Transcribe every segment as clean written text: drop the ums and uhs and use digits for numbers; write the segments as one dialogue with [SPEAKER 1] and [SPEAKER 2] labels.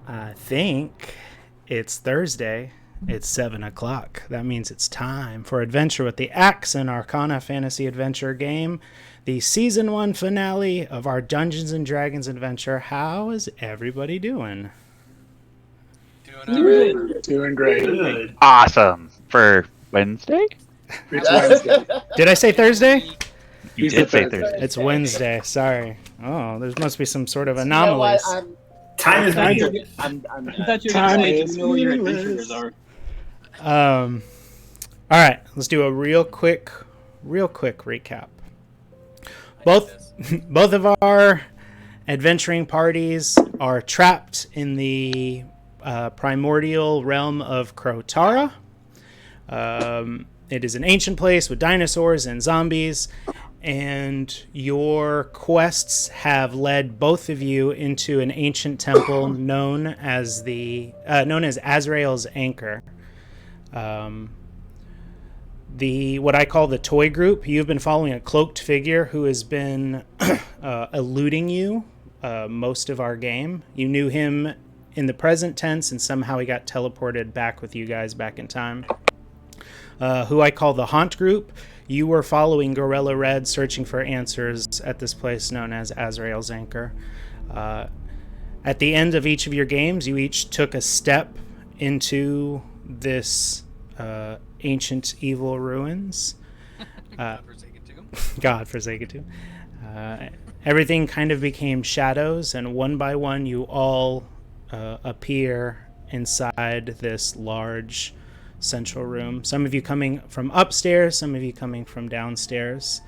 [SPEAKER 1] I think it's Thursday. It's 7 o'clock. That means it's time for Adventure with the AXE+ARCANA fantasy adventure game, the Season 1 finale of our Dungeons & Dragons adventure. How is everybody doing?
[SPEAKER 2] Doing great.
[SPEAKER 3] Good.
[SPEAKER 4] Awesome. For Wednesday?
[SPEAKER 2] It's Wednesday.
[SPEAKER 1] Did I say Thursday?
[SPEAKER 4] You
[SPEAKER 2] He
[SPEAKER 4] did
[SPEAKER 2] said
[SPEAKER 4] say
[SPEAKER 2] Thursday.
[SPEAKER 4] Thursday.
[SPEAKER 1] It's Wednesday. Sorry. Oh, there must be some sort of
[SPEAKER 5] You know what?
[SPEAKER 1] anomalies.
[SPEAKER 3] Time is
[SPEAKER 2] Time
[SPEAKER 3] meaningless.
[SPEAKER 5] I'm
[SPEAKER 3] I thought you were
[SPEAKER 2] Time
[SPEAKER 3] going to
[SPEAKER 2] is
[SPEAKER 3] say, you know where your
[SPEAKER 2] meaningless.
[SPEAKER 3] adventurers are.
[SPEAKER 1] All right, let's do a real quick recap. Both of our adventuring parties are trapped in the primordial realm of Krotara. It is an ancient place with dinosaurs and zombies, and your quests have led both of you into an ancient temple known as Azrael's Anchor. What I call the toy group. You've been following a cloaked figure who has been eluding you most of our game. You knew him in the present tense, and somehow he got teleported back with you guys back in time. Who I call the Haunt group. You were following Gorilla Red, searching for answers at this place known as Azrael's Anchor. At the end of each of your games, you each took a step into this ancient evil ruins. God-forsaken too. Everything kind of became shadows, and one by one you all appear inside this large central room. Some of you coming from upstairs, some of you coming from downstairs.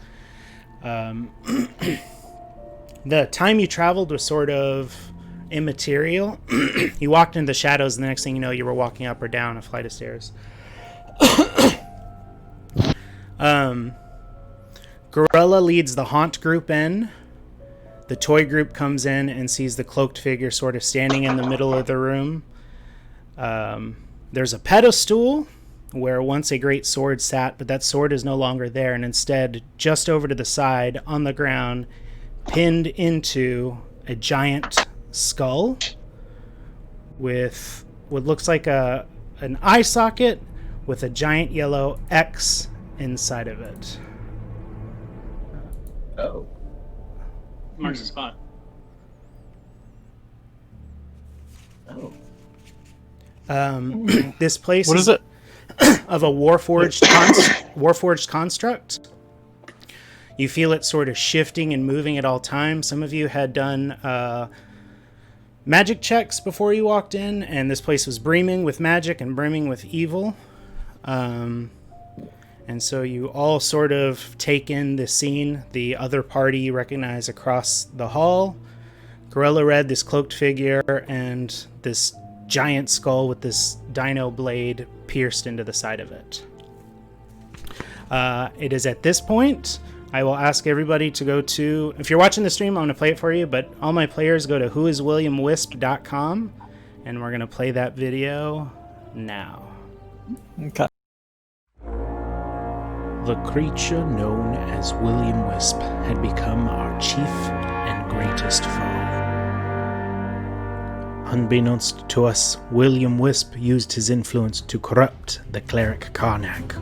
[SPEAKER 1] The time you traveled was sort of immaterial. You walked into the shadows, and the next thing you know, you were walking up or down a flight of stairs. Gorilla leads the Haunt group in. The toy group comes in and sees the cloaked figure sort of standing in the middle of the room. There's a pedestal where once a great sword sat, but that sword is no longer there, and instead, just over to the side, on the ground, pinned into a giant skull with what looks like an eye socket with a giant yellow X inside of it.
[SPEAKER 3] Oh. Marks the spot.
[SPEAKER 2] Oh.
[SPEAKER 1] This place
[SPEAKER 4] What is it?
[SPEAKER 1] Of a warforged construct. You feel it sort of shifting and moving at all times. Some of you had done magic checks before you walked in, and this place was brimming with magic and brimming with evil. And so you all sort of take in the scene. The other party you recognize across the hall. Gorilla Red, this cloaked figure, and this giant skull with this dino blade pierced into the side of it. It is at this point I will ask everybody to go to, if you're watching the stream, I'm going to play it for you, but all my players go to whoiswilliamwisp.com, and we're going to play that video now.
[SPEAKER 4] Okay.
[SPEAKER 1] The creature known as William Wisp had become our chief and greatest foe. Unbeknownst to us, William Wisp used his influence to corrupt the cleric Karnak.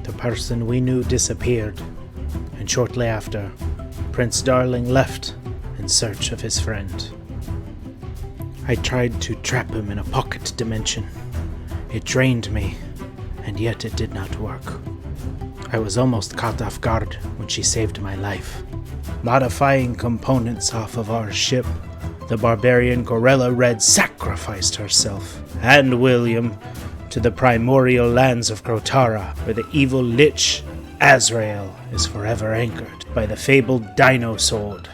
[SPEAKER 1] The person we knew disappeared, and shortly after, Prince Darling left in search of his friend. I tried to trap him in a pocket dimension. It drained me, and yet it did not work. I was almost caught off guard when she saved my life. Modifying components off of our ship, the barbarian Gorilla Red sacrificed herself and William to the primordial lands of Krotara, where the evil lich Azrael is forever anchored by the fabled Dino Sword.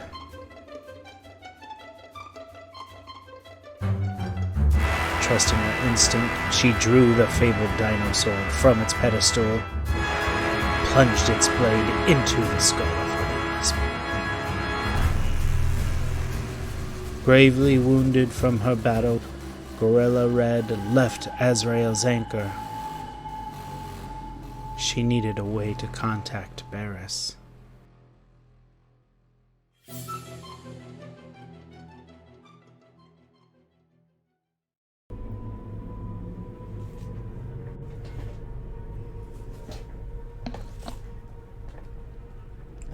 [SPEAKER 1] Trusting her instinct, she drew the fabled Dino Sword from its pedestal, plunged its blade into the skull of her Wisp. Gravely wounded from her battle, Gorilla Red left Azrael's Anchor. She needed a way to contact Barris.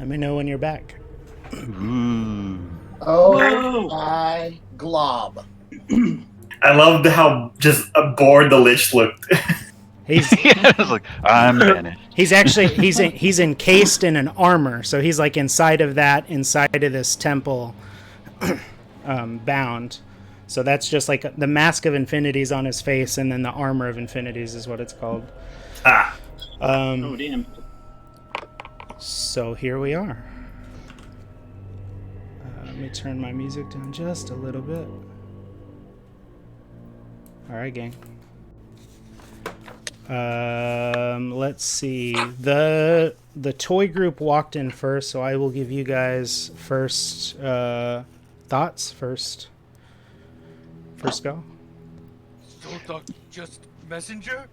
[SPEAKER 1] Let me know when you're back.
[SPEAKER 4] Ooh.
[SPEAKER 2] Oh
[SPEAKER 3] Whoa.
[SPEAKER 2] my glob.
[SPEAKER 5] I loved how just bored the Lich looked.
[SPEAKER 1] He's
[SPEAKER 4] I was like, I'm finished.
[SPEAKER 1] he's encased in an armor, so he's like inside of this temple, bound. So that's just like the Mask of Infinities on his face, and then the Armor of Infinities is what it's called.
[SPEAKER 5] Ah,
[SPEAKER 3] Oh, damn.
[SPEAKER 1] So here we are. Let me turn my music down just a little bit. All right, gang. Let's see. The toy group walked in first, so I will give you guys first thoughts. First go.
[SPEAKER 6] So just messenger?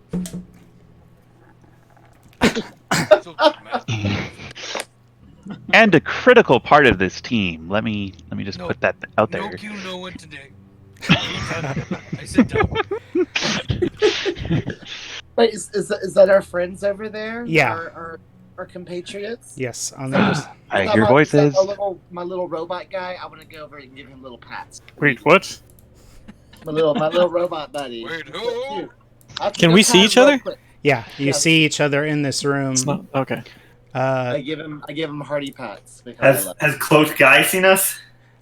[SPEAKER 4] And a critical part of this team. Let me just put that out there.
[SPEAKER 6] No Q, no one today. I sit down.
[SPEAKER 2] Wait, is that our friends over there?
[SPEAKER 1] Yeah.
[SPEAKER 2] Our compatriots?
[SPEAKER 1] Yes, on the other
[SPEAKER 4] I
[SPEAKER 2] Is that
[SPEAKER 4] hear
[SPEAKER 2] my-
[SPEAKER 4] voices.
[SPEAKER 2] is that my little robot guy? I want to go over and give him little pats.
[SPEAKER 3] Wait, what?
[SPEAKER 2] My little robot buddy.
[SPEAKER 6] Wait,
[SPEAKER 2] He's so
[SPEAKER 6] who?
[SPEAKER 2] cute. I have to
[SPEAKER 7] Can
[SPEAKER 2] go
[SPEAKER 7] we
[SPEAKER 2] pat
[SPEAKER 7] see
[SPEAKER 2] him
[SPEAKER 7] each
[SPEAKER 2] real
[SPEAKER 7] other?
[SPEAKER 2] quick.
[SPEAKER 1] Yeah, you
[SPEAKER 2] Yeah.
[SPEAKER 1] see each other in this room.
[SPEAKER 7] It's not okay.
[SPEAKER 2] I give him hearty pats because I
[SPEAKER 5] has
[SPEAKER 2] love
[SPEAKER 5] has Cloaked Guy seen us?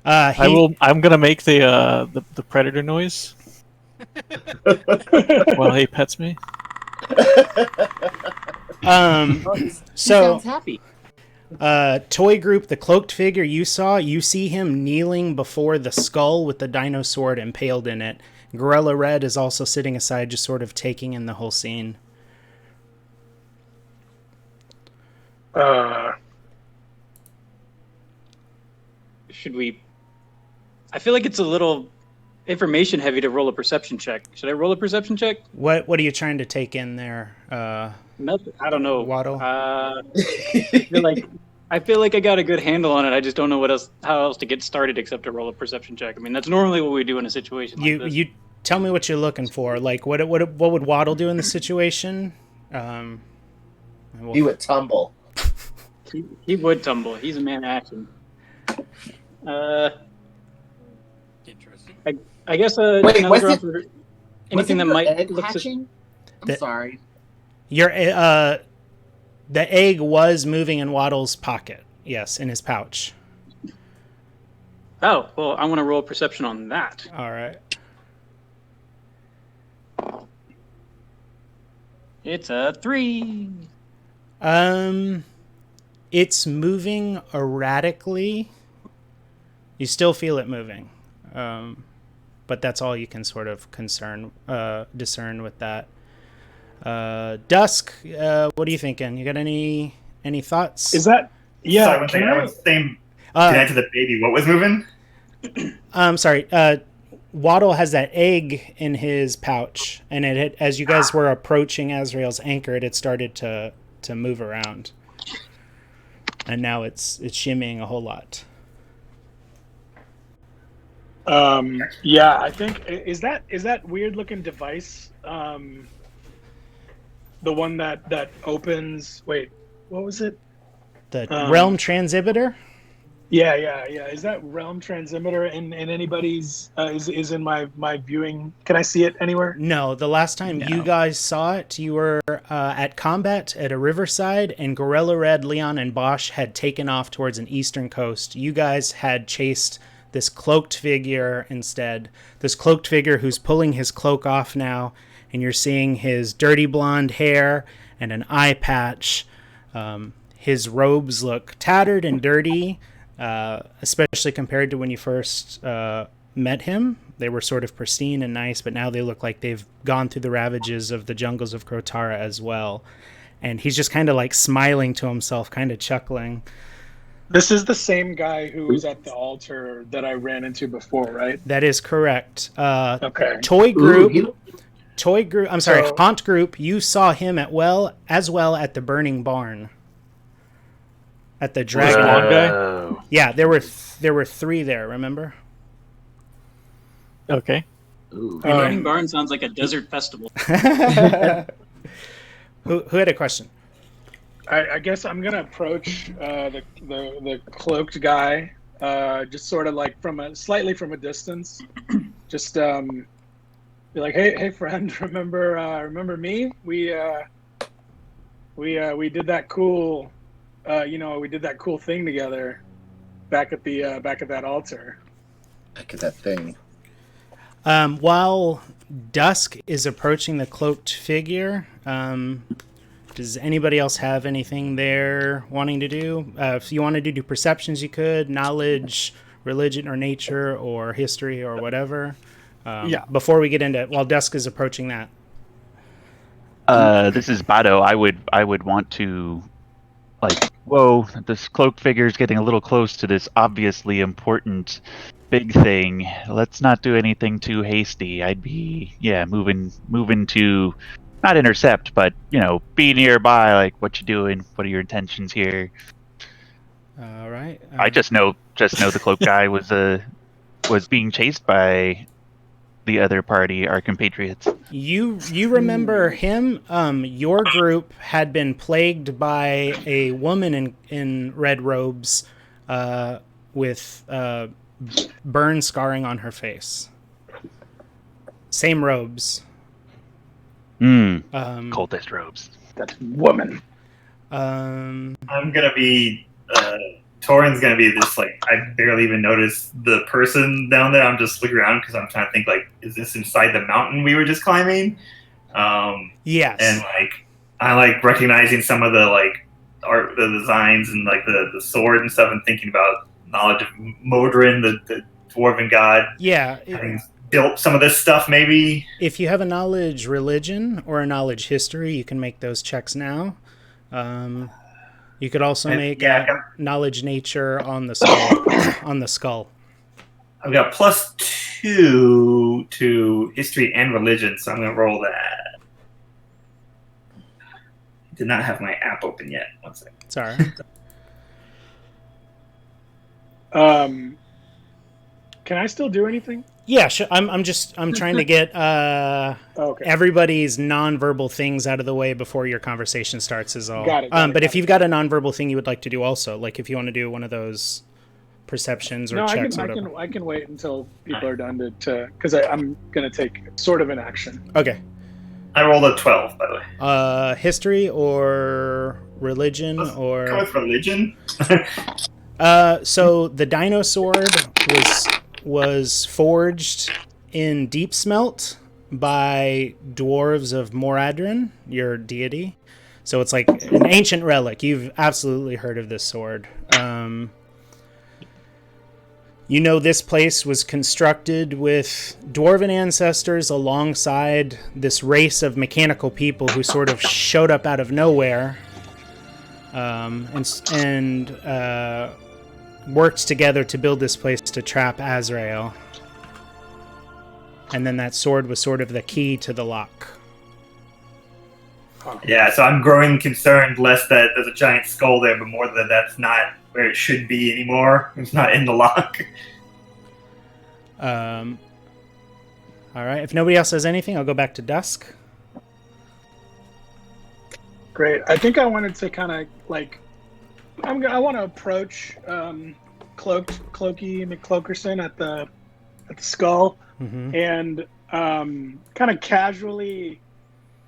[SPEAKER 7] I'm gonna make the predator noise while he pets me.
[SPEAKER 2] Oh, he
[SPEAKER 1] So
[SPEAKER 2] sounds happy.
[SPEAKER 1] toy group, the cloaked figure you see him kneeling before the skull with the dino sword impaled in it. Gorilla Red is also sitting aside, just sort of taking in the whole scene.
[SPEAKER 3] Should we... I feel like it's a little information heavy to roll a perception check. Should I roll a perception check?
[SPEAKER 1] What are you trying to take in there?
[SPEAKER 3] Nothing. I don't know.
[SPEAKER 1] Waddle?
[SPEAKER 3] I feel like I got a good handle on it. I just don't know how else to get started except to roll a perception check. I mean, that's normally what we do in a situation like this.
[SPEAKER 1] You tell me what you're looking for. Like what would Waddle do in this situation?
[SPEAKER 2] He would tumble.
[SPEAKER 3] He would tumble. He's a man of action.
[SPEAKER 6] Interesting.
[SPEAKER 3] I guess
[SPEAKER 2] Wait,
[SPEAKER 3] another
[SPEAKER 2] was
[SPEAKER 3] round
[SPEAKER 2] it-
[SPEAKER 3] for
[SPEAKER 2] Was
[SPEAKER 3] anything
[SPEAKER 2] it
[SPEAKER 3] that
[SPEAKER 2] your
[SPEAKER 3] might
[SPEAKER 2] egg
[SPEAKER 3] look
[SPEAKER 2] hatching? I'm
[SPEAKER 1] That-
[SPEAKER 2] sorry.
[SPEAKER 1] Your the egg was moving in Waddle's pocket. Yes, in his pouch.
[SPEAKER 3] Oh, well, I want to roll perception on that.
[SPEAKER 1] All right.
[SPEAKER 3] It's a 3.
[SPEAKER 1] It's moving erratically. You still feel it moving, but that's all you can sort of discern with that. Dusk, what are you thinking? You got any thoughts?
[SPEAKER 2] Uh,
[SPEAKER 8] Is that? Yeah.
[SPEAKER 5] Sorry, one second. I was saying, can I to the baby? What was moving?
[SPEAKER 1] Sorry. Waddle has that egg in his pouch, and as you guys were approaching Azrael's anchor, it had started to move around, and now it's shimmying a whole lot.
[SPEAKER 8] Yeah, I think is that weird looking device. The one that opens. Wait, what was it?
[SPEAKER 1] The realm transmitter.
[SPEAKER 8] Yeah. Is that realm transmitter in anybody's? Is in my viewing? Can I see it anywhere?
[SPEAKER 1] No, the last time you guys saw it, you were at combat at a riverside, and Gorilla Red, Leon, and Bosch had taken off towards an eastern coast. You guys had chased this cloaked figure instead. This cloaked figure who's pulling his cloak off now, and you're seeing his dirty blonde hair and an eye patch. His robes look tattered and dirty, especially compared to when you first met him. They were sort of pristine and nice, but now they look like they've gone through the ravages of the jungles of Krotara as well. And he's just kind of like smiling to himself, kind of chuckling.
[SPEAKER 8] This is the same guy who was at the altar that I ran into before, right?
[SPEAKER 1] That is correct.
[SPEAKER 8] Okay.
[SPEAKER 1] Toy group.
[SPEAKER 2] Ooh,
[SPEAKER 1] I'm sorry,
[SPEAKER 8] So-
[SPEAKER 1] Haunt group. You saw him at the burning barn. At the dragon.
[SPEAKER 7] blonde guy?
[SPEAKER 4] Oh.
[SPEAKER 1] Yeah, there were 3 there. Remember?
[SPEAKER 7] Okay.
[SPEAKER 2] Ooh.
[SPEAKER 3] Burning Barn sounds like a desert festival.
[SPEAKER 1] Who had a question?
[SPEAKER 8] I guess I'm gonna approach the cloaked guy, just sort of like slightly from a distance, just be like, hey friend, remember me? We did that cool, we did that cool thing together, back at that altar.
[SPEAKER 2] Back at that thing.
[SPEAKER 1] While Dusk is approaching the cloaked figure, does anybody else have anything they're wanting to do? If you wanted to do perceptions, you could. Knowledge, religion, or nature, or history, or whatever.
[SPEAKER 7] Yeah.
[SPEAKER 1] Before we get into it, while Dusk is approaching that.
[SPEAKER 4] This is Bado. I would want to, like, whoa, this cloaked figure is getting a little close to this obviously important big thing. Let's not do anything too hasty. I'd be, moving to not intercept, but be nearby. Like, what you doing? What are your intentions here?
[SPEAKER 1] All right.
[SPEAKER 4] I just know the cloak guy was being chased by the other party, our compatriots.
[SPEAKER 1] You remember him? Your group had been plagued by a woman in red robes, with burn scarring on her face. Same robes.
[SPEAKER 4] Cultist robes.
[SPEAKER 8] That woman.
[SPEAKER 5] I'm gonna be. Torin's gonna be this, like, I barely even noticed the person down there. I'm just looking around because I'm trying to think, like, is this inside the mountain we were just climbing?
[SPEAKER 1] Yes.
[SPEAKER 5] And I like recognizing some of the art, the designs, and like the sword and stuff, and thinking about knowledge of Modrin, the dwarven god.
[SPEAKER 1] Yeah.
[SPEAKER 5] Having built some of this stuff, maybe.
[SPEAKER 1] If you have a knowledge religion or a knowledge history, you can make those checks now. You could also make knowledge nature on the skull.
[SPEAKER 5] I've got +2 to history and religion, so I'm going to roll that. Did not have my app open yet. One second.
[SPEAKER 1] Sorry.
[SPEAKER 8] Can I still do anything?
[SPEAKER 1] Yeah, sure. I'm trying to get
[SPEAKER 8] Okay.
[SPEAKER 1] everybody's nonverbal things out of the way before your conversation starts is all.
[SPEAKER 8] Got it,
[SPEAKER 1] But if you've got a nonverbal thing you would like to do also, like if you want to do one of those perceptions or checks or whatever.
[SPEAKER 8] I can wait until people are done to because I'm gonna take sort of an action.
[SPEAKER 1] Okay.
[SPEAKER 5] I rolled a 12, by the way.
[SPEAKER 1] History or religion or...
[SPEAKER 5] Go with religion.
[SPEAKER 1] So the dino sword was forged in deep smelt by dwarves of Moradrin, your deity. So it's like an ancient relic. You've absolutely heard of this sword. This place was constructed with dwarven ancestors alongside this race of mechanical people who sort of showed up out of nowhere and worked together to build this place to trap Azrael. And then that sword was sort of the key to the lock.
[SPEAKER 5] Yeah, so I'm growing concerned less that there's a giant skull there, but more that that's not where it should be anymore. It's not in the lock.
[SPEAKER 1] All right. If nobody else has anything, I'll go back to Dusk.
[SPEAKER 8] Great. I think I wanted to kind of like, I want to approach Clokey McClokerson at the skull, and kind of casually,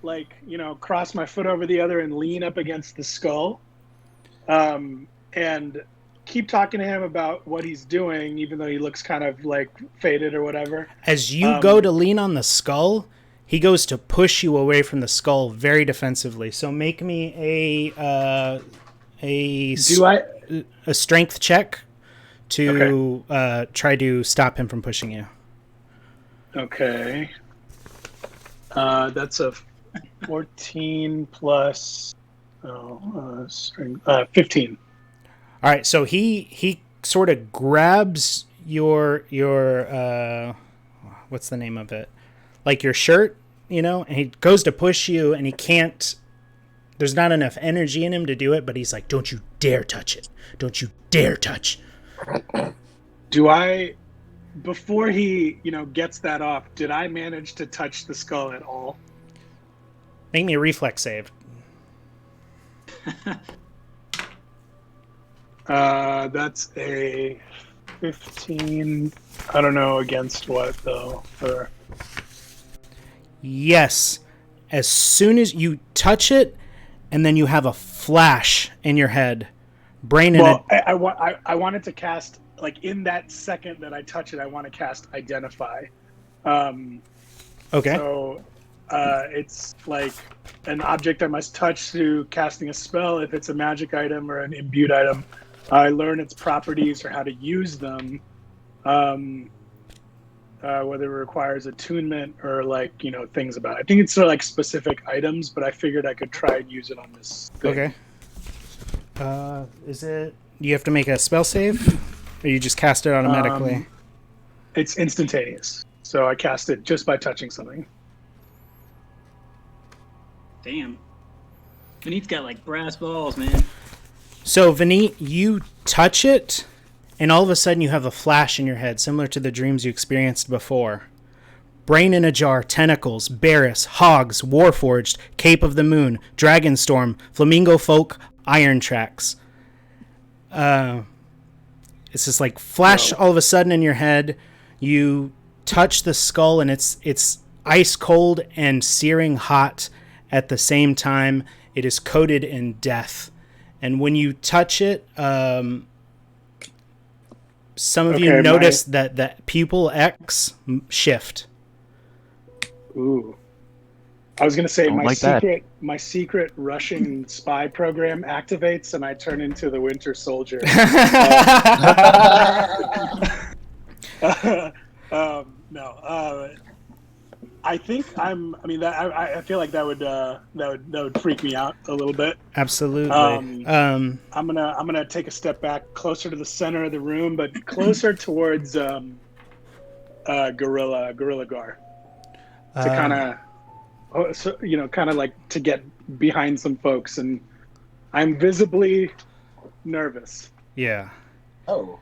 [SPEAKER 8] like, cross my foot over the other and lean up against the skull, and keep talking to him about what he's doing, even though he looks kind of like faded or whatever.
[SPEAKER 1] As you go to lean on the skull, he goes to push you away from the skull very defensively. So make me a strength check to try to stop him from pushing you.
[SPEAKER 8] Okay. That's a 14 plus 15.
[SPEAKER 1] All right, so he sort of grabs your what's the name of it? Like your shirt, and he goes to push you, and he can't. There's not enough energy in him to do it, but he's like, "Don't you dare touch it! Don't you dare touch!"
[SPEAKER 8] Do I, before he gets that off, did I manage to touch the skull at all?
[SPEAKER 1] Make me a reflex save.
[SPEAKER 8] That's a 15. I don't know against what though.
[SPEAKER 1] Yes. As soon as you touch it, and then you have a flash in your head. Brain in
[SPEAKER 8] Well,
[SPEAKER 1] it.
[SPEAKER 8] I wanted to cast, like, in that second that I touch it, I want to cast Identify.
[SPEAKER 1] Okay.
[SPEAKER 8] So it's like an object I must touch through casting a spell. If it's a magic item or an imbued item, I learn its properties or how to use them, whether it requires attunement or, like, you know, things about it. I think it's sort of like specific items, but I figured I could try and use it on this thing.
[SPEAKER 1] Okay. Is it... You have to make a spell save? Or you just cast it automatically?
[SPEAKER 8] It's instantaneous. So I cast it just by touching something.
[SPEAKER 3] Damn. Vinny's got like brass balls, man.
[SPEAKER 1] So, Vinny, you touch it, and all of a sudden you have a flash in your head, similar to the dreams you experienced before. Brain in a jar, tentacles, Barris, Hogs, Warforged, Cape of the Moon, Dragonstorm, Flamingo Folk, Iron Tracks. It's just like flash all of a sudden in your head. You touch the skull, and it's ice cold and searing hot at the same time. It is coated in death. And when you touch it, some of you notice that the pupil X shift.
[SPEAKER 8] Ooh. I was gonna say
[SPEAKER 4] Don't like that.
[SPEAKER 8] my secret Russian spy program activates, and I turn into the Winter Soldier. No. I think I feel like that would freak me out a little bit.
[SPEAKER 1] Absolutely.
[SPEAKER 8] I'm gonna take a step back, closer to the center of the room, but closer towards Gorilla Gar, to kind of like to get behind some folks, and I'm visibly nervous.
[SPEAKER 1] Yeah.
[SPEAKER 2] Oh.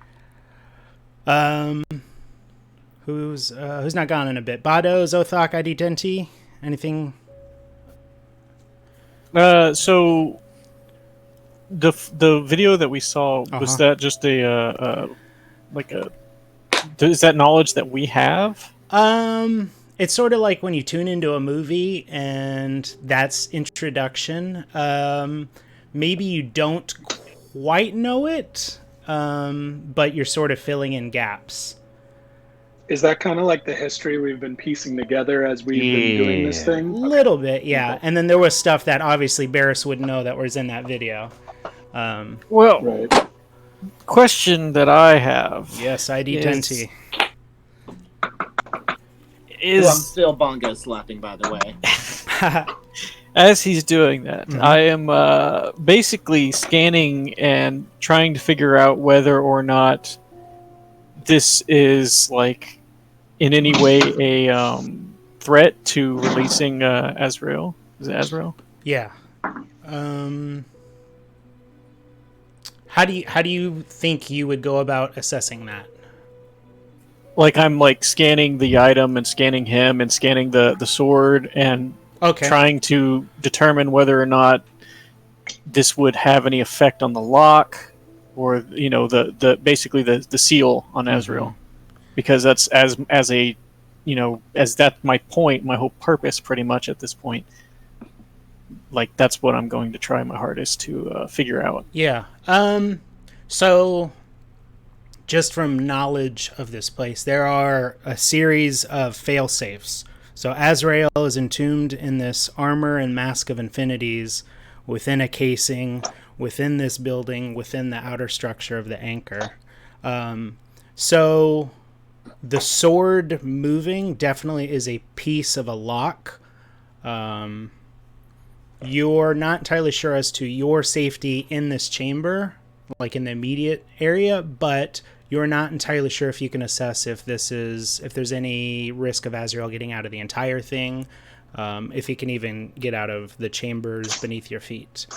[SPEAKER 1] Who's not gone in a bit? Bado, Zothok, ID Denti? Anything?
[SPEAKER 7] So the video that we saw, was that just is that knowledge that we have?
[SPEAKER 1] It's sort of like when you tune into a movie and that's introduction. Maybe you don't quite know it, but you're sort of filling in gaps.
[SPEAKER 8] Is that kind of like the history we've been piecing together as we've been doing this thing?
[SPEAKER 1] A little bit, yeah. Okay. And then there was stuff that obviously Barris wouldn't know that was in that video.
[SPEAKER 7] Question that I have.
[SPEAKER 1] Yes, ID Denti.
[SPEAKER 2] I'm still bongo slapping, by the way.
[SPEAKER 7] As he's doing that, I am basically scanning and trying to figure out whether or not this is, like, in any way a threat to releasing Azrael. Is it Azrael?
[SPEAKER 1] Yeah. How do you think you would go about assessing that?
[SPEAKER 7] Like, I'm like scanning the item and scanning him and scanning the sword and trying to determine whether or not this would have any effect on the lock, or, you know, the basically the seal on Azrael, because that's as that's my point, my whole purpose pretty much at this point. Like, that's what I'm going to try my hardest to figure out.
[SPEAKER 1] Yeah. So, just from knowledge of this place, there are a series of fail-safes. So Azrael is entombed in this armor and mask of infinities within a casing, within this building, within the outer structure of the anchor. So the sword moving definitely is a piece of a lock. You're not entirely sure as to your safety in this chamber, like in the immediate area, but you're not entirely sure if you can assess if there's any risk of Azrael getting out of the entire thing, if he can even get out of the chambers beneath your feet.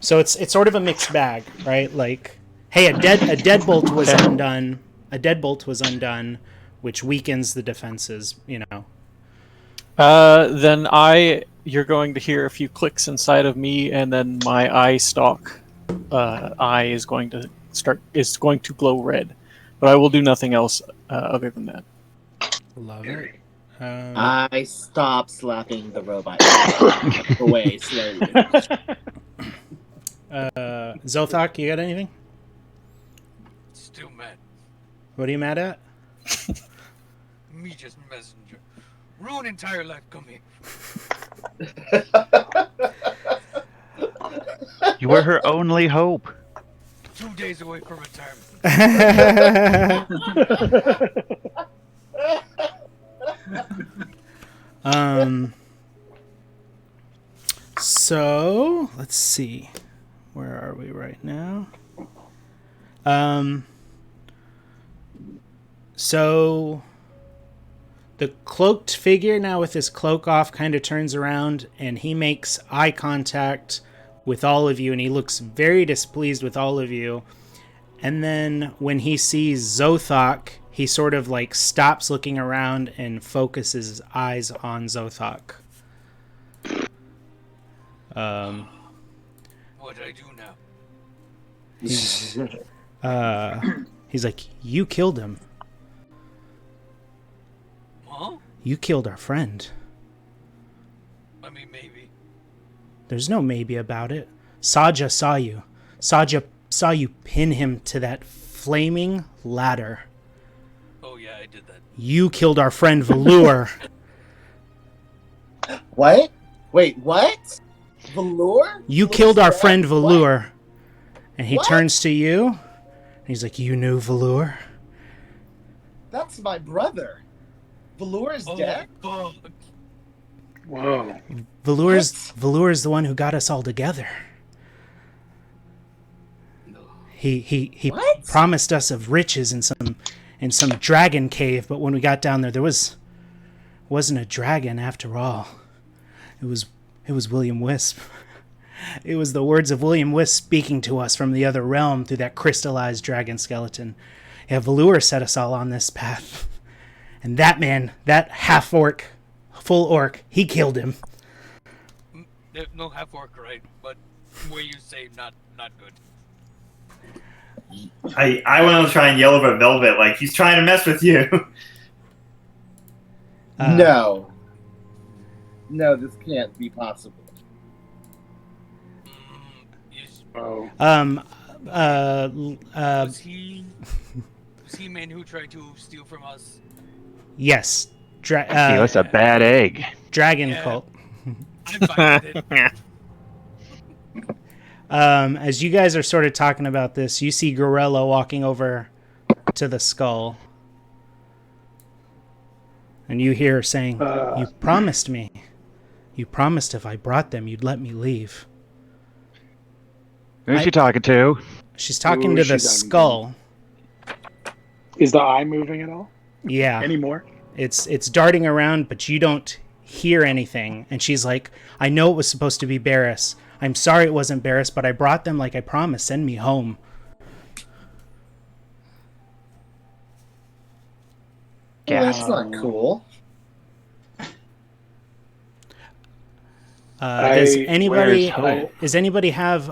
[SPEAKER 1] So it's sort of a mixed bag, right? Like, hey, a deadbolt was undone. A deadbolt was undone, which weakens the defenses, you know.
[SPEAKER 7] Then I you're going to hear a few clicks inside of me, and then my eye stalk eye is going to glow red. But I will do nothing else other than that.
[SPEAKER 1] Love it.
[SPEAKER 2] I stop slapping the robot away slowly.
[SPEAKER 1] Zothok, you got anything?
[SPEAKER 6] Still mad.
[SPEAKER 1] What are you mad at?
[SPEAKER 6] Me just messenger. Ruin entire life, come here.
[SPEAKER 4] You were her only hope.
[SPEAKER 6] 2 days away from retirement.
[SPEAKER 1] So let's see. Where are we right now? So the cloaked figure now with his cloak off kind of turns around and he makes eye contact with all of you and he looks very displeased with all of you. And then when he sees Zothok, he sort of like stops looking around and focuses his eyes on Zothok.
[SPEAKER 6] What I do now?
[SPEAKER 1] He's like, you killed him.
[SPEAKER 6] Huh?
[SPEAKER 1] You killed our friend.
[SPEAKER 6] I mean, maybe.
[SPEAKER 1] There's no maybe about it. Saja saw you. Saja saw you pin him to that flaming ladder.
[SPEAKER 6] Oh yeah, I did that.
[SPEAKER 1] You killed our friend Velour.
[SPEAKER 2] What? Wait, what? Velour?
[SPEAKER 1] You killed our friend
[SPEAKER 2] What?
[SPEAKER 1] Velour. And he
[SPEAKER 2] What?
[SPEAKER 1] turns to you. And he's like, you knew Velour?
[SPEAKER 2] That's my brother. Velour is dead?
[SPEAKER 6] Fuck.
[SPEAKER 8] Whoa.
[SPEAKER 1] Velour's the one who got us all together. He
[SPEAKER 2] What?
[SPEAKER 1] promised us of riches in some dragon cave, but when we got down there wasn't a dragon after all. It was William Wisp. It was the words of William Wisp speaking to us from the other realm through that crystallized dragon skeleton. Yeah, Velour set us all on this path. And that man, that half-orc, full orc, he killed him.
[SPEAKER 6] No half orc, right? But way you say not good.
[SPEAKER 5] I want to try and yell over Velvet like he's trying to mess with you.
[SPEAKER 2] No. No, this can't be possible.
[SPEAKER 8] Oh.
[SPEAKER 6] Was he man who tried to steal from us?
[SPEAKER 1] Yes.
[SPEAKER 4] That's a bad egg.
[SPEAKER 1] Dragon
[SPEAKER 6] Yeah.
[SPEAKER 1] cult.
[SPEAKER 6] I'm fine with it.
[SPEAKER 1] As you guys are sort of talking about this, you see Gorilla walking over to the skull. And you hear her saying, you promised me. You promised if I brought them, you'd let me leave.
[SPEAKER 4] Who's she talking to?
[SPEAKER 1] She's talking
[SPEAKER 8] Who
[SPEAKER 1] to
[SPEAKER 8] is
[SPEAKER 1] the
[SPEAKER 8] she talking to?
[SPEAKER 1] skull.
[SPEAKER 8] Is the eye moving at all?
[SPEAKER 1] Yeah.
[SPEAKER 8] Anymore?
[SPEAKER 1] It's darting around, but you don't hear anything. And she's like, I know it was supposed to be Barris. I'm sorry it wasn't Barris, but I brought them like I promised. Send me home.
[SPEAKER 2] Well, that's not cool.
[SPEAKER 1] Does anybody
[SPEAKER 8] where's Hope?
[SPEAKER 1] does anybody have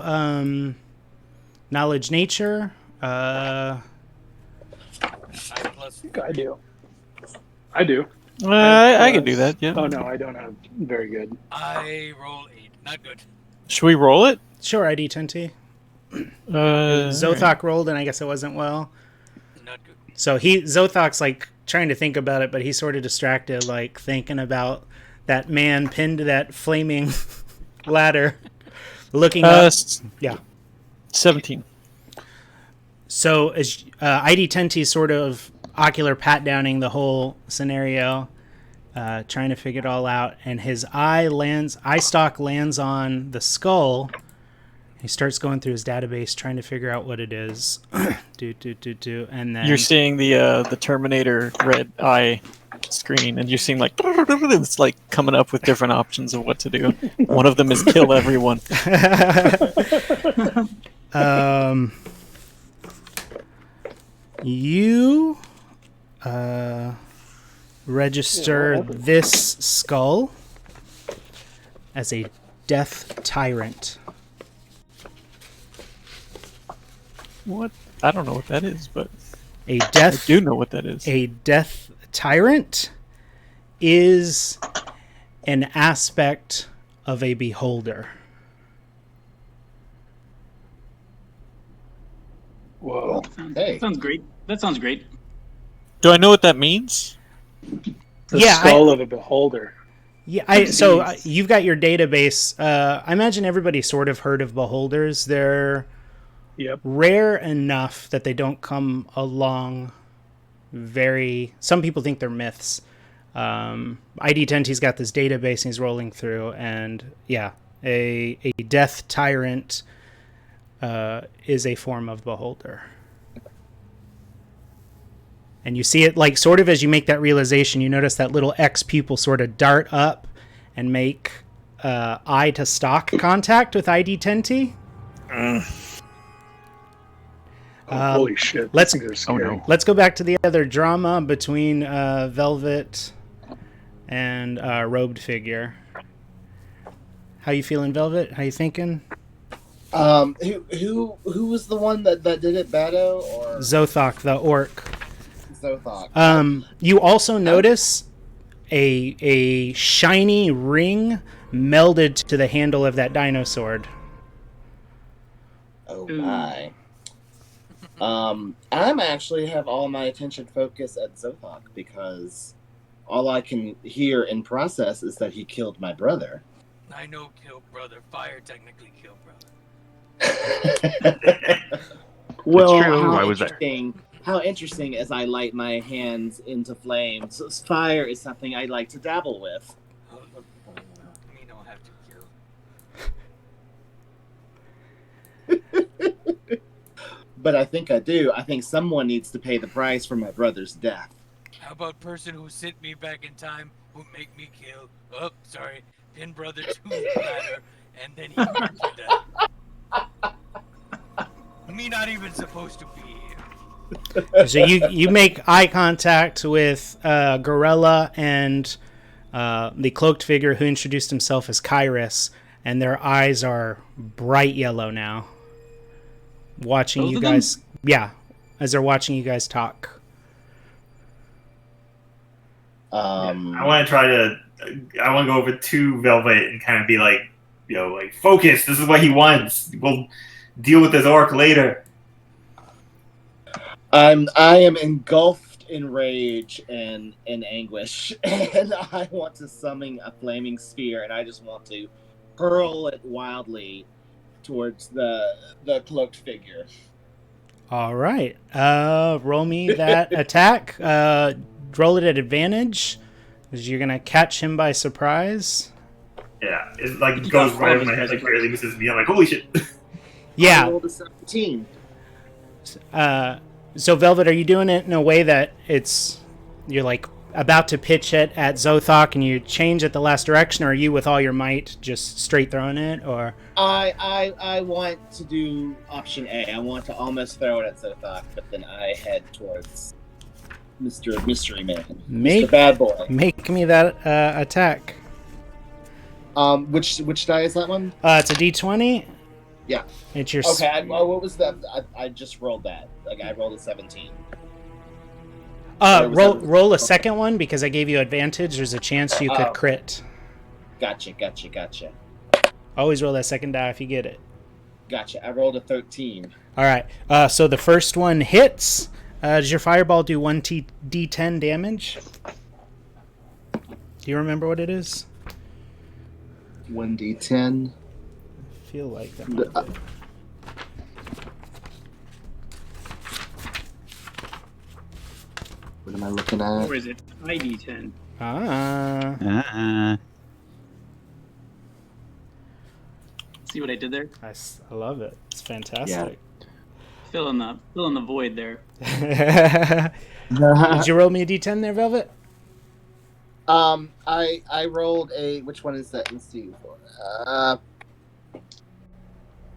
[SPEAKER 1] knowledge nature?
[SPEAKER 6] I
[SPEAKER 8] I think I do. I do.
[SPEAKER 7] I can do that, yeah.
[SPEAKER 8] Oh no, I don't have very good.
[SPEAKER 6] roll 8. Not good.
[SPEAKER 7] Should we roll it?
[SPEAKER 1] Sure, ID 10T.
[SPEAKER 7] Right.
[SPEAKER 1] Zothok rolled, and I guess it wasn't well.
[SPEAKER 6] Not good.
[SPEAKER 1] So Zothok's like trying to think about it, but he's sort of distracted, like thinking about that man pinned to that flaming ladder, looking up. Yeah.
[SPEAKER 7] 17.
[SPEAKER 1] So as ID 10T sort of ocular pat downing the whole scenario, trying to figure it all out, and his eye stalk lands on the skull. He starts going through his database trying to figure out what it is. And then
[SPEAKER 7] You're seeing the Terminator red eye screen, and you're seeing like it's like coming up with different options of what to do. One of them is kill everyone.
[SPEAKER 1] You register this skull as a death tyrant.
[SPEAKER 7] What? I don't know what that is, but
[SPEAKER 1] I
[SPEAKER 7] do know what that is.
[SPEAKER 1] A death tyrant is an aspect of a beholder.
[SPEAKER 8] Whoa.
[SPEAKER 2] Hey.
[SPEAKER 3] Sounds great. That sounds great.
[SPEAKER 7] Do I know what that means?
[SPEAKER 8] The skull of a beholder.
[SPEAKER 1] Yeah, so you've got your database. I imagine everybody sort of heard of beholders. They're rare enough that they don't come along some people think they're myths. ID10T's got this database and he's rolling through, and yeah, a death tyrant is a form of beholder. And you see it, like, sort of as you make that realization, you notice that little X pupil sort of dart up and make eye to stock contact with ID10T.
[SPEAKER 8] Holy shit.
[SPEAKER 1] Let's go back to the other drama between Velvet and robed figure. How you feeling, Velvet? How you thinking?
[SPEAKER 2] Who was the one that did it, Bado or
[SPEAKER 1] Zothok, the orc.
[SPEAKER 2] Zothok.
[SPEAKER 1] You also notice a shiny ring melded to the handle of that dino sword.
[SPEAKER 2] Oh my. I'm actually have all my attention focused at Zothok because all I can hear and process is that he killed my brother.
[SPEAKER 6] I know kill brother. Fire technically killed brother.
[SPEAKER 2] Well,
[SPEAKER 4] That's true. I was there.
[SPEAKER 2] How interesting as I light my hands into flames. So fire is something I like to dabble with.
[SPEAKER 6] Me don't have to kill.
[SPEAKER 2] But I think I do. I think someone needs to pay the price for my brother's death.
[SPEAKER 6] How about person who sent me back in time who make me kill? Oh, sorry. Pin brother to ladder, and then he burned to death. Me not even supposed to be here.
[SPEAKER 1] So you make eye contact with Gorilla and the cloaked figure who introduced himself as Kyrus, and their eyes are bright yellow now. Watching you guys, as they're watching you guys talk.
[SPEAKER 5] I want to go over to Velvet and kind of be like, focus. This is what he wants. We'll deal with this orc later.
[SPEAKER 2] I am engulfed in rage and in anguish, and I want to summon a flaming sphere, and I just want to hurl it wildly towards the cloaked figure.
[SPEAKER 1] All right. Roll me that attack. Roll it at advantage, because you're going to catch him by surprise.
[SPEAKER 5] Yeah, it like goes right over my head, like barely misses me. I'm like, holy shit.
[SPEAKER 1] Yeah.
[SPEAKER 2] I rolled a 17.
[SPEAKER 1] So Velvet, are you doing it in a way that you're like about to pitch it at Zothok and you change at the last direction, or are you with all your might just straight throwing it, or?
[SPEAKER 2] I want to do option A. I want to almost throw it at Zothok, but then I head towards Mr. Mystery Man. Mr. Bad Boy.
[SPEAKER 1] Make me that attack.
[SPEAKER 2] Which die is that one?
[SPEAKER 1] It's a D20.
[SPEAKER 2] Yeah.
[SPEAKER 1] It's your...
[SPEAKER 2] Okay, what was that? I just rolled that. Like, I rolled a 17.
[SPEAKER 1] Roll a second one, because I gave you advantage. There's a chance you could crit.
[SPEAKER 2] Gotcha.
[SPEAKER 1] Always roll that second die if you get it.
[SPEAKER 2] Gotcha. I rolled a 13.
[SPEAKER 1] All right. So the first one hits. Does your fireball do 1d10 damage? Do you remember what it is?
[SPEAKER 2] 1d10.
[SPEAKER 1] I feel like that.
[SPEAKER 2] What am I looking at?
[SPEAKER 3] Where is it? ID10. See what I did there?
[SPEAKER 1] I love it. It's fantastic.
[SPEAKER 3] Yeah. Fill in the void there.
[SPEAKER 1] Did you roll me a d10 there, Velvet?
[SPEAKER 2] I rolled a... Which one is that? Let's see.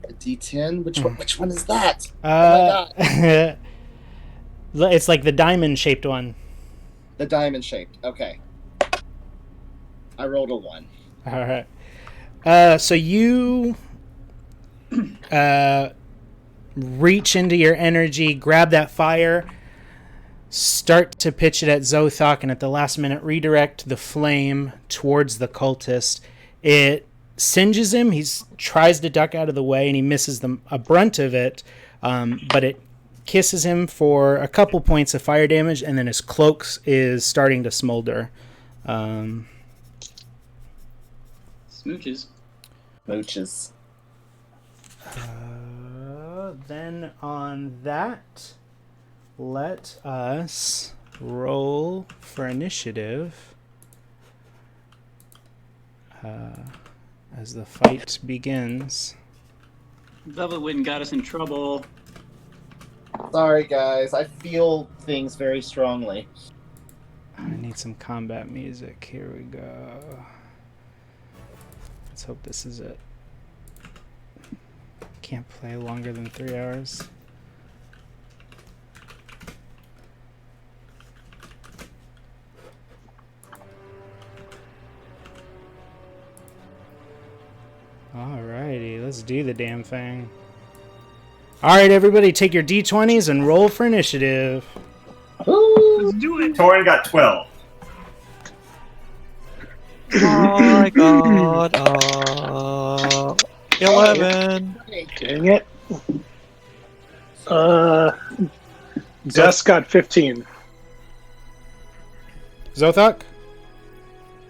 [SPEAKER 2] A D10? Which one is that? Oh my
[SPEAKER 1] god. It's like the diamond-shaped one.
[SPEAKER 2] The diamond-shaped. Okay. I rolled a 1.
[SPEAKER 1] All right. So you reach into your energy, grab that fire, start to pitch it at Zothok, and at the last minute redirect the flame towards the cultist. It singes him. He tries to duck out of the way, and he misses a brunt of it, but it kisses him for a couple points of fire damage, and then his cloak is starting to smolder.
[SPEAKER 3] Smooches.
[SPEAKER 2] Mooches.
[SPEAKER 1] Then on that, let us roll for initiative as the fight begins.
[SPEAKER 3] Velvet Wind got us in trouble.
[SPEAKER 2] Sorry, guys. I feel things very strongly.
[SPEAKER 1] I need some combat music. Here we go. Let's hope this is it. Can't play longer than 3 hours. Alrighty, let's do the damn thing. Alright, everybody, take your d20s and roll for initiative.
[SPEAKER 5] Let's do it. Torin got 12.
[SPEAKER 7] Oh my god. 11.
[SPEAKER 8] Dang it. Dusk got 15.
[SPEAKER 1] Zothok?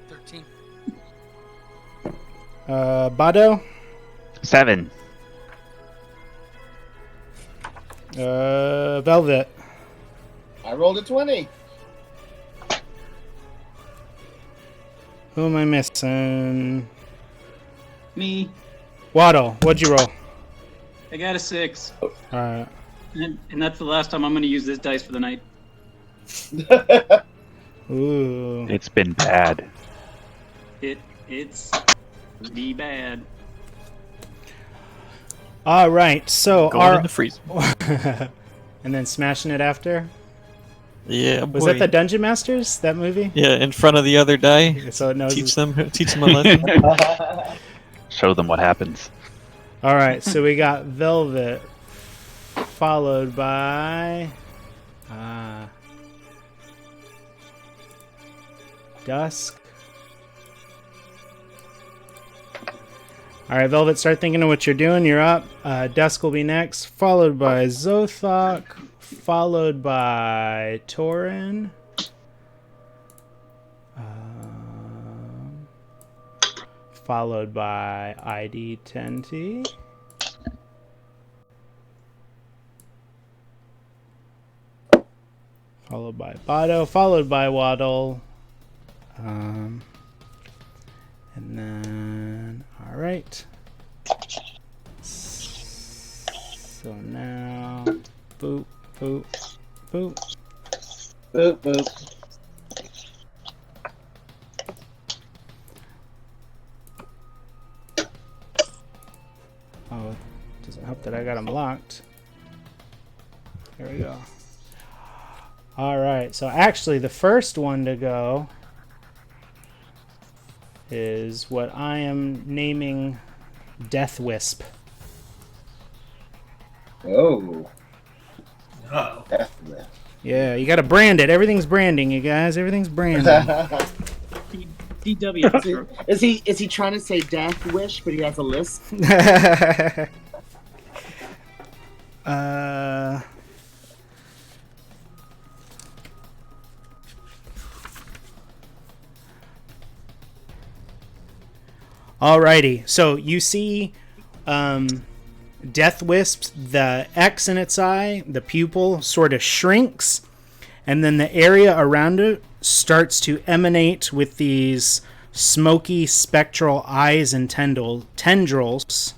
[SPEAKER 6] 13.
[SPEAKER 1] Bado?
[SPEAKER 4] 7.
[SPEAKER 1] Velvet?
[SPEAKER 2] I rolled a 20.
[SPEAKER 1] Who am I missing?
[SPEAKER 3] Me.
[SPEAKER 1] Waddle, what'd you roll?
[SPEAKER 3] I got a 6.
[SPEAKER 1] Alright.
[SPEAKER 3] And that's the last time I'm going to use this dice for the night.
[SPEAKER 1] Ooh.
[SPEAKER 4] It's been bad.
[SPEAKER 3] It's pretty bad.
[SPEAKER 1] Alright, so
[SPEAKER 7] Going in the freezer.
[SPEAKER 1] and then smashing it after?
[SPEAKER 7] Yeah,
[SPEAKER 1] Was
[SPEAKER 7] boy.
[SPEAKER 1] that the Dungeon Masters, that movie?
[SPEAKER 7] Yeah, in front of the other die.
[SPEAKER 1] So it knows
[SPEAKER 7] Teach them a lesson.
[SPEAKER 4] Show them what happens.
[SPEAKER 1] Alright, so we got Velvet, followed by... Dusk. Alright, Velvet, start thinking of what you're doing. You're up. Dusk will be next, followed by Zothok, followed by Torin. Followed by ID10T. Followed by Bado, followed by Waddle. And then, alright. So now, boop, boop, boop.
[SPEAKER 2] Boop, boop.
[SPEAKER 1] Oh, it doesn't help that I got them locked. There we go. Alright, so actually the first one to go is what I am naming Death Wisp.
[SPEAKER 2] Oh.
[SPEAKER 5] Oh.
[SPEAKER 2] Definitely.
[SPEAKER 1] Yeah, you gotta brand it. Everything's branding, you guys. Everything's branding.
[SPEAKER 3] DW.
[SPEAKER 2] Is he trying to say Death Wish, but he has a list?
[SPEAKER 1] Alrighty, so you see Death Wisp, the X in its eye, the pupil sort of shrinks, and then the area around it starts to emanate with these smoky spectral eyes and tendrils.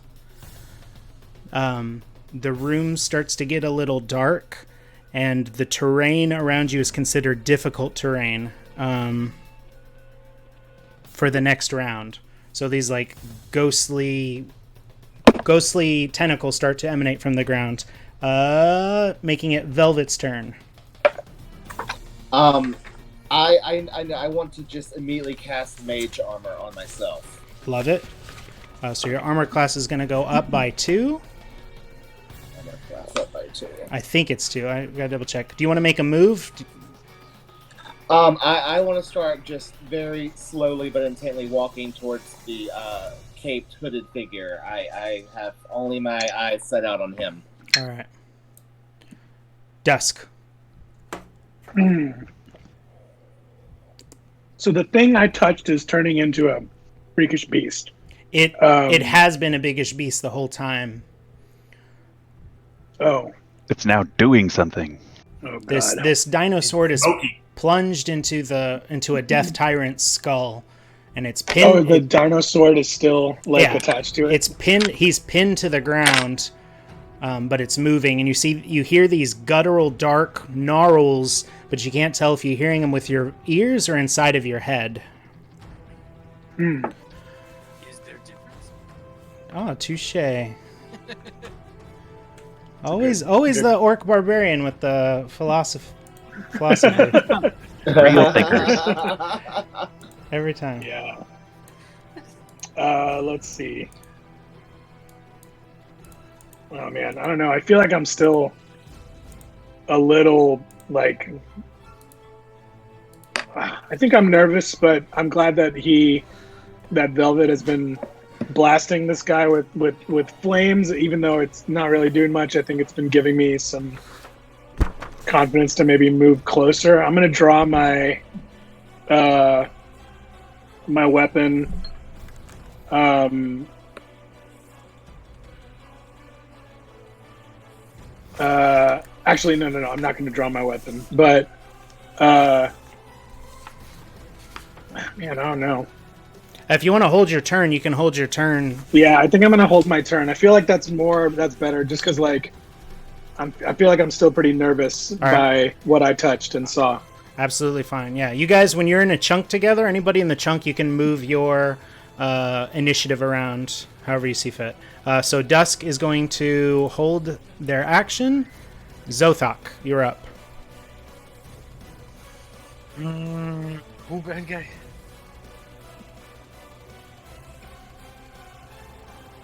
[SPEAKER 1] The room starts to get a little dark, and the terrain around you is considered difficult terrain for the next round. So these like ghostly tentacles start to emanate from the ground, making it Velvet's turn.
[SPEAKER 2] I want to just immediately cast Mage Armor on myself.
[SPEAKER 1] Love it. So your armor class is going to go up by 2.
[SPEAKER 2] Armor class up by 2.
[SPEAKER 1] I think it's 2. I gotta double check. Do you want to make a move?
[SPEAKER 2] I want to start just very slowly but intently walking towards the caped, hooded figure. I have only my eyes set out on him.
[SPEAKER 1] All right. Dusk.
[SPEAKER 8] So the thing I touched is turning into a freakish beast.
[SPEAKER 1] It has been a biggish beast the whole time.
[SPEAKER 8] Oh.
[SPEAKER 4] It's now doing something.
[SPEAKER 8] Oh God.
[SPEAKER 1] This dino sword is
[SPEAKER 5] Smoky.
[SPEAKER 1] plunged into a death tyrant's skull, and it's pinned.
[SPEAKER 8] Oh, the dino sword is still attached to it.
[SPEAKER 1] It's pinned. He's pinned to the ground, but it's moving, and you hear these guttural, dark gnarls, but you can't tell if you're hearing them with your ears or inside of your head.
[SPEAKER 6] Is there difference?
[SPEAKER 1] Oh, touche. Always the orc barbarian with the philosophy.
[SPEAKER 4] Real thinkers.
[SPEAKER 1] Every time.
[SPEAKER 8] Yeah. Let's see. Oh man, I don't know. I feel like I'm still a little like. I think I'm nervous, but I'm glad that Velvet has been blasting this guy with flames, even though it's not really doing much. I think it's been giving me some confidence to maybe move closer. I'm gonna draw my my weapon. Actually, no. I'm not gonna draw my weapon, but man, I don't know.
[SPEAKER 1] If you want to hold your turn, you can hold your turn.
[SPEAKER 8] Yeah, I think I'm gonna hold my turn. I feel like that's better, just because like I feel like I'm still pretty nervous by what I touched and saw.
[SPEAKER 1] Absolutely fine. Yeah, you guys, when you're in a chunk together, anybody in the chunk, you can move your initiative around however you see fit. So Dusk is going to hold their action. Zothok, you're up.
[SPEAKER 6] Oh, bad guy.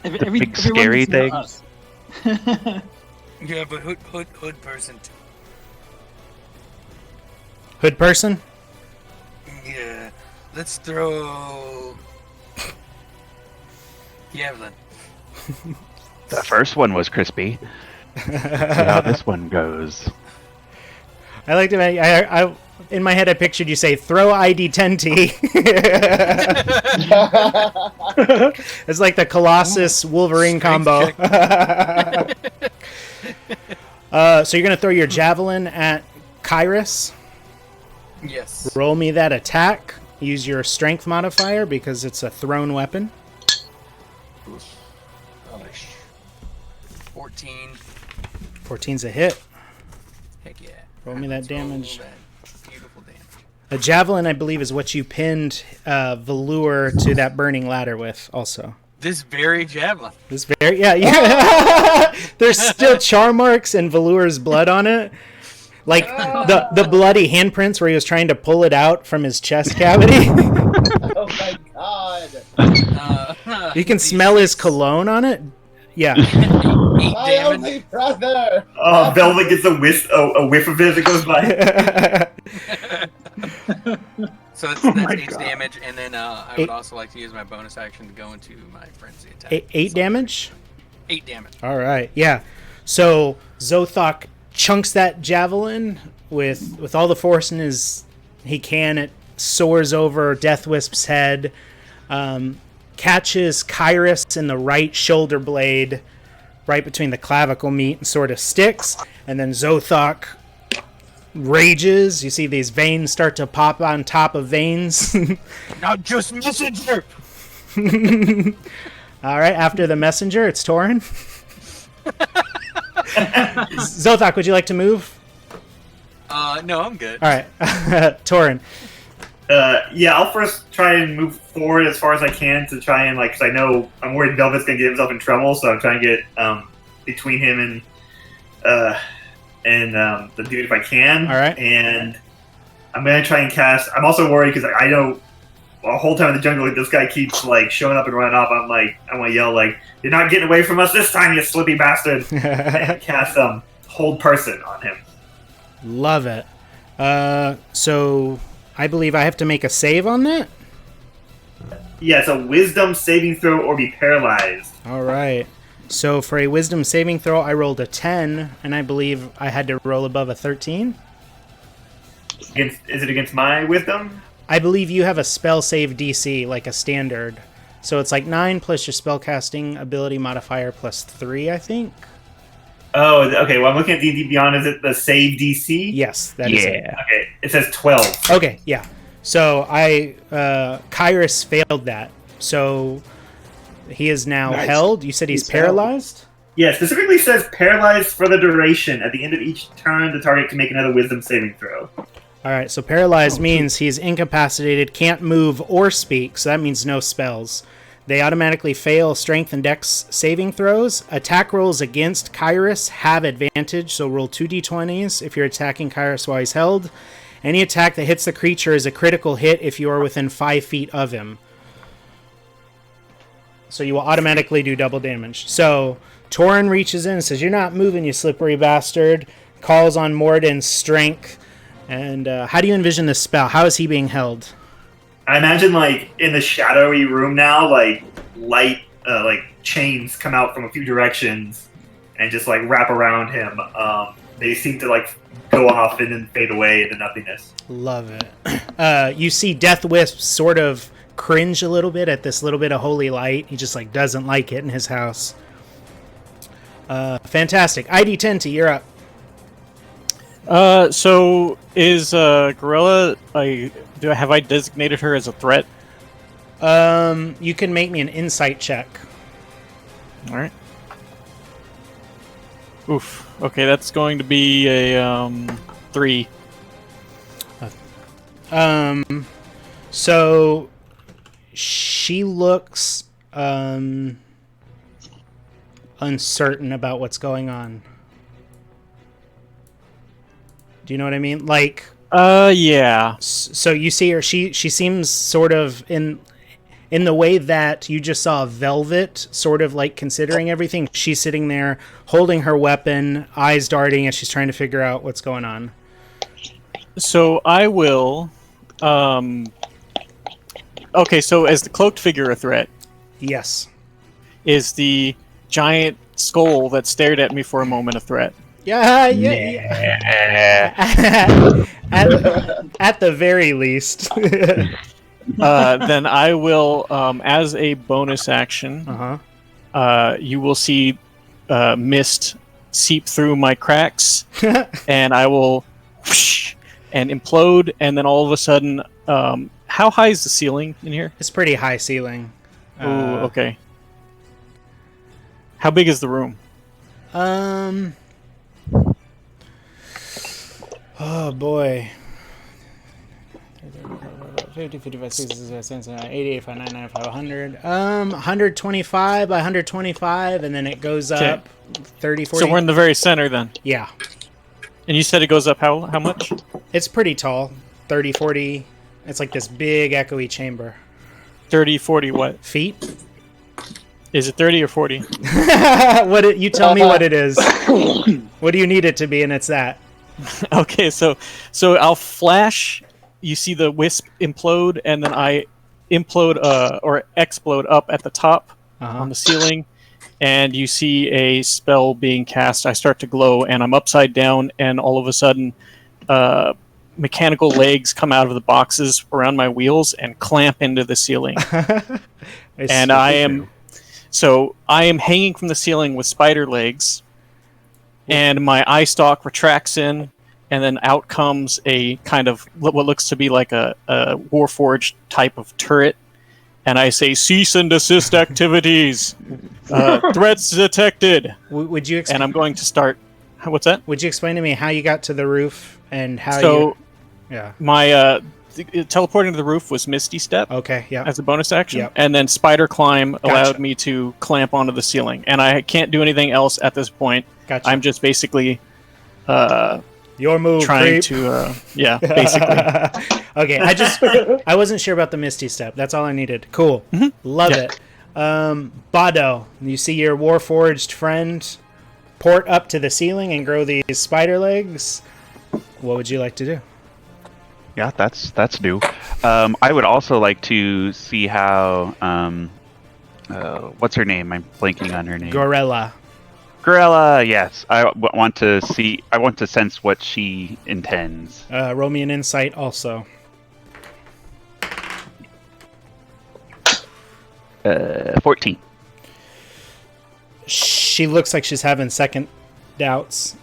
[SPEAKER 4] The big scary thing.
[SPEAKER 6] Yeah, but hood person too.
[SPEAKER 1] Hood person?
[SPEAKER 6] Yeah. Let's throw Javelin.
[SPEAKER 4] The first one was crispy. See how this one goes.
[SPEAKER 1] I like to make, I in my head I pictured you say throw ID 10T. It's like the Colossus Wolverine combo. So you're gonna throw your javelin at Kyrus.
[SPEAKER 6] Yes.
[SPEAKER 1] Roll me that attack. Use your strength modifier because it's a thrown weapon.
[SPEAKER 6] 14.
[SPEAKER 1] 14's a hit.
[SPEAKER 6] Heck yeah.
[SPEAKER 1] Roll me that damage.
[SPEAKER 6] Beautiful damage.
[SPEAKER 1] A javelin, I believe, is what you pinned Velour to that burning ladder with also.
[SPEAKER 6] This very javelin.
[SPEAKER 1] This very, yeah. There's still char marks and Velour's blood on it. Like the bloody handprints where he was trying to pull it out from his chest cavity.
[SPEAKER 2] Oh my god.
[SPEAKER 1] You can smell his cologne on it. Yeah.
[SPEAKER 6] 8
[SPEAKER 2] My
[SPEAKER 6] damage.
[SPEAKER 2] only brother.
[SPEAKER 5] Velvet gets a whiff of it as it goes by.
[SPEAKER 6] So that's 8 damage, and then I would also like to use my bonus action to go into my frenzy attack.
[SPEAKER 1] 8 damage?
[SPEAKER 6] 8 damage.
[SPEAKER 1] All right, yeah. So Zothok chunks that javelin with all the force in he can. It soars over Death Wisp's head, catches Kyrus in the right shoulder blade, right between the clavicle meat, and sort of sticks. And then Zothok rages. You see these veins start to pop on top of veins.
[SPEAKER 6] Now just messenger.
[SPEAKER 1] All right, after the messenger, it's Torin. Zothok, would you like to move?
[SPEAKER 6] No, I'm good.
[SPEAKER 1] All right, Torin.
[SPEAKER 5] Yeah, I'll first try and move forward as far as I can to try and because I know I'm worried Velvet's gonna get himself in trouble, so I'm trying to get between him and the dude if I can.
[SPEAKER 1] All right.
[SPEAKER 5] And I'm gonna try and cast. I'm also worried because I know the whole time in the jungle, this guy keeps like showing up and running off. I'm like, I want to yell like, "You're not getting away from us this time, you slippy bastard!" And cast hold person on him.
[SPEAKER 1] Love it. So I believe I have to make a save on that.
[SPEAKER 5] Yeah, it's a wisdom saving throw or be paralyzed.
[SPEAKER 1] All right. So for a wisdom saving throw, I rolled a 10, and I believe I had to roll above a 13.
[SPEAKER 5] Is it against my wisdom?
[SPEAKER 1] I believe you have a spell save DC, like a standard. So it's like 9 plus your spellcasting ability modifier plus 3, I think.
[SPEAKER 5] Oh, okay. Well, I'm looking at D&D Beyond. Is it the save DC?
[SPEAKER 1] Yes, that is it.
[SPEAKER 5] Okay, it says 12.
[SPEAKER 1] Okay, yeah. So Kyrus failed that. So he is now held. You said he's paralyzed?
[SPEAKER 5] Yeah, specifically says paralyzed for the duration. At the end of each turn, the target can make another wisdom saving throw.
[SPEAKER 1] All right, so paralyzed means he's incapacitated, can't move or speak, so that means no spells. They automatically fail strength and dex saving throws. Attack rolls against Kyrus have advantage, so roll 2d20s if you're attacking Kyrus while he's held. Any attack that hits the creature is a critical hit if you are within 5 feet of him. So you will automatically do double damage. So Torin reaches in and says, "You're not moving, you slippery bastard." Calls on Morden's strength. And how do you envision this spell? How is he being held?
[SPEAKER 5] I imagine, like, in the shadowy room now, like, light, like, chains come out from a few directions and just, like, wrap around him. They seem to, like, go off and then fade away into nothingness.
[SPEAKER 1] Love it. You see Death Wisp sort of cringe a little bit at this little bit of holy light. He just, like, doesn't like it in his house. Fantastic. ID 10 to you're up.
[SPEAKER 7] So is Gorilla? Have I designated her as a threat?
[SPEAKER 1] You can make me an insight check.
[SPEAKER 7] All right. Oof. Okay, that's going to be a 3.
[SPEAKER 1] So she looks uncertain about what's going on. Do you know what I mean? Like,
[SPEAKER 7] yeah.
[SPEAKER 1] So you see her. She seems sort of in the way that you just saw Velvet, sort of like considering everything. She's sitting there holding her weapon, eyes darting, as she's trying to figure out what's going on.
[SPEAKER 7] So I will. Okay, so as the cloaked figure a threat?
[SPEAKER 1] Yes.
[SPEAKER 7] Is the giant skull that stared at me for a moment a threat?
[SPEAKER 1] Yeah. At the very least.
[SPEAKER 7] Then I will, as a bonus action, you will see mist seep through my cracks, and I will whoosh, and implode, and then all of a sudden, how high is the ceiling in here?
[SPEAKER 1] It's pretty high ceiling.
[SPEAKER 7] Oh, okay. How big is the room?
[SPEAKER 1] Oh boy. 50, 55, 60, 70, 80, 85, 90, 95, 100. 125 by 125, and then it goes up 30, 40.
[SPEAKER 7] So we're in the very center then?
[SPEAKER 1] Yeah.
[SPEAKER 7] And you said it goes up how much?
[SPEAKER 1] It's pretty tall. 30, 40. It's like this big echoey chamber.
[SPEAKER 7] 30, 40 what?
[SPEAKER 1] Feet?
[SPEAKER 7] Is it 30 or 40?
[SPEAKER 1] You tell me what it is. What do you need it to be, and it's that.
[SPEAKER 7] Okay, so I'll flash. You see the wisp implode, and then I implode or explode up at the top on the ceiling, and you see a spell being cast. I start to glow, and I'm upside down, and all of a sudden, mechanical legs come out of the boxes around my wheels and clamp into the ceiling. And I am hanging from the ceiling with spider legs, and my eye stalk retracts in, and then out comes a kind of what looks to be like a Warforged type of turret. And I say, "Cease and desist activities. Threats detected."
[SPEAKER 1] Would you?
[SPEAKER 7] And I'm going to start. What's that?
[SPEAKER 1] Would you explain to me how you got to the roof and how
[SPEAKER 7] my teleporting to the roof was Misty Step.
[SPEAKER 1] Okay, yeah.
[SPEAKER 7] As a bonus action,
[SPEAKER 1] Yep.
[SPEAKER 7] and then Spider Climb allowed me to clamp onto the ceiling, and I can't do anything else at this point.
[SPEAKER 1] Gotcha.
[SPEAKER 7] I'm just basically
[SPEAKER 1] Your move,
[SPEAKER 7] trying
[SPEAKER 1] creep.
[SPEAKER 7] to, yeah, basically.
[SPEAKER 1] Okay, I wasn't sure about the Misty Step. That's all I needed. Cool. Love it. Bado, you see your Warforged friend port up to the ceiling and grow these spider legs. What would you like to do?
[SPEAKER 4] Yeah, that's new. I would also like to see how what's her name? I'm blanking on her name.
[SPEAKER 1] Gorilla.
[SPEAKER 4] Gorilla, yes. I want to sense what she intends.
[SPEAKER 1] Roll me an insight also.
[SPEAKER 4] 14.
[SPEAKER 1] She looks like she's having second doubts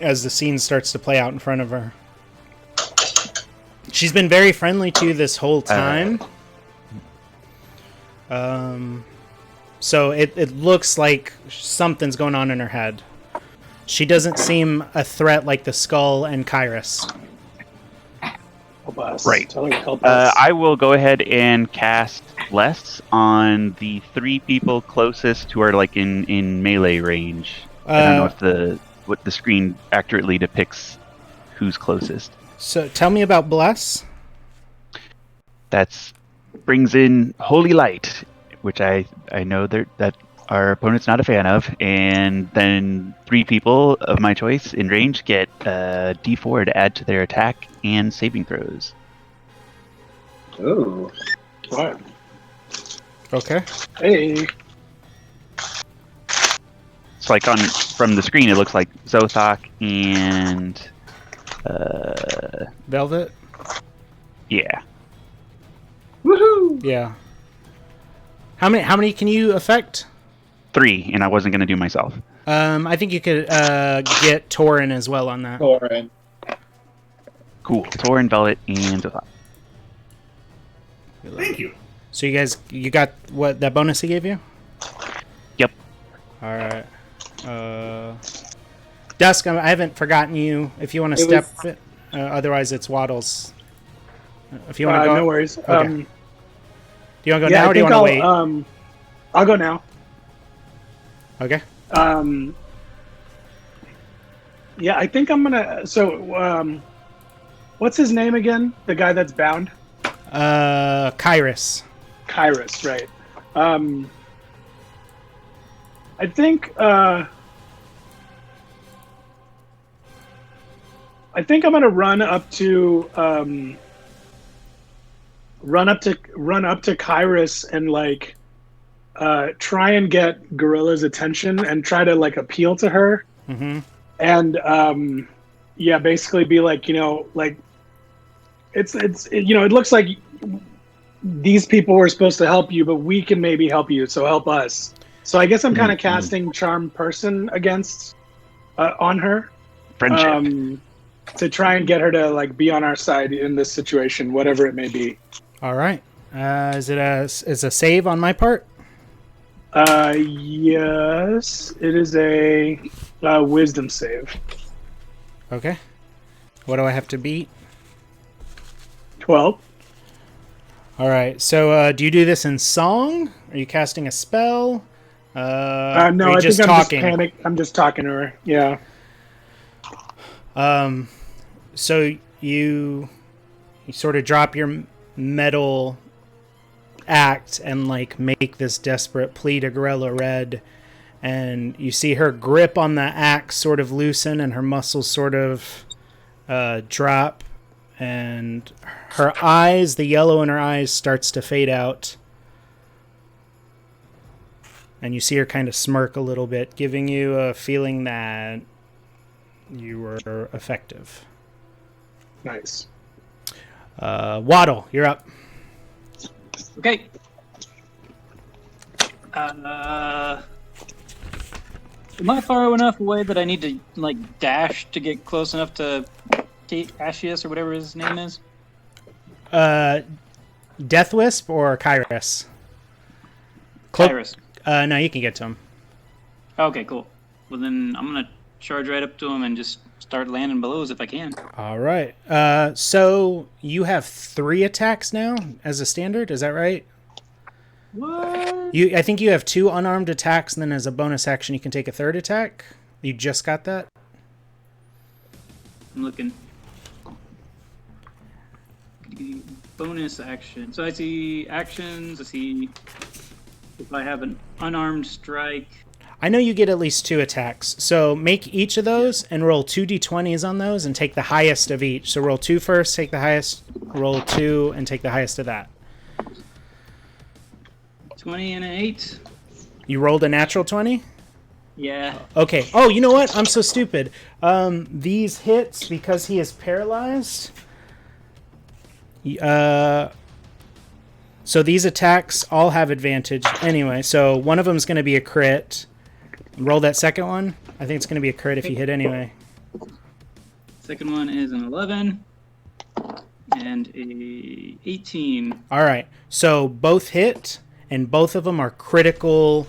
[SPEAKER 1] as the scene starts to play out in front of her. She's been very friendly to you this whole time. So it looks like something's going on in her head. She doesn't seem a threat like the Skull and Kyrus.
[SPEAKER 8] Help us.
[SPEAKER 4] Right.
[SPEAKER 8] Tell her to help us.
[SPEAKER 4] I will go ahead and cast Bless on the 3 people closest who are like in melee range. I don't know if the screen accurately depicts who's closest.
[SPEAKER 1] So tell me about Bless.
[SPEAKER 4] That's brings in Holy Light, which I know that our opponent's not a fan of, and then 3 people of my choice in range get D4 to add to their attack and saving throws.
[SPEAKER 2] Ooh.
[SPEAKER 8] What?
[SPEAKER 1] Okay.
[SPEAKER 8] Hey.
[SPEAKER 4] It's like from the screen, it looks like Zothok and
[SPEAKER 1] Velvet?
[SPEAKER 4] yeah.
[SPEAKER 2] Woohoo!
[SPEAKER 1] Yeah. How many can you affect?
[SPEAKER 4] 3, and I wasn't going to do myself.
[SPEAKER 1] I think you could get Torin as well on that.
[SPEAKER 2] Torin.
[SPEAKER 4] Cool. Torin, Velvet, and Zothok.
[SPEAKER 5] Thank you.
[SPEAKER 1] So you got what that bonus he gave you?
[SPEAKER 4] Yep.
[SPEAKER 1] All right. Dusk, I haven't forgotten you. If you want to step, otherwise it's Waddles. If you want to go,
[SPEAKER 8] no worries.
[SPEAKER 1] Okay. Do you want to go
[SPEAKER 8] Yeah,
[SPEAKER 1] now,
[SPEAKER 8] I
[SPEAKER 1] or do you
[SPEAKER 8] think
[SPEAKER 1] want to wait?
[SPEAKER 8] I'll go now.
[SPEAKER 1] Okay.
[SPEAKER 8] Yeah, I think I'm gonna. So, what's his name again? The guy that's bound.
[SPEAKER 1] Kyrus.
[SPEAKER 8] Kyrus, right? I think. I think I'm gonna run up to Kyrus and like try and get Gorilla's attention and try to like appeal to her.
[SPEAKER 1] Mm-hmm.
[SPEAKER 8] And yeah, basically be like, like it looks like these people were supposed to help you, but we can maybe help you, so help us. So I guess I'm kind of casting Charm Person against on her.
[SPEAKER 4] Friendship.
[SPEAKER 8] To try and get her to like be on our side in this situation, whatever it may be.
[SPEAKER 1] All right. Is a save on my part?
[SPEAKER 8] Yes, it is a wisdom save.
[SPEAKER 1] Okay. What do I have to beat?
[SPEAKER 8] 12.
[SPEAKER 1] All right. So do you do this in song? Are you casting a spell?
[SPEAKER 8] No,
[SPEAKER 1] are you
[SPEAKER 8] I
[SPEAKER 1] just
[SPEAKER 8] think
[SPEAKER 1] talking?
[SPEAKER 8] I'm just talking to her. Yeah.
[SPEAKER 1] So you sort of drop your metal act and like make this desperate plea to Gorilla Red, and you see her grip on the axe sort of loosen and her muscles sort of drop, and her eyes, the yellow in her eyes starts to fade out, and you see her kind of smirk a little bit, giving you a feeling that you were effective.
[SPEAKER 8] Nice.
[SPEAKER 1] Waddle, you're up.
[SPEAKER 3] Okay. Am I far enough away that I need to like dash to get close enough to Ashius or whatever his name is?
[SPEAKER 1] Death Wisp or Kyrus?
[SPEAKER 3] Kyrus.
[SPEAKER 1] No, you can get to him.
[SPEAKER 3] Okay, cool. Well then I'm gonna charge right up to him and just start landing blows if I can.
[SPEAKER 1] All right. So you have 3 attacks now as a standard. Is that right?
[SPEAKER 3] What?
[SPEAKER 1] I think you have 2 unarmed attacks, and then as a bonus action, you can take a 3rd attack. You just got that.
[SPEAKER 3] I'm looking. Bonus action. So I see actions. I see if I have an unarmed strike.
[SPEAKER 1] I know you get at least 2 attacks. So make each of those and roll 2 d20s on those and take the highest of each. So roll 2 first, take the highest, roll 2, and take the highest of that.
[SPEAKER 3] 20 and an 8.
[SPEAKER 1] You rolled a natural 20?
[SPEAKER 3] Yeah.
[SPEAKER 1] Okay. Oh, you know what? I'm so stupid. These hits, because he is paralyzed... so these attacks all have advantage anyway. So one of them is going to be a crit. Roll that second one. I think it's going to be a crit if you hit anyway.
[SPEAKER 3] Second one is an 11 and a 18.
[SPEAKER 1] All right. So both hit, and both of them are critical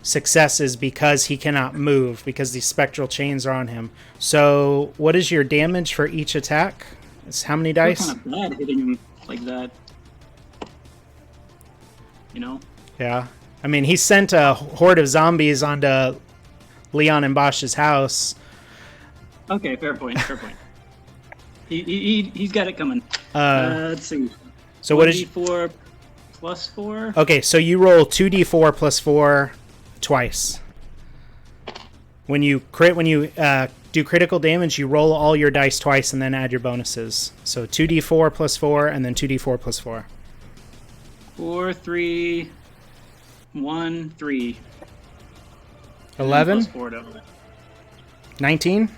[SPEAKER 1] successes because he cannot move, because these spectral chains are on him. So what is your damage for each attack? It's how many dice?
[SPEAKER 3] It's kind of bad hitting him like that. You know?
[SPEAKER 1] Yeah. I mean, he sent a horde of zombies onto Leon and Bosch's house.
[SPEAKER 3] Okay, fair point. Fair point. He's got it coming. Let's see.
[SPEAKER 1] So what is
[SPEAKER 3] 4 plus 4?
[SPEAKER 1] Okay, so you roll 2d4 plus 4 twice. When you do critical damage, you roll all your dice twice and then add your bonuses. So 2d4 plus 4 and then 2d4 plus 4.
[SPEAKER 3] 4, 3, 1, 3.
[SPEAKER 1] 11?
[SPEAKER 3] Plus 4 total.
[SPEAKER 1] 19?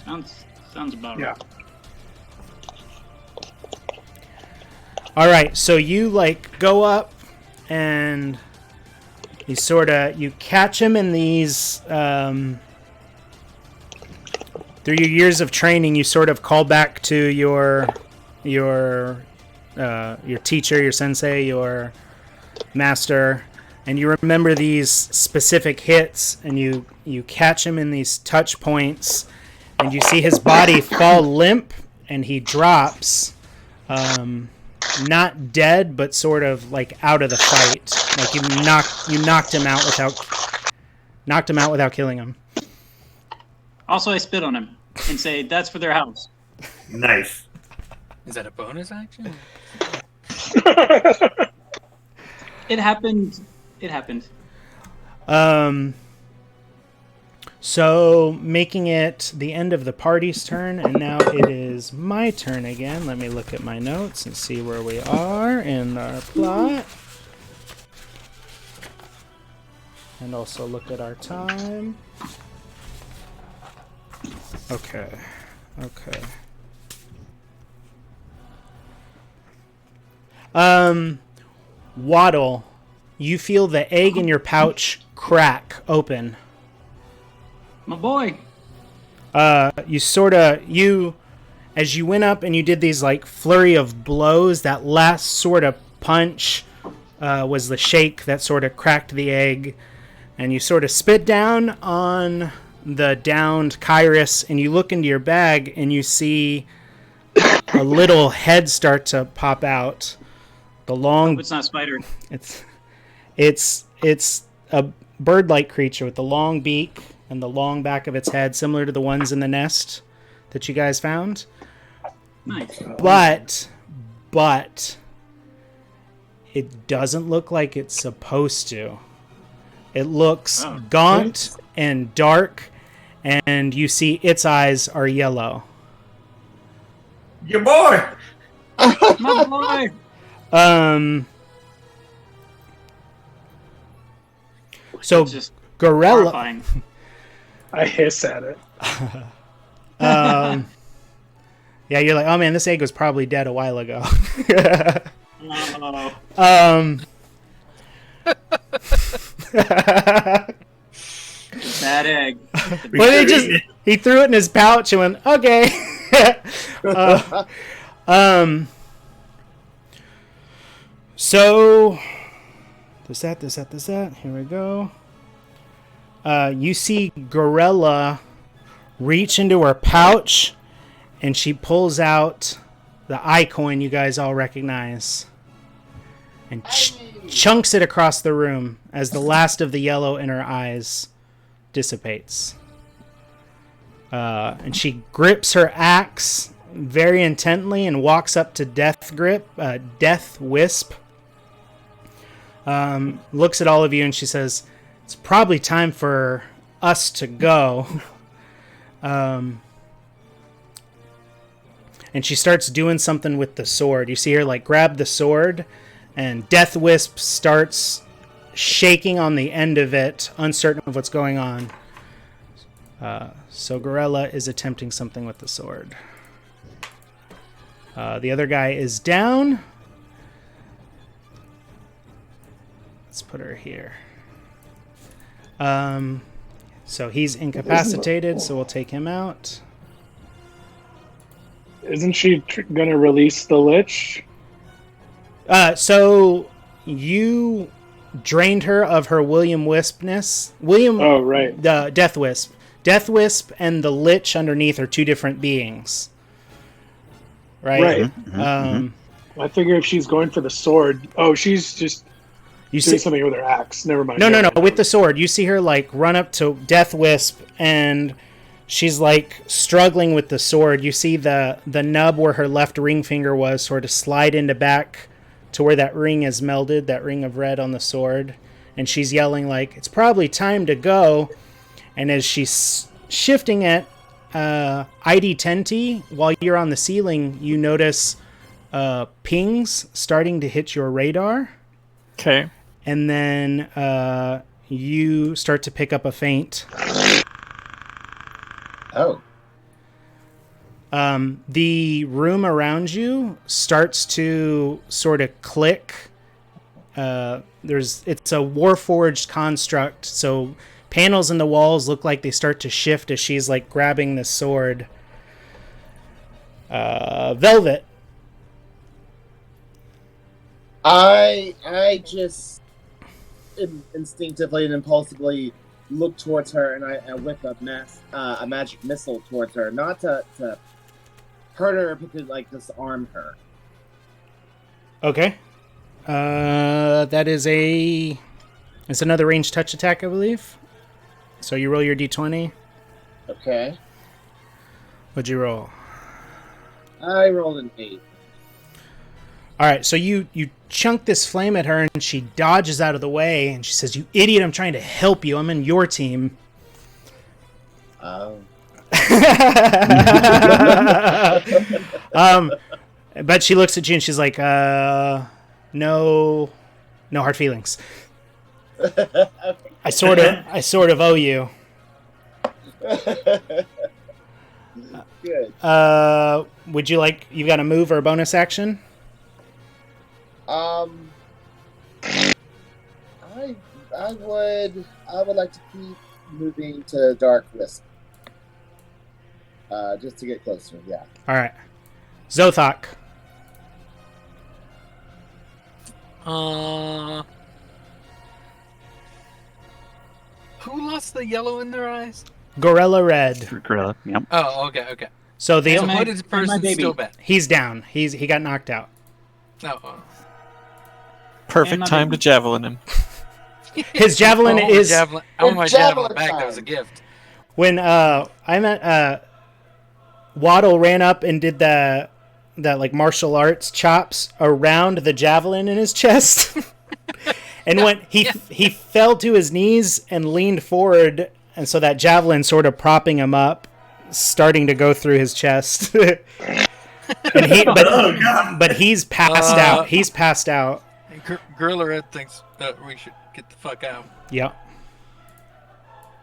[SPEAKER 3] Sounds about right.
[SPEAKER 1] All right, so you go up and you catch him in these through your years of training, you sort of call back to your teacher, your sensei, your master, and you remember these specific hits, and you catch him in these touch points, and you see his body fall limp, and he drops, not dead, but sort of out of the fight. Like you knocked him out without killing him.
[SPEAKER 3] Also, I spit on him and say, "That's for their house."
[SPEAKER 5] Nice.
[SPEAKER 6] Is that a bonus action?
[SPEAKER 3] It happened. It happened.
[SPEAKER 1] So making it the end of the party's turn, and now it is my turn again. Let me look at my notes and see where we are in our plot. And also look at our time. Okay. Waddle, you feel the egg in your pouch crack open.
[SPEAKER 3] My boy.
[SPEAKER 1] As you went up and you did these flurry of blows, that last sort of punch was the shake that sort of cracked the egg, and you sort of spit down on the downed Kyrus, and you look into your bag and you see a little head start to pop out. The long.
[SPEAKER 3] It's not a spider.
[SPEAKER 1] It's a bird-like creature with the long beak and the long back of its head, similar to the ones in the nest that you guys found.
[SPEAKER 3] Nice.
[SPEAKER 1] But it doesn't look like it's supposed to. It looks gaunt and dark, and you see its eyes are yellow.
[SPEAKER 5] Your boy!
[SPEAKER 3] My boy!
[SPEAKER 1] So Gorilla.
[SPEAKER 3] Horrifying.
[SPEAKER 8] I hiss at it.
[SPEAKER 1] Yeah, you're like, oh man, this egg was probably dead a while ago.
[SPEAKER 3] Bad egg.
[SPEAKER 1] But he threw it in his pouch and went, okay. So there's that. Here we go. You see Gorilla reach into her pouch, and she pulls out the eye coin you guys all recognize, and chunks it across the room as the last of the yellow in her eyes dissipates. And she grips her axe very intently and walks up to Death Wisp. Looks at all of you and she says, "It's probably time for us to go." And she starts doing something with the sword. You see her like grab the sword, and Death Wisp starts shaking on the end of it, uncertain of what's going on. So Gorilla is attempting something with the sword. The other guy is down. Let's put her here. So he's incapacitated, so we'll take him out.
[SPEAKER 8] Isn't she gonna release the Lich?
[SPEAKER 1] So you drained her of her William Wispness.
[SPEAKER 8] Oh, right.
[SPEAKER 1] The Death Wisp. Death Wisp and the Lich underneath are two different beings. Right?
[SPEAKER 8] I figure if she's going for the sword... Oh, she's just doing something with her axe. Never mind.
[SPEAKER 1] No. With the sword. You see her, like, run up to Death Wisp, and she's, like, struggling with the sword. You see the nub where her left ring finger was sort of slide into back to where that ring is melded, that ring of red on the sword. And she's yelling, like, "It's probably time to go." And as she's shifting it, ID10T, while you're on the ceiling, you notice pings starting to hit your radar.
[SPEAKER 7] Okay.
[SPEAKER 1] And then you start to pick up a feint.
[SPEAKER 2] Oh.
[SPEAKER 1] The room around you starts to sort of click. It's a Warforged construct, so panels in the walls look like they start to shift as she's like grabbing the sword. Velvet.
[SPEAKER 2] I just instinctively and impulsively look towards her, and I whip a magic missile towards her, not to hurt her, but to like disarm her.
[SPEAKER 1] Okay. It's another ranged touch attack, I believe. So you roll your d20.
[SPEAKER 2] Okay.
[SPEAKER 1] What'd you roll?
[SPEAKER 2] I rolled an 8.
[SPEAKER 1] All right, so you chunk this flame at her, and she dodges out of the way, and she says, "You idiot, I'm trying to help you. I'm in your team."
[SPEAKER 2] Oh.
[SPEAKER 1] But she looks at you, and she's like, no hard feelings.
[SPEAKER 2] Okay.
[SPEAKER 1] I sort of owe you.
[SPEAKER 2] Good.
[SPEAKER 1] Would you like? You got a move or a bonus action?
[SPEAKER 2] I would like to keep moving to Dark Wisp. Just to get closer. Yeah.
[SPEAKER 1] All right, Zothok.
[SPEAKER 6] Who lost the yellow in their eyes?
[SPEAKER 1] Gorilla Red.
[SPEAKER 4] Gorilla. Yep.
[SPEAKER 6] Oh, okay.
[SPEAKER 1] So the
[SPEAKER 6] So what is the person still bad?
[SPEAKER 1] He's down. He got knocked out.
[SPEAKER 6] Oh.
[SPEAKER 7] Perfect time to javelin him.
[SPEAKER 1] His javelin is.
[SPEAKER 6] I want my javelin back. That was a gift.
[SPEAKER 1] When Waddle ran up and did that like martial arts chops around the javelin in his chest, and when he fell to his knees and leaned forward, and so that javelin sort of propping him up, starting to go through his chest. But he's passed out. He's passed out.
[SPEAKER 6] Gorilla Red thinks that we should get the fuck out.
[SPEAKER 1] Yep.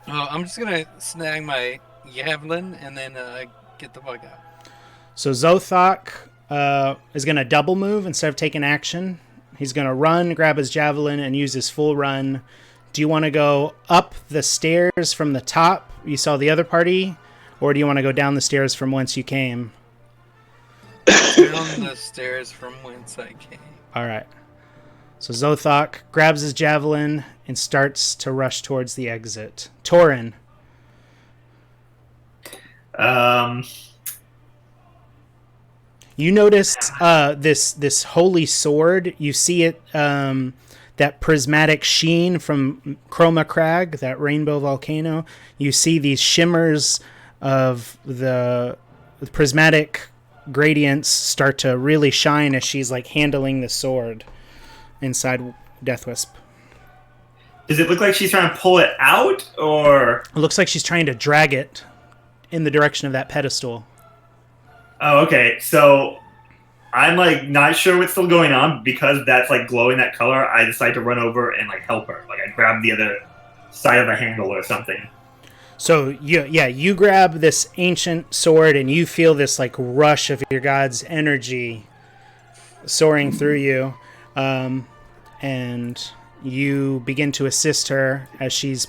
[SPEAKER 6] I'm just gonna snag my javelin and then get the fuck out.
[SPEAKER 1] So Zothok is going to double move instead of taking action. He's going to run, grab his javelin, and use his full run. Do you want to go up the stairs from the top? You saw the other party, or do you want to go down the stairs from whence you came?
[SPEAKER 6] Down the stairs from whence I came.
[SPEAKER 1] All right. So Zothok grabs his javelin and starts to rush towards the exit. Torin. You notice this holy sword. You see it, that prismatic sheen from Chroma Crag, that rainbow volcano. You see these shimmers of the prismatic gradients start to really shine as she's like handling the sword inside Death Wisp.
[SPEAKER 5] Does it look like she's trying to pull it out, or?
[SPEAKER 1] It looks like she's trying to drag it in the direction of that pedestal.
[SPEAKER 5] Oh, okay. So I'm like not sure what's still going on because that's like glowing that color. I decide to run over and like help her. Like I grab the other side of the handle or something.
[SPEAKER 1] So you grab this ancient sword and you feel this like rush of your god's energy soaring through you, and you begin to assist her as she's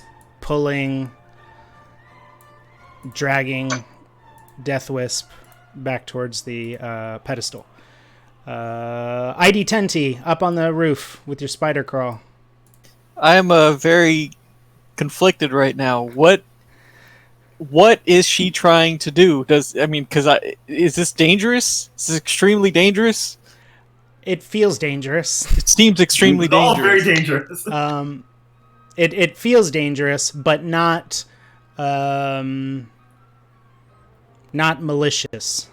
[SPEAKER 1] dragging Death Wisp back towards the pedestal. ID Tenti, up on the roof with your spider crawl.
[SPEAKER 7] I am very conflicted right now. What is she trying to do? Is this dangerous? Is this extremely dangerous?
[SPEAKER 1] It feels dangerous.
[SPEAKER 7] It seems extremely dangerous.
[SPEAKER 5] All very dangerous.
[SPEAKER 1] It feels dangerous, but not malicious.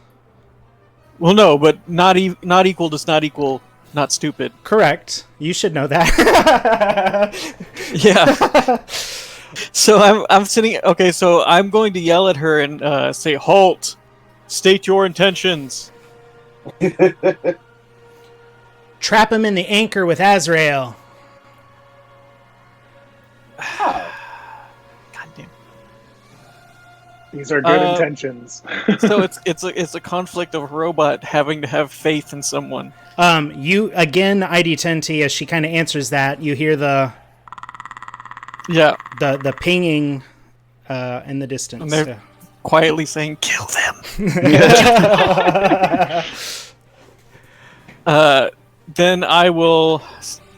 [SPEAKER 7] Well, no, but not equal does not equal not stupid.
[SPEAKER 1] Correct. You should know that.
[SPEAKER 7] Yeah. So I'm sitting. Okay, so I'm going to yell at her and say, "Halt! State your intentions."
[SPEAKER 1] Trap him in the anchor with Azrael.
[SPEAKER 8] God damn. These are good intentions.
[SPEAKER 7] So it's a conflict of a robot having to have faith in someone.
[SPEAKER 1] You again, ID Tenti, as she kind of answers that, you hear the pinging in the distance.
[SPEAKER 7] And they're quietly saying, "Kill them." Then I will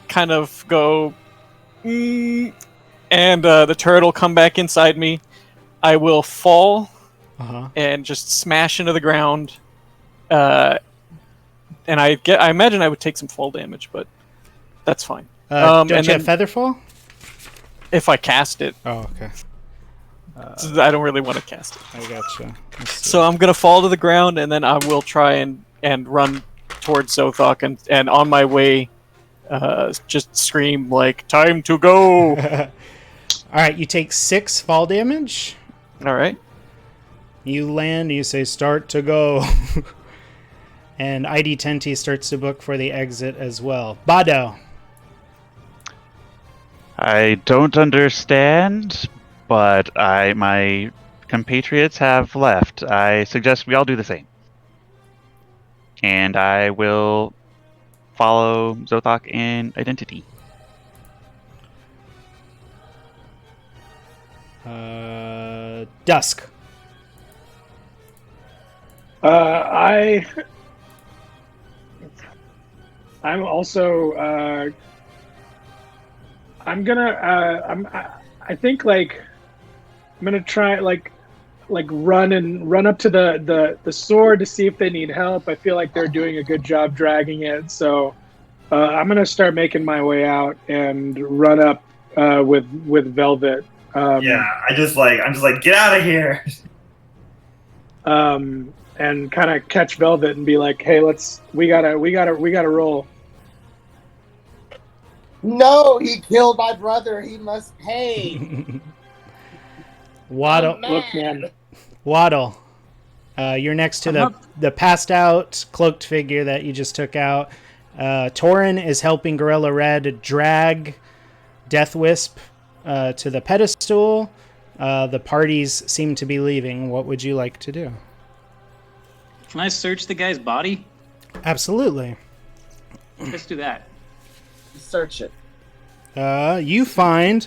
[SPEAKER 7] kind of go, and the turret will come back inside me. I will fall and just smash into the ground. And I imagine I would take some fall damage, but that's fine.
[SPEAKER 1] Don't you have Featherfall?
[SPEAKER 7] If I cast it.
[SPEAKER 1] Oh, okay.
[SPEAKER 7] I don't really want to cast it.
[SPEAKER 1] I gotcha.
[SPEAKER 7] So I'm going to fall to the ground, and then I will try and run towards Zothok, and on my way, just scream, like, "Time to go!"
[SPEAKER 1] Alright, you take 6 fall damage.
[SPEAKER 7] Alright.
[SPEAKER 1] You land, you say, "Start to go." And ID Tenti starts to book for the exit as well. Bado.
[SPEAKER 4] I don't understand, but my compatriots have left. I suggest we all do the same. And I will follow Zothok in identity.
[SPEAKER 1] Dusk.
[SPEAKER 8] I'm also I think like I'm gonna try like run up to the sword to see if they need help. I feel like they're doing a good job dragging it, so I'm gonna start making my way out and run up with Velvet.
[SPEAKER 5] I'm just like, get out of here.
[SPEAKER 8] And kind of catch Velvet and be like, "Hey, we gotta roll."
[SPEAKER 2] No, he killed my brother. He must pay.
[SPEAKER 1] Waddle.
[SPEAKER 8] Look, man.
[SPEAKER 1] Waddle. You're next to the passed out cloaked figure that you just took out. Torin is helping Gorilla Red drag Death Wisp to the pedestal. The parties seem to be leaving. What would you like to do?
[SPEAKER 3] Can I search the guy's body?
[SPEAKER 1] Absolutely.
[SPEAKER 3] Let's do that.
[SPEAKER 2] Search it.
[SPEAKER 1] You find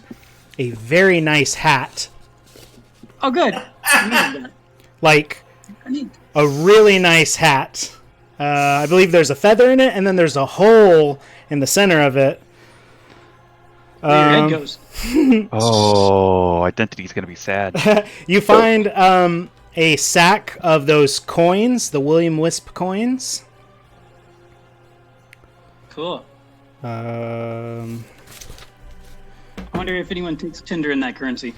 [SPEAKER 1] a very nice hat.
[SPEAKER 3] Oh, good.
[SPEAKER 1] Like a really nice hat. I believe there's a feather in it, and then there's a hole in the center of it.
[SPEAKER 3] Where your head goes.
[SPEAKER 4] Oh, identity's gonna be sad.
[SPEAKER 1] You find a sack of those coins, the William Wisp coins.
[SPEAKER 3] Cool.
[SPEAKER 1] I
[SPEAKER 3] wonder if anyone takes Tinder in that currency.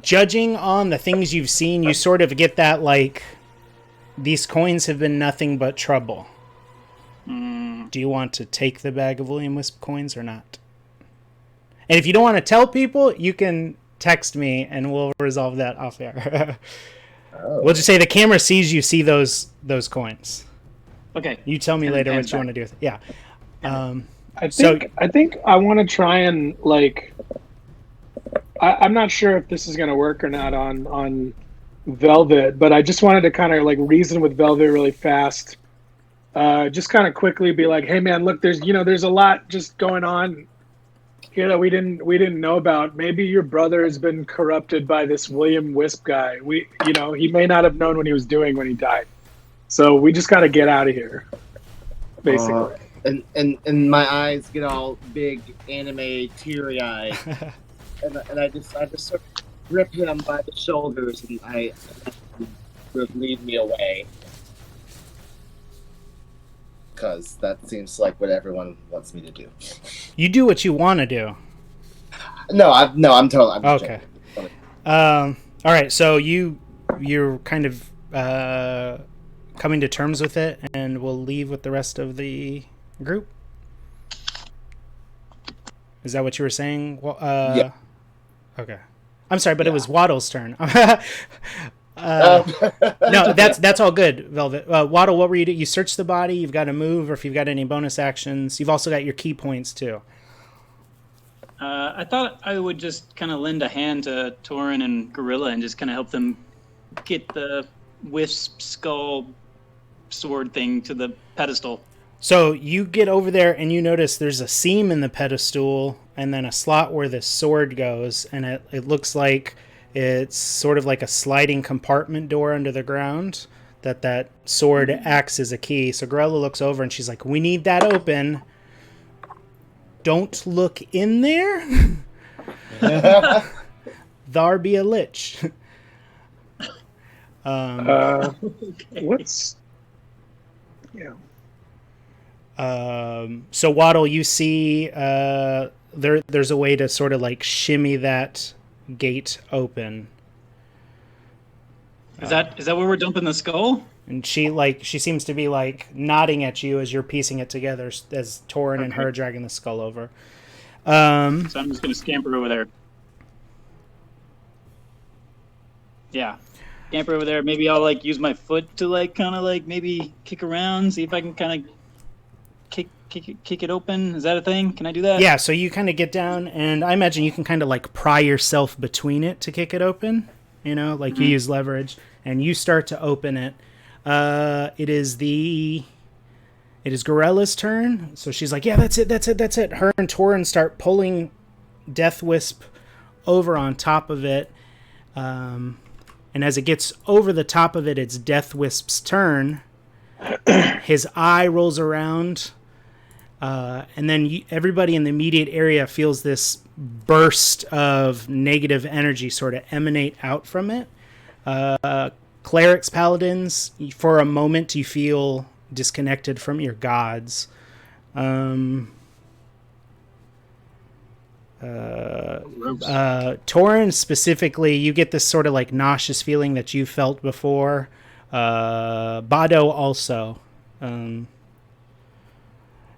[SPEAKER 1] Judging on the things you've seen, you sort of get that, like, these coins have been nothing but trouble. Do you want to take the bag of William Wisp coins or not? And if you don't want to tell people, you can text me and we'll resolve that off air. We'll just say the camera sees you see those coins.
[SPEAKER 3] Okay.
[SPEAKER 1] You tell me later what you want to do with it. Yeah.
[SPEAKER 8] I think I want to try and, like, I'm not sure if this is going to work or not on Velvet, but I just wanted to kind of, like, reason with Velvet really fast. Just kind of quickly be like, hey man, look, there's a lot just going on here that we didn't know about. Maybe your brother has been corrupted by this William Wisp guy. He may not have known what he was doing when he died. So we just got to get out of here, basically.
[SPEAKER 2] And my eyes get all big, anime, teary-eyed. and I just sort of grip him by the shoulders and I sort of lead me away. Because that seems like what everyone wants me to do.
[SPEAKER 1] You do what you want to do.
[SPEAKER 2] I'm totally.
[SPEAKER 1] Okay. All right. So you're kind of coming to terms with it, and we'll leave with the rest of the group. Is that what you were saying?
[SPEAKER 2] Yeah.
[SPEAKER 1] Okay. I'm sorry, but it was Waddle's turn. No, that's all good, Velvet. Waddle, what were you doing? You searched the body. You've got to move, or if you've got any bonus actions, you've also got your key points too.
[SPEAKER 3] I thought I would just kind of lend a hand to Torin and Gorilla and just kind of help them get the wisp skull sword thing to the pedestal.
[SPEAKER 1] So you get over there and you notice there's a seam in the pedestal and then a slot where the sword goes, and it looks like it's sort of like a sliding compartment door under the ground that sword acts as a key. So Gorilla looks over and she's like, we need that open. Don't look in there. Thar be a lich.
[SPEAKER 8] What's... Yeah.
[SPEAKER 1] So Waddle, you see there's a way to sort of like shimmy that gate open.
[SPEAKER 3] Is that where we're dumping the skull?
[SPEAKER 1] And she seems to be like nodding at you as you're piecing it together as Torin and her dragging the skull over.
[SPEAKER 3] So I'm just gonna scamper over there. Yeah. Scamper over there. Maybe I'll like use my foot to like kind of like maybe kick around, see if I can kind of kick it open. Is that a thing? Can I do that?
[SPEAKER 1] Yeah, so you kind of get down, and I imagine you can kind of like pry yourself between it to kick it open. You know, like you use leverage, and you start to open it. It is Gorilla's turn. So she's like, yeah, that's it. Her and Torin start pulling Death Wisp over on top of it. And as it gets over the top of it, it's Death Wisp's turn. His eye rolls around. And then everybody in the immediate area feels this burst of negative energy sort of emanate out from it. Clerics, paladins, for a moment you feel disconnected from your gods. Torin specifically, you get this sort of like nauseous feeling that you felt before. Bado also. And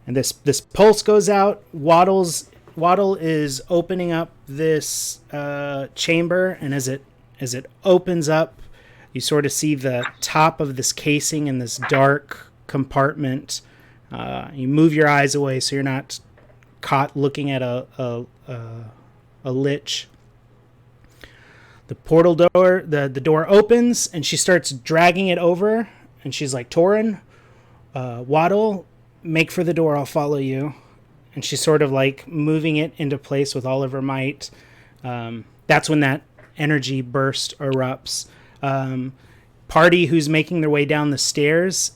[SPEAKER 1] this pulse goes out. Waddle is opening up this chamber, and as it opens up, you sort of see the top of this casing in this dark compartment. You move your eyes away so you're not caught looking at a lich. The portal door, the door opens, and she starts dragging it over, and she's like, Torin, Waddle, make for the door, I'll follow you. And she's sort of like moving it into place with all of her might. That's when that energy burst erupts. Party who's making their way down the stairs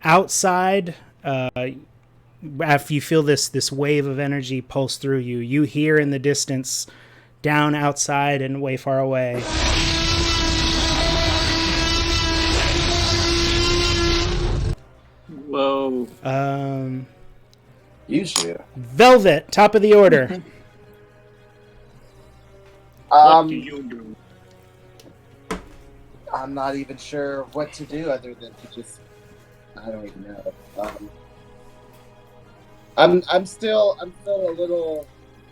[SPEAKER 1] outside, after you feel this wave of energy pulse through you, you hear in the distance down outside and way far away,
[SPEAKER 3] whoa.
[SPEAKER 2] Usually.
[SPEAKER 1] Velvet, top of the order.
[SPEAKER 3] What do you do?
[SPEAKER 2] I'm not even sure what to do other than to just. I don't even know. I'm still a little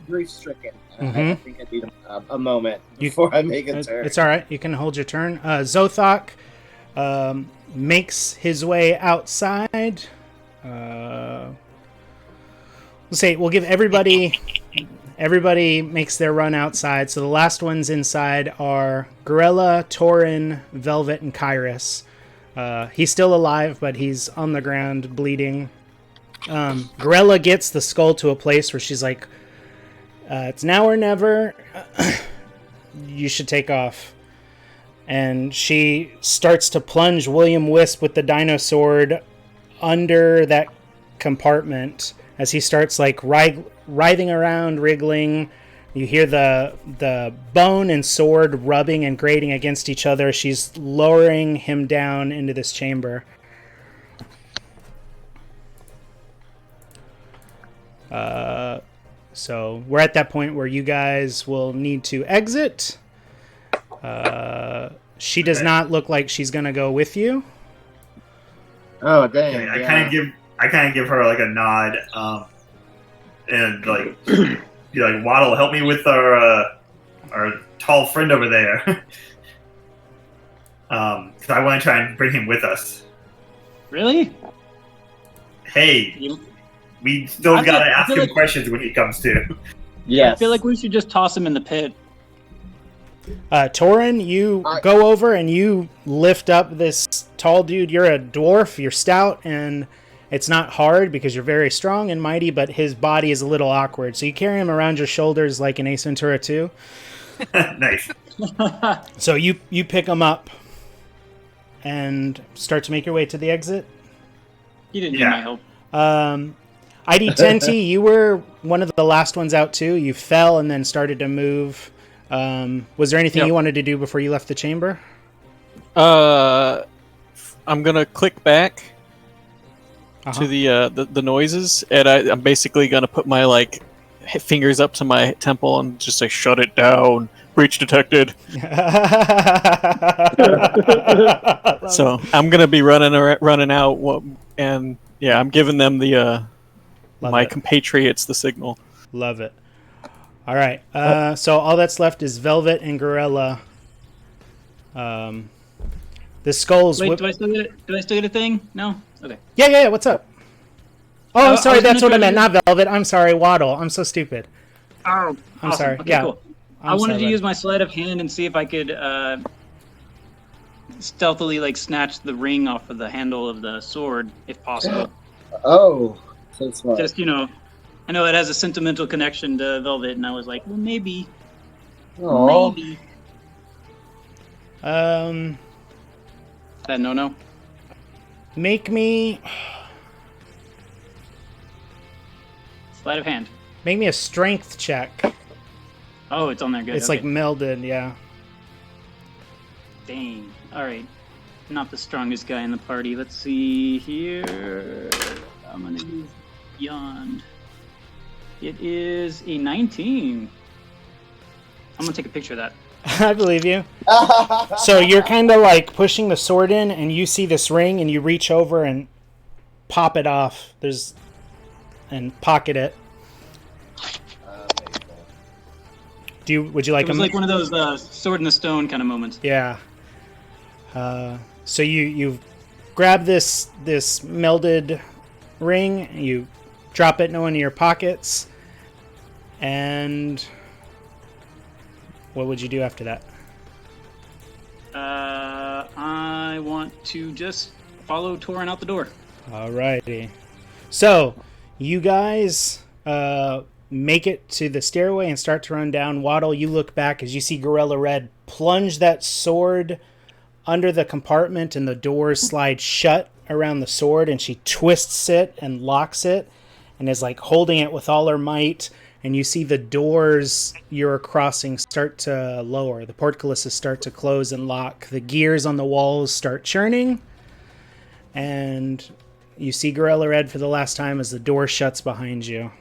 [SPEAKER 2] grief stricken. I think I need a moment before I make a turn.
[SPEAKER 1] It's all right. You can hold your turn. Zothok makes his way outside. Let's say we'll give everybody. Everybody makes their run outside. So the last ones inside are Gorilla, Tauren, Velvet, and Kyrus. He's still alive, but he's on the ground bleeding. Gorilla gets the skull to a place where she's like, it's now or never. You should take off. And she starts to plunge William Wisp with the dino sword under that compartment as he starts like writhing around, wriggling. You hear the bone and sword rubbing and grating against each other. She's lowering him down into this chamber. So we're at that point where you guys will need to exit. She does not look like she's gonna go with you.
[SPEAKER 2] Oh dang!
[SPEAKER 5] Okay, I kind of give her like a nod, and like be like, Waddle, help me with our tall friend over there, because I want to try and bring him with us.
[SPEAKER 3] Really?
[SPEAKER 5] Hey, we still gotta ask him questions when he comes to.
[SPEAKER 2] Yes.
[SPEAKER 3] I feel like we should just toss him in the pit.
[SPEAKER 1] Tauren, you go over and you lift up this tall dude. You're a dwarf, you're stout, and it's not hard because you're very strong and mighty, but his body is a little awkward. So you carry him around your shoulders like in Ace Ventura 2.
[SPEAKER 5] Nice.
[SPEAKER 1] So you pick him up and start to make your way to the exit.
[SPEAKER 3] You didn't need my help.
[SPEAKER 1] ID Tenti, you were one of the last ones out too. You fell and then started to move. Was there anything you wanted to do before you left the chamber?
[SPEAKER 7] I'm gonna click back to the noises, and I'm basically gonna put my like fingers up to my temple and just say, "Shut it down, breach detected." So I'm gonna be running out, and yeah, I'm giving them the my compatriots the signal.
[SPEAKER 1] Love it. All right. So all that's left is Velvet and Gorilla. The skulls.
[SPEAKER 3] Wait, do I still get a thing? No. Okay.
[SPEAKER 1] Yeah. What's up? Oh, I'm sorry. That's what I meant. Not Velvet. I'm sorry. Waddle. I'm so stupid.
[SPEAKER 3] Oh,
[SPEAKER 1] I'm sorry.
[SPEAKER 3] Okay,
[SPEAKER 1] yeah.
[SPEAKER 3] Cool. I wanted to use my sleight of hand and see if I could stealthily like snatch the ring off of the handle of the sword, if possible.
[SPEAKER 2] Oh, so smart.
[SPEAKER 3] Just I know it has a sentimental connection to Velvet, and I was like, well, maybe.
[SPEAKER 2] Aww.
[SPEAKER 3] Maybe. Is that no?
[SPEAKER 1] Make me
[SPEAKER 3] Sleight of hand.
[SPEAKER 1] Make me a strength check.
[SPEAKER 3] Oh, it's on there. Good.
[SPEAKER 1] It's like melded, yeah.
[SPEAKER 3] Dang. All right. Not the strongest guy in the party. Let's see here. I'm gonna use Beyond. It is a 19. I'm gonna take a picture of that.
[SPEAKER 1] I believe you. So you're kind of like pushing the sword in, and you see this ring, and you reach over and pop it off. And pocket it. Would you like?
[SPEAKER 3] It was like one of those sword in the stone kind of moments.
[SPEAKER 1] Yeah. So you grab this melded ring, you drop it in one of your pockets, and what would you do after that?
[SPEAKER 3] I want to just follow Tauren out the door.
[SPEAKER 1] Alrighty. So you guys make it to the stairway and start to run down. Waddle, you look back as you see Gorilla Red plunge that sword under the compartment, and the doors slide shut around the sword, and she twists it and locks it and is like holding it with all her might, and you see the doors you're crossing start to lower. The portcullises start to close and lock. The gears on the walls start churning, and you see Gorilla Red for the last time as the door shuts behind you.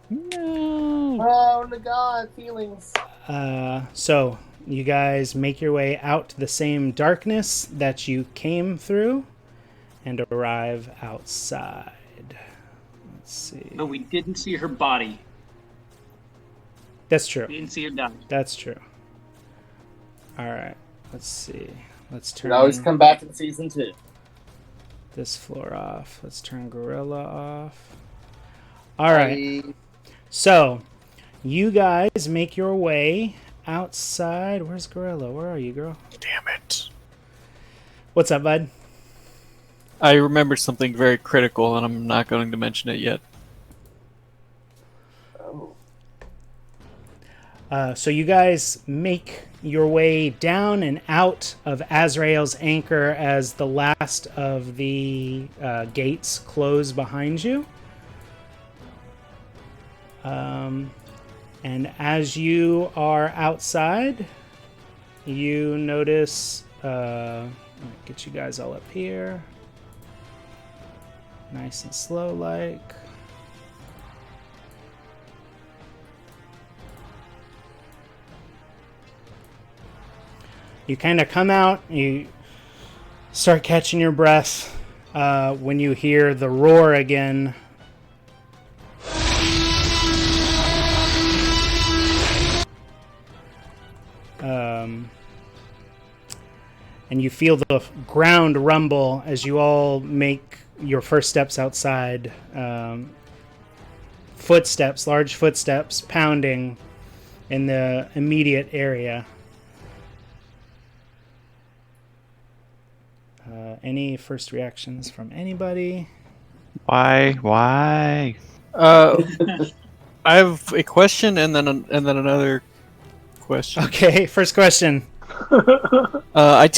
[SPEAKER 2] No. Oh, my God, feelings.
[SPEAKER 1] So you guys make your way out to the same darkness that you came through and arrive outside. Let's see.
[SPEAKER 3] But we didn't see her body.
[SPEAKER 1] That's true.
[SPEAKER 3] We didn't see her die.
[SPEAKER 1] That's true. All right. Let's see. Let's turn.
[SPEAKER 2] You can always come back in season 2.
[SPEAKER 1] This floor off. Let's turn Gorilla off. All right. So, you guys make your way outside. Where's Gorilla? Where are you, girl?
[SPEAKER 7] Damn it.
[SPEAKER 1] What's up, bud?
[SPEAKER 7] I remembered something very critical, and I'm not going to mention it yet.
[SPEAKER 1] So you guys make your way down and out of Azrael's Anchor as the last of the gates close behind you. And as you are outside, you notice... let me get you guys all up here. Nice and slow like. You kind of come out, you start catching your breath when you hear the roar again. And you feel the ground rumble as you all make your first steps outside. Footsteps, large footsteps, pounding in the immediate area. Any first reactions from anybody?
[SPEAKER 4] Why?
[SPEAKER 7] I have a question and then another question.
[SPEAKER 1] Okay, first question.
[SPEAKER 7] I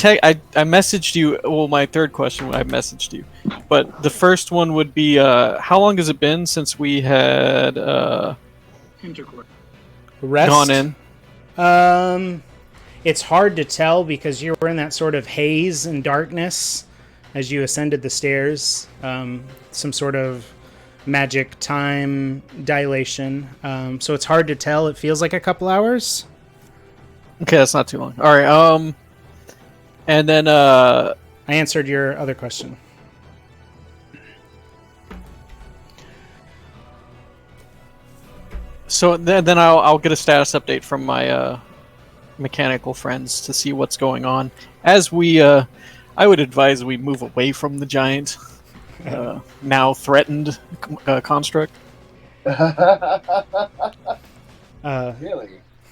[SPEAKER 7] messaged you. Well, my third question, I messaged you, but the first one would be, how long has it been since we had
[SPEAKER 3] Intercourse.
[SPEAKER 1] Rest?
[SPEAKER 7] gone in?
[SPEAKER 1] It's hard to tell because you were in that sort of haze and darkness as you ascended the stairs. Some sort of magic time dilation. So it's hard to tell. It feels like a couple hours.
[SPEAKER 7] Okay, that's not too long. All right. And then
[SPEAKER 1] I answered your other question.
[SPEAKER 7] so then I'll get a status update from my mechanical friends to see what's going on. As we, I would advise we move away from the giant, now threatened construct.
[SPEAKER 2] Really?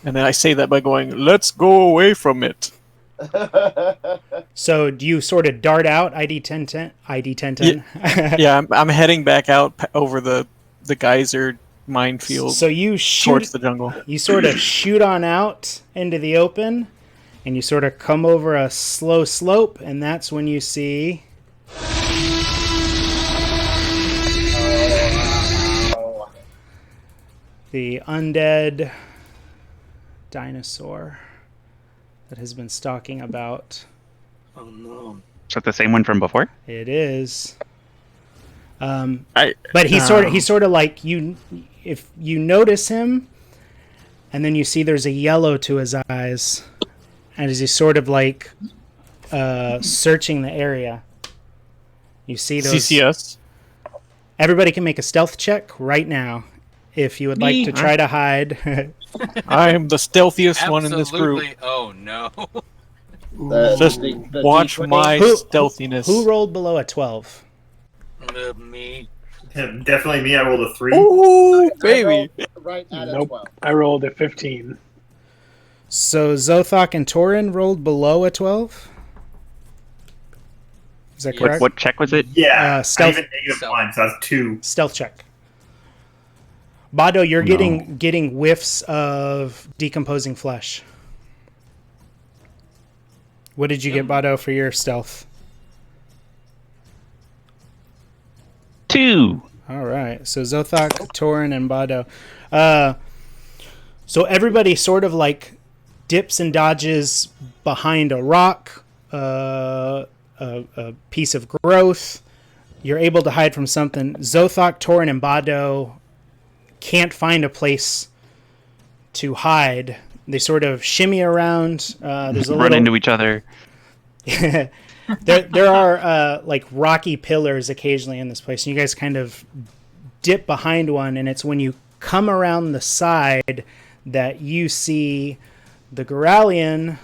[SPEAKER 7] And then I say that by going, "Let's go away from it."
[SPEAKER 1] So do you sort of dart out ID 1010? ID 1010?
[SPEAKER 7] Yeah, I'm heading back out over the geyser minefield.
[SPEAKER 1] So you shoot
[SPEAKER 7] towards the jungle.
[SPEAKER 1] You sort of shoot on out into the open, and you sort of come over a slow slope, and that's when you see... the undead dinosaur that has been stalking about.
[SPEAKER 2] Oh no.
[SPEAKER 4] Is that the same one from before?
[SPEAKER 1] It is. But he's sort of like you. If you notice him, and then you see there's a yellow to his eyes, and as he's sort of like searching the area, you see those.
[SPEAKER 7] CCS.
[SPEAKER 1] Everybody can make a stealth check right now, if you would like to try to hide.
[SPEAKER 7] I am the stealthiest one in this group.
[SPEAKER 6] Oh no.
[SPEAKER 7] Just watch my stealthiness.
[SPEAKER 1] Who rolled below a 12?
[SPEAKER 6] Me.
[SPEAKER 5] Definitely me. I rolled a 3.
[SPEAKER 7] Ooh, baby.
[SPEAKER 2] Right at
[SPEAKER 8] Nope.
[SPEAKER 2] a 12.
[SPEAKER 8] I rolled a 15.
[SPEAKER 1] So Zothok and Torin rolled below a 12? Is that correct?
[SPEAKER 4] What check was it?
[SPEAKER 5] Yeah.
[SPEAKER 1] Stealth-
[SPEAKER 5] I even -1, so that's 2.
[SPEAKER 1] Stealth check. Bado, you're getting whiffs of decomposing flesh. What did you get, Bado, for your stealth?
[SPEAKER 4] 2.
[SPEAKER 1] All right. So Zothok, Torin, and Bado. So everybody sort of like dips and dodges behind a rock, a piece of growth. You're able to hide from something. Zothok, Torin, and Bado can't find a place to hide. They sort of shimmy around. There's a
[SPEAKER 4] Run into each other.
[SPEAKER 1] there are like rocky pillars occasionally in this place, and you guys kind of dip behind one, and it's when you come around the side that you see the Goralian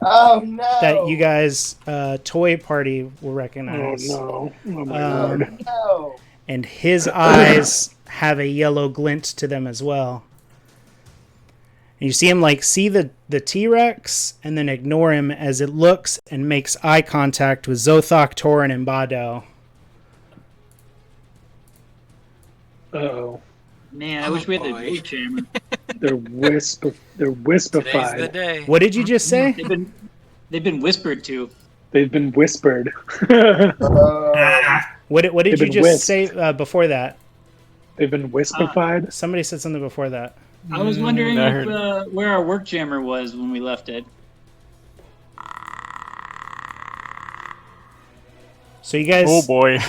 [SPEAKER 2] Oh no!
[SPEAKER 1] that you guys toy party will recognize.
[SPEAKER 8] Oh no! Oh my god!
[SPEAKER 2] No!
[SPEAKER 1] And his eyes have a yellow glint to them as well. And you see him like see the T-Rex and then ignore him as it looks and makes eye contact with Zothok, Torin, and Bado.
[SPEAKER 8] Oh,
[SPEAKER 3] Man, I wish we had the
[SPEAKER 6] boy.
[SPEAKER 3] Warp Jammer.
[SPEAKER 8] they're
[SPEAKER 6] Today's the
[SPEAKER 8] wispified.
[SPEAKER 6] day.
[SPEAKER 1] What did you just say?
[SPEAKER 3] They've been whispered to.
[SPEAKER 8] They've been whispered.
[SPEAKER 1] What did
[SPEAKER 8] They've
[SPEAKER 1] you
[SPEAKER 8] been
[SPEAKER 1] just
[SPEAKER 8] whisked.
[SPEAKER 1] say before that?
[SPEAKER 8] They've been wispified.
[SPEAKER 1] Somebody said something before that.
[SPEAKER 3] I was wondering
[SPEAKER 7] I
[SPEAKER 3] if,
[SPEAKER 7] heard-
[SPEAKER 3] where our Work Jammer was when we left it.
[SPEAKER 1] So you guys,
[SPEAKER 7] Oh boy.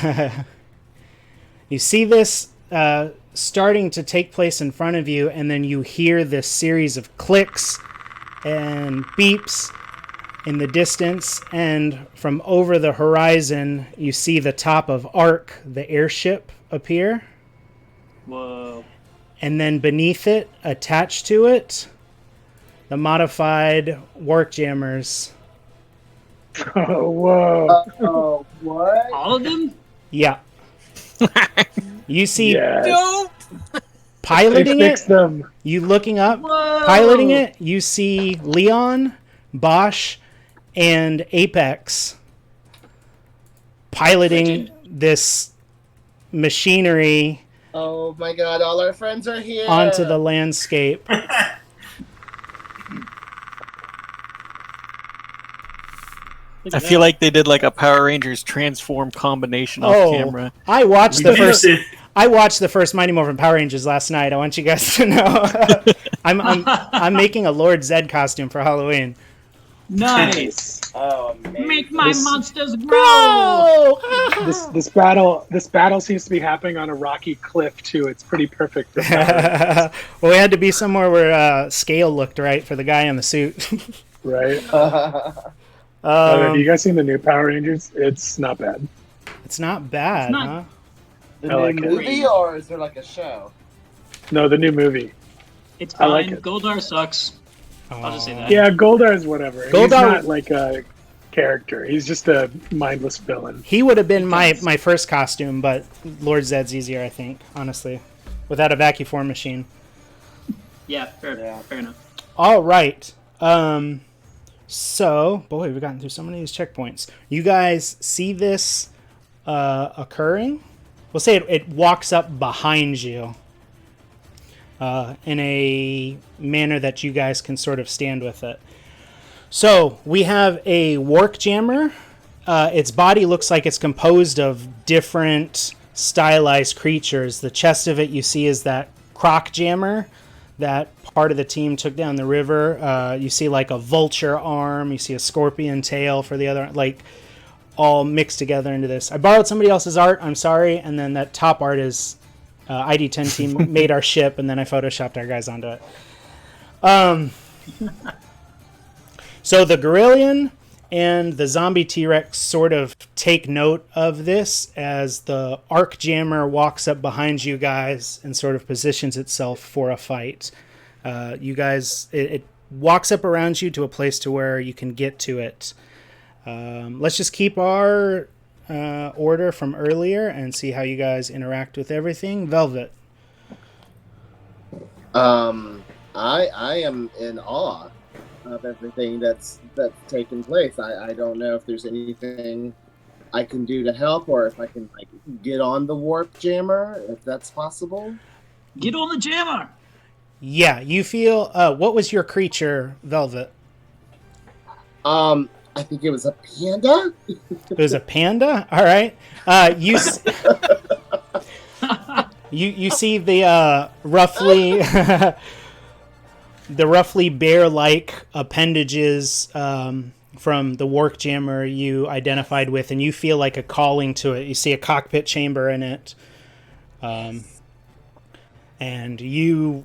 [SPEAKER 1] you see this starting to take place in front of you, and then you hear this series of clicks and beeps in the distance, and from over the horizon, you see the top of Ark, the airship, appear.
[SPEAKER 3] Whoa.
[SPEAKER 1] And then beneath it, attached to it, the modified Work Jammers.
[SPEAKER 8] Oh, whoa!
[SPEAKER 2] Oh, what?
[SPEAKER 3] All of them?
[SPEAKER 1] Yeah. You see
[SPEAKER 8] Yes.
[SPEAKER 6] Don't.
[SPEAKER 1] piloting
[SPEAKER 8] They
[SPEAKER 1] it,
[SPEAKER 8] fixed them.
[SPEAKER 1] you looking up,
[SPEAKER 3] Whoa.
[SPEAKER 1] piloting it, you see Leon, Bosch, and Apex piloting
[SPEAKER 3] Legend.
[SPEAKER 1] this machinery
[SPEAKER 2] Oh my god, all our friends are here.
[SPEAKER 1] onto the landscape.
[SPEAKER 3] Look
[SPEAKER 7] I
[SPEAKER 3] at
[SPEAKER 7] feel
[SPEAKER 3] that.
[SPEAKER 7] like they did like a Power Rangers transform combination off
[SPEAKER 1] Oh,
[SPEAKER 7] camera.
[SPEAKER 1] I watched
[SPEAKER 5] We
[SPEAKER 1] the
[SPEAKER 5] did
[SPEAKER 1] first.
[SPEAKER 5] this.
[SPEAKER 1] I watched the first Mighty Morphin Power Rangers last night. I want you guys to know. I'm making a Lord Zed costume for Halloween.
[SPEAKER 3] Nice.
[SPEAKER 2] Oh, amazing.
[SPEAKER 3] Make my
[SPEAKER 8] This-
[SPEAKER 3] monsters grow.
[SPEAKER 8] This battle seems to be happening on a rocky cliff too. It's pretty perfect. For Power Rangers,
[SPEAKER 1] Well, we had to be somewhere where scale looked right for the guy in the suit.
[SPEAKER 8] right? Have you guys seen the new Power Rangers? It's not bad.
[SPEAKER 1] It's not bad,
[SPEAKER 3] It's not-
[SPEAKER 1] huh?
[SPEAKER 2] The
[SPEAKER 8] I
[SPEAKER 2] new
[SPEAKER 8] like it.
[SPEAKER 2] movie, or is there like a show?
[SPEAKER 8] No, the new movie.
[SPEAKER 3] It's
[SPEAKER 8] I
[SPEAKER 3] fine.
[SPEAKER 8] like it.
[SPEAKER 3] Goldar sucks. I'll just say that.
[SPEAKER 8] Yeah, Goldar is whatever. He's
[SPEAKER 1] Goldar-
[SPEAKER 8] not like a character. He's just a mindless villain.
[SPEAKER 1] He would have been my first costume, but Lord Zed's easier, I think, honestly, without a vacuform machine.
[SPEAKER 3] Yeah, fair enough.
[SPEAKER 1] All right. So, boy, we've gotten through so many of these checkpoints. You guys see this occurring? We'll say it walks up behind you in a manner that you guys can sort of stand with it. So, we have a Work Jammer. Its body looks like it's composed of different stylized creatures. The chest of it you see is that Croc Jammer that part of the team took down the river. You see like a vulture arm, you see a scorpion tail for the other, like all mixed together into this. I borrowed somebody else's art, I'm sorry, and then that top art is ID10 team made our ship, and then I photoshopped our guys onto it. So the Gorillion and the zombie T-Rex sort of take note of this as the Arc Jammer walks up behind you guys and sort of positions itself for a fight. You guys, it walks up around you to a place to where you can get to it. Let's just keep our order from earlier and see how you guys interact with everything. Velvet.
[SPEAKER 2] I am in awe of everything that's taken place. I don't know if there's anything I can do to help, or if I can like get on the Warp Jammer, if that's possible.
[SPEAKER 3] Get on the jammer.
[SPEAKER 1] Yeah, you feel. What was your creature, Velvet?
[SPEAKER 2] I think it was a panda.
[SPEAKER 1] It was a panda. All right. You see the roughly the roughly bear-like appendages from the Work Jammer you identified with, and you feel like a calling to it. You see a cockpit chamber in it, and you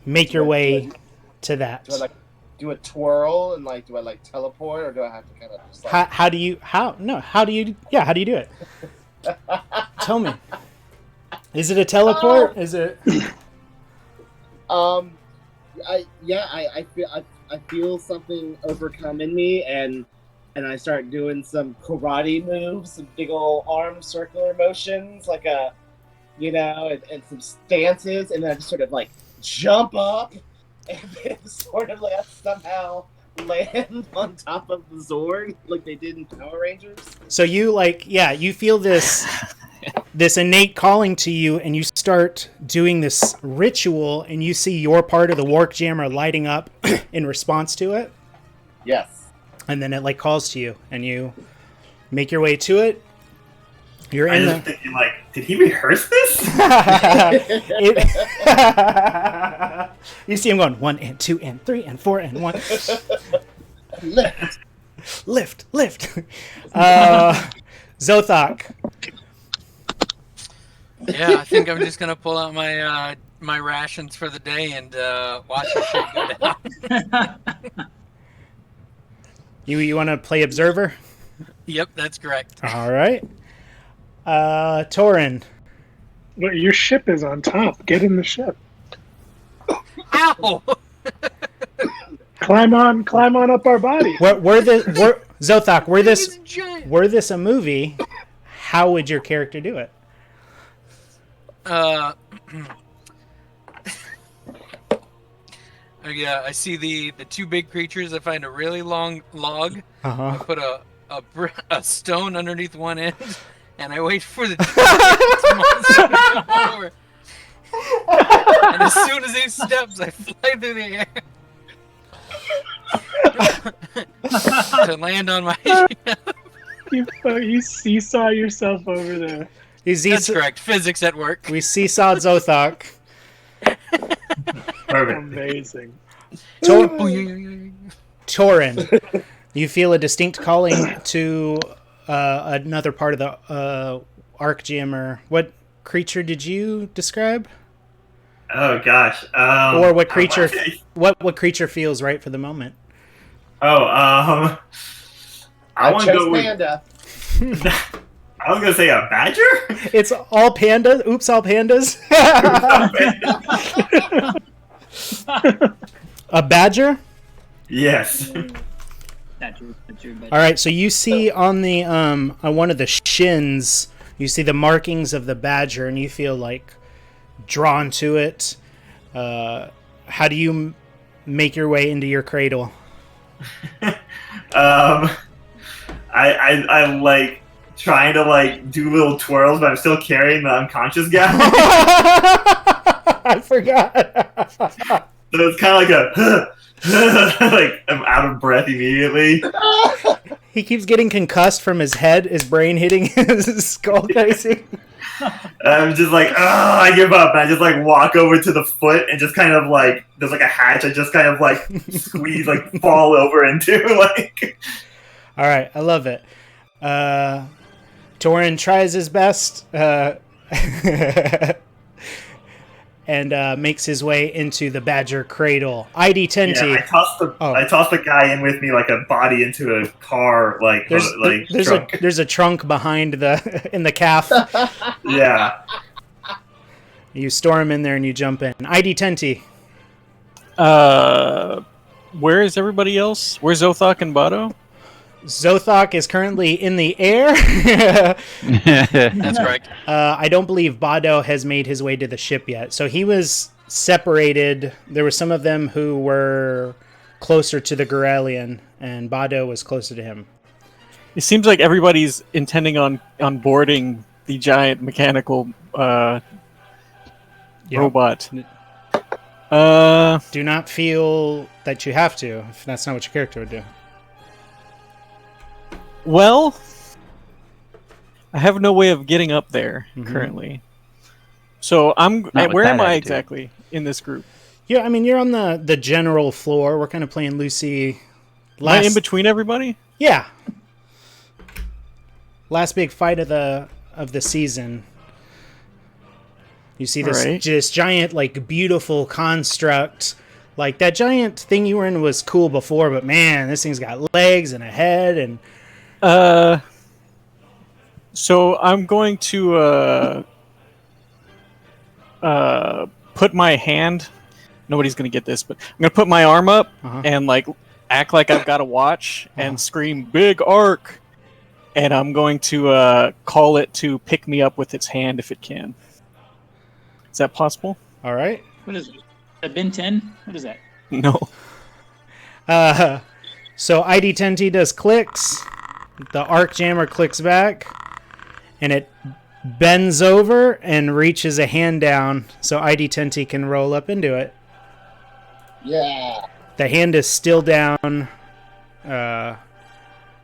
[SPEAKER 1] make your way to that.
[SPEAKER 2] Do I do a twirl and do I teleport, or do I have to kind of just
[SPEAKER 1] how do you do it? Tell me. Is it a teleport? Is it?
[SPEAKER 2] I feel something overcome in me, and I start doing some karate moves, some big old arm circular motions, and some stances, and then I just sort of jump up, and then sort of somehow land on top of the Zord like they did in Power Rangers.
[SPEAKER 1] So you you feel this innate calling to you, and you start doing this ritual, and you see your part of the Warp Jammer lighting up in response to it.
[SPEAKER 2] Yes.
[SPEAKER 1] And then it calls to you, and you make your way to it. You're
[SPEAKER 5] I
[SPEAKER 1] in
[SPEAKER 5] was thinking did he rehearse this?
[SPEAKER 1] You see him going 1 and 2 and 3 and 4 and 1. Lift. Zothok.
[SPEAKER 6] Yeah, I think I'm just gonna pull out my my rations for the day and watch the shit go down.
[SPEAKER 1] You want to play observer?
[SPEAKER 6] Yep, that's correct.
[SPEAKER 1] All right. Torin.
[SPEAKER 8] Well, your ship is on top. Get in the ship.
[SPEAKER 6] Ow!
[SPEAKER 8] Climb on up our body.
[SPEAKER 1] Zothok, were this a movie, how would your character do it?
[SPEAKER 6] Yeah, I see the two big creatures. I find a really long log. I put a stone underneath one end, and I wait for the monster to come over. And as soon as he steps, I fly through the air to land on my ship.
[SPEAKER 8] You seesaw yourself over there.
[SPEAKER 6] That's correct. Physics at work.
[SPEAKER 1] We seesawed Zothok.
[SPEAKER 5] Perfect.
[SPEAKER 8] Amazing.
[SPEAKER 1] Torin, you feel a distinct calling to another part of the Arc Jammer. What creature did you describe?
[SPEAKER 5] Oh gosh.
[SPEAKER 1] Or what creature? What creature feels right for the moment?
[SPEAKER 5] I want to go with
[SPEAKER 2] panda.
[SPEAKER 5] I was gonna say a badger.
[SPEAKER 1] It's all panda. Oops, all pandas. A badger?
[SPEAKER 5] Yes.
[SPEAKER 1] All right. So you see on the on one of the shins, you see the markings of the badger, and you feel drawn to it. How do you make your way into your cradle?
[SPEAKER 5] I like trying to do little twirls, but I'm still carrying the unconscious guy.
[SPEAKER 1] I forgot.
[SPEAKER 5] So it's kind of I'm out of breath immediately.
[SPEAKER 1] He keeps getting concussed from his head, his brain hitting his skull casing.
[SPEAKER 5] I'm just I give up. And I just walk over to the foot and just kind of there's a hatch. I just kind of squeeze, fall over into.
[SPEAKER 1] All right, I love it. Torin tries his best and makes his way into the badger cradle. ID 10T.
[SPEAKER 5] Yeah, I tossed the guy in with me like a body into a car.
[SPEAKER 1] There's a trunk behind in the calf.
[SPEAKER 5] Yeah.
[SPEAKER 1] You store him in there and you jump in. ID 10T.
[SPEAKER 7] Where is everybody else? Where's Zothok and Bado?
[SPEAKER 1] Zothok is currently in the air.
[SPEAKER 6] That's correct.
[SPEAKER 1] I don't believe Bado has made his way to the ship yet. So he was separated. There were some of them who were closer to the Gorelian, and Bado was closer to him.
[SPEAKER 7] It seems like everybody's intending on boarding the giant mechanical robot.
[SPEAKER 1] Do not feel that you have to, if that's not what your character would do.
[SPEAKER 7] Well, I have no way of getting up there currently. So where am I exactly in this group?
[SPEAKER 1] Yeah, I mean, you're on the general floor. We're kind of playing Lucy.
[SPEAKER 7] Am I in between everybody?
[SPEAKER 1] Yeah. Last big fight of the season. You see this giant, like, beautiful construct. Like, that giant thing you were in was cool before, but man, this thing's got legs and a head and...
[SPEAKER 7] So I'm going to put my hand... Nobody's going to get this, but I'm going to put my arm up and, like, act like I've got a watch and scream, "Big Arc!" And I'm going to call it to pick me up with its hand if it can. Is that possible?
[SPEAKER 1] All right.
[SPEAKER 3] What is it? A bin 10? What is that?
[SPEAKER 7] No.
[SPEAKER 1] So ID10T does clicks. The arc jammer clicks back, and it bends over and reaches a hand down so ID10T can roll up into it.
[SPEAKER 2] Yeah.
[SPEAKER 1] The hand is still down,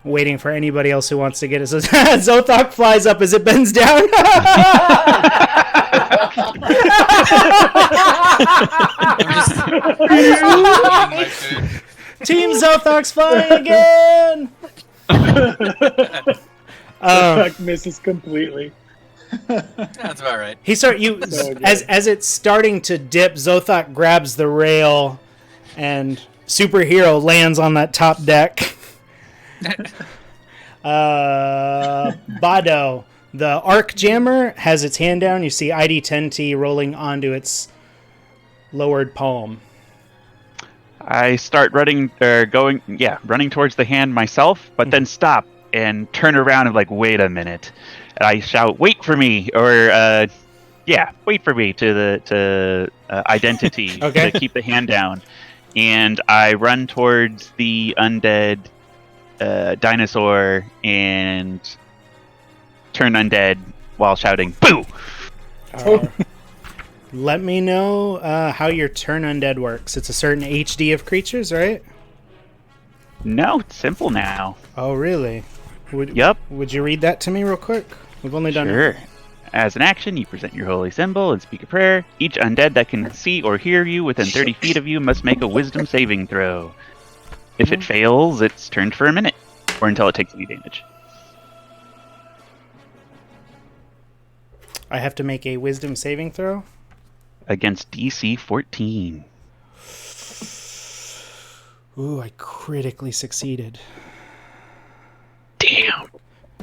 [SPEAKER 1] waiting for anybody else who wants to get it. So Zothok flies up as it bends down. Team Zothok's flying again.
[SPEAKER 8] Zothok misses completely.
[SPEAKER 6] That's about right.
[SPEAKER 1] As it's starting to dip, Zothok grabs the rail, and Superhero lands on that top deck. Bado, the arc jammer has its hand down. You see ID10T rolling onto its lowered palm.
[SPEAKER 4] I start running towards the hand myself, but then stop and turn around and like, wait a minute. And I shout, "Wait for me!" Or wait for me to identity to keep the hand down. And I run towards the undead dinosaur and turn undead while shouting, "Boo!"
[SPEAKER 1] Let me know how your turn undead works. It's a certain HD of creatures, right?
[SPEAKER 4] No, it's simple now.
[SPEAKER 1] Oh, really?
[SPEAKER 4] Yep.
[SPEAKER 1] Would you read that to me real quick? We've only done
[SPEAKER 4] Sure. As an action, you present your holy symbol and speak a prayer. Each undead that can see or hear you within 30 feet of you must make a wisdom saving throw. If it fails, it's turned for a minute, or until it takes any damage.
[SPEAKER 1] I have to make a wisdom saving throw?
[SPEAKER 4] Against DC 14.
[SPEAKER 1] Ooh, I critically succeeded.
[SPEAKER 4] Damn.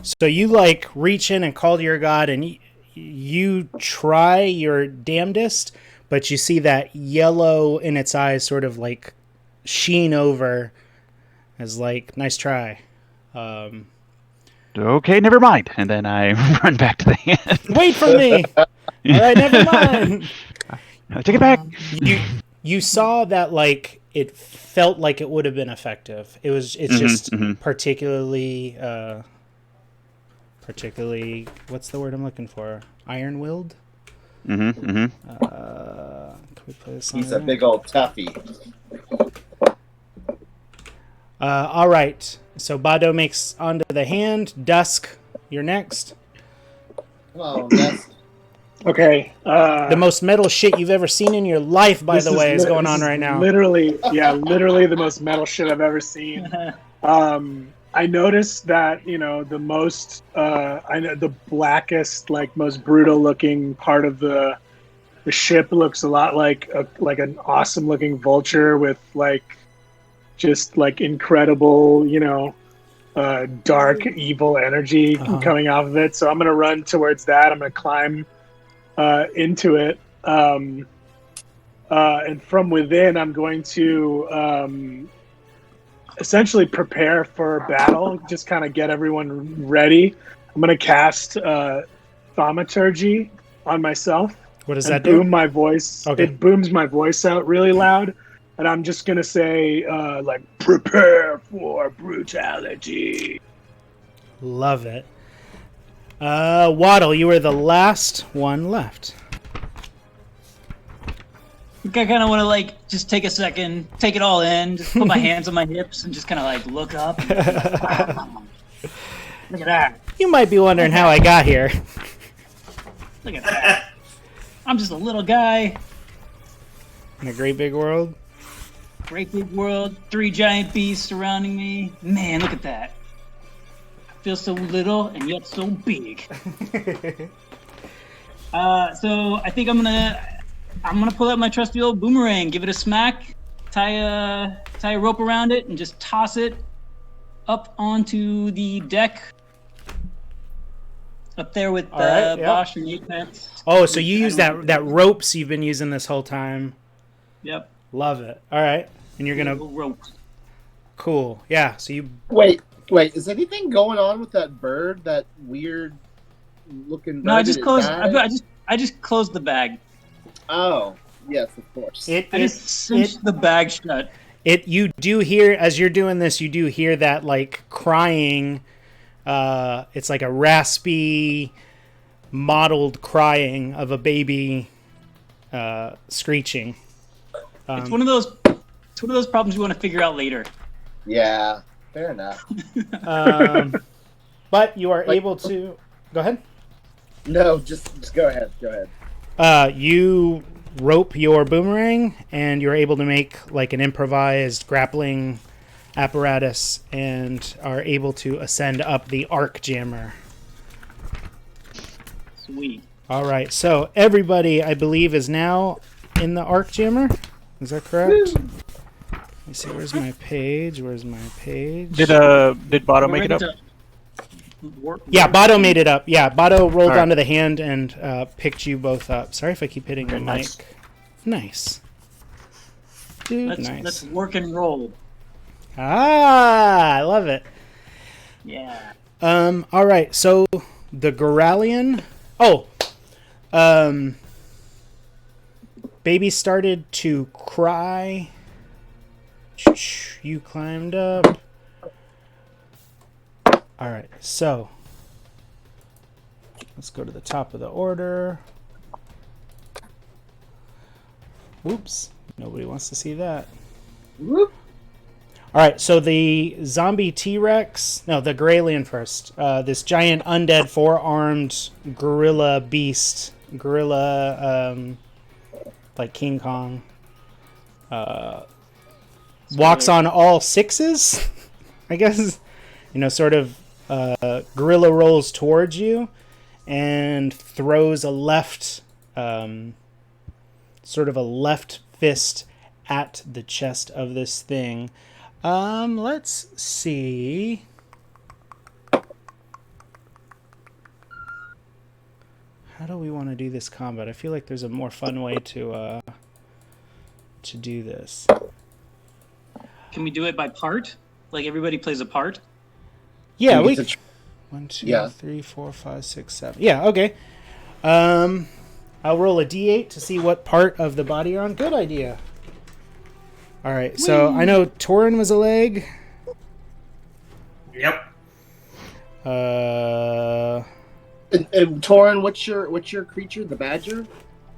[SPEAKER 1] So you, like, reach in and call to your god, and you try your damnedest, but you see that yellow in its eyes sort of, like, sheen over as, like, nice try.
[SPEAKER 4] Okay, never mind. And then I run back to the hand.
[SPEAKER 1] Wait for me! Alright, never mind!
[SPEAKER 4] Take it back!
[SPEAKER 1] You saw that, like, it felt like it would have been effective. It's just particularly, what's the word I'm looking for? Iron-willed?
[SPEAKER 2] He's a big old toughie.
[SPEAKER 1] All right. So Bado makes onto the hand. Dusk, you're next.
[SPEAKER 2] Come on, Dusk.
[SPEAKER 8] Okay.
[SPEAKER 1] The most metal shit you've ever seen in your life, by the way, is going on right now.
[SPEAKER 8] Literally the most metal shit I've ever seen. I noticed that, the most, the blackest, like, most brutal looking part of the ship looks a lot like an awesome looking vulture with, like, just, like, incredible, dark, evil energy coming off of it. So I'm going to run towards that. I'm going to climb into it. And from within, I'm going to essentially prepare for battle, just kind of get everyone ready. I'm going to cast thaumaturgy on myself.
[SPEAKER 1] What does that do?
[SPEAKER 8] Boom my voice. Okay. It booms my voice out really loud. And I'm just going to say, prepare for brutality.
[SPEAKER 1] Love it. Waddle, you were the last one left.
[SPEAKER 3] I kind of want to, just take a second, take it all in, just put my hands on my hips and just kind of, look up. Look at that.
[SPEAKER 1] You might be wondering how I got here.
[SPEAKER 3] Look at that. I'm just a little guy.
[SPEAKER 1] In a great big world.
[SPEAKER 3] Great big world, 3 giant beasts surrounding me. Man, look at that. I feel so little and yet so big. So I think I'm gonna pull out my trusty old boomerang, give it a smack, tie a rope around it, and just toss it up onto the deck. Up there with Bosch and Apex.
[SPEAKER 1] Oh, so you use that ropes you've been using this whole time.
[SPEAKER 3] Yep.
[SPEAKER 1] Love it. All right, and you're gonna
[SPEAKER 3] rope.
[SPEAKER 1] Cool. Yeah. So you
[SPEAKER 2] wait. Is anything going on with that bird? That weird looking bird?
[SPEAKER 3] No, I just closed. I just closed the bag.
[SPEAKER 2] Oh, yes, of course.
[SPEAKER 3] I just cinched the bag shut.
[SPEAKER 1] You do hear, as you're doing this, you do hear that like crying. It's like a raspy, mottled crying of a baby screeching.
[SPEAKER 3] It's one of those problems you want to figure out later.
[SPEAKER 2] Yeah, fair enough.
[SPEAKER 1] But you are able to go ahead.
[SPEAKER 2] No, just go ahead. Go ahead.
[SPEAKER 1] You rope your boomerang, and you're able to make like an improvised grappling apparatus, and are able to ascend up the arc jammer.
[SPEAKER 3] Sweet.
[SPEAKER 1] All right, so everybody, I believe, is now in the arc jammer. Is that correct? Let me see. Where's my page?
[SPEAKER 7] Did Bado make it up?
[SPEAKER 1] Yeah, Bado made it up. Yeah, Bado rolled onto the hand and picked you both up. Sorry if I keep hitting the mic. Nice. Dude, nice.
[SPEAKER 3] Let's work and roll.
[SPEAKER 1] I love it.
[SPEAKER 3] Yeah.
[SPEAKER 1] All right, so the Goralian. Baby started to cry. You climbed up. All right, so let's go to the top of the order. Whoops, nobody wants to see that.
[SPEAKER 2] Whoop.
[SPEAKER 1] All right, so the zombie T-Rex, no, the Gralian first. This giant undead four-armed gorilla beast, like King Kong, walks on all sixes, I guess. Sort of gorilla rolls towards you and throws a left fist at the chest of this thing. Let's see. How do we want to do this combat? I feel like there's a more fun way to do this.
[SPEAKER 3] Can we do it by part? Like everybody plays a part?
[SPEAKER 1] Yeah, we. 1, 2, 3, 4, 5, 6, 7. Yeah, okay. I'll roll a d8 to see what part of the body you're on. Good idea. All right, so I know Torin was a leg.
[SPEAKER 5] Yep.
[SPEAKER 2] And Torin, what's your creature? The badger.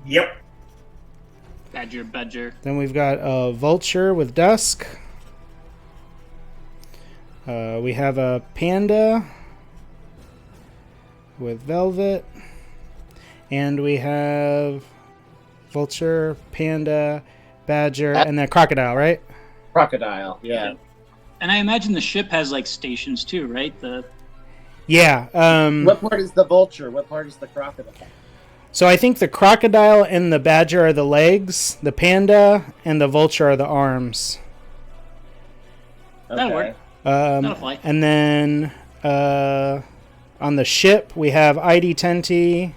[SPEAKER 5] Yep.
[SPEAKER 3] Badger.
[SPEAKER 1] Then we've got a vulture with dusk. We have a panda with velvet, and we have vulture, panda, badger, and then crocodile, right?
[SPEAKER 2] Crocodile, yeah.
[SPEAKER 3] And I imagine the ship has like stations too, right?
[SPEAKER 1] Yeah.
[SPEAKER 2] What part is the vulture? What part is the crocodile?
[SPEAKER 1] So I think the crocodile and the badger are the legs, the panda and the vulture are the arms.
[SPEAKER 3] That'll work.
[SPEAKER 1] And then on the ship we have ID Tenti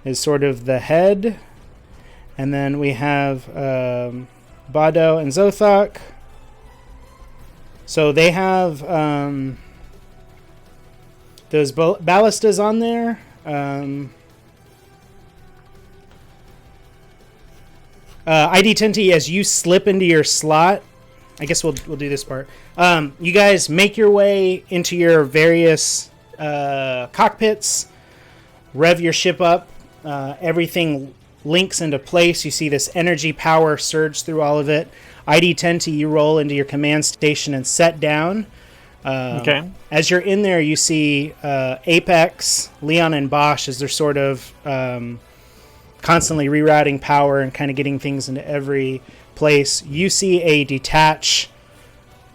[SPEAKER 1] is sort of the head, and then we have Bado and Zothok. So they have those ballistas on there. ID Tenti, as you slip into your slot, I guess we'll do this part. You guys make your way into your various cockpits, rev your ship up. Everything links into place. You see this energy power surge through all of it. ID Tenti, you roll into your command station and set down.
[SPEAKER 7] Okay.
[SPEAKER 1] As you're in there, you see Apex, Leon, and Bosch as they're sort of constantly rerouting power and kind of getting things into every place. You see a detach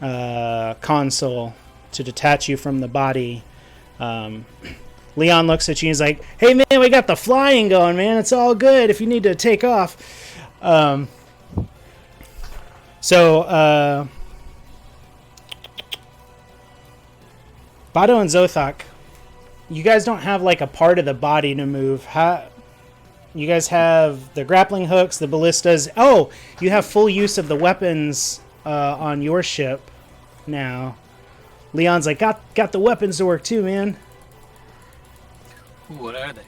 [SPEAKER 1] console to detach you from the body. Leon looks at you and he's like, "Hey man, we got the flying going, man. It's all good if you need to take off." So Bado and Zothak, you guys don't have like a part of the body to move. You guys have the grappling hooks, the ballistas. Oh, you have full use of the weapons on your ship now. Leon's like, got the weapons to work too, man.
[SPEAKER 6] What are they?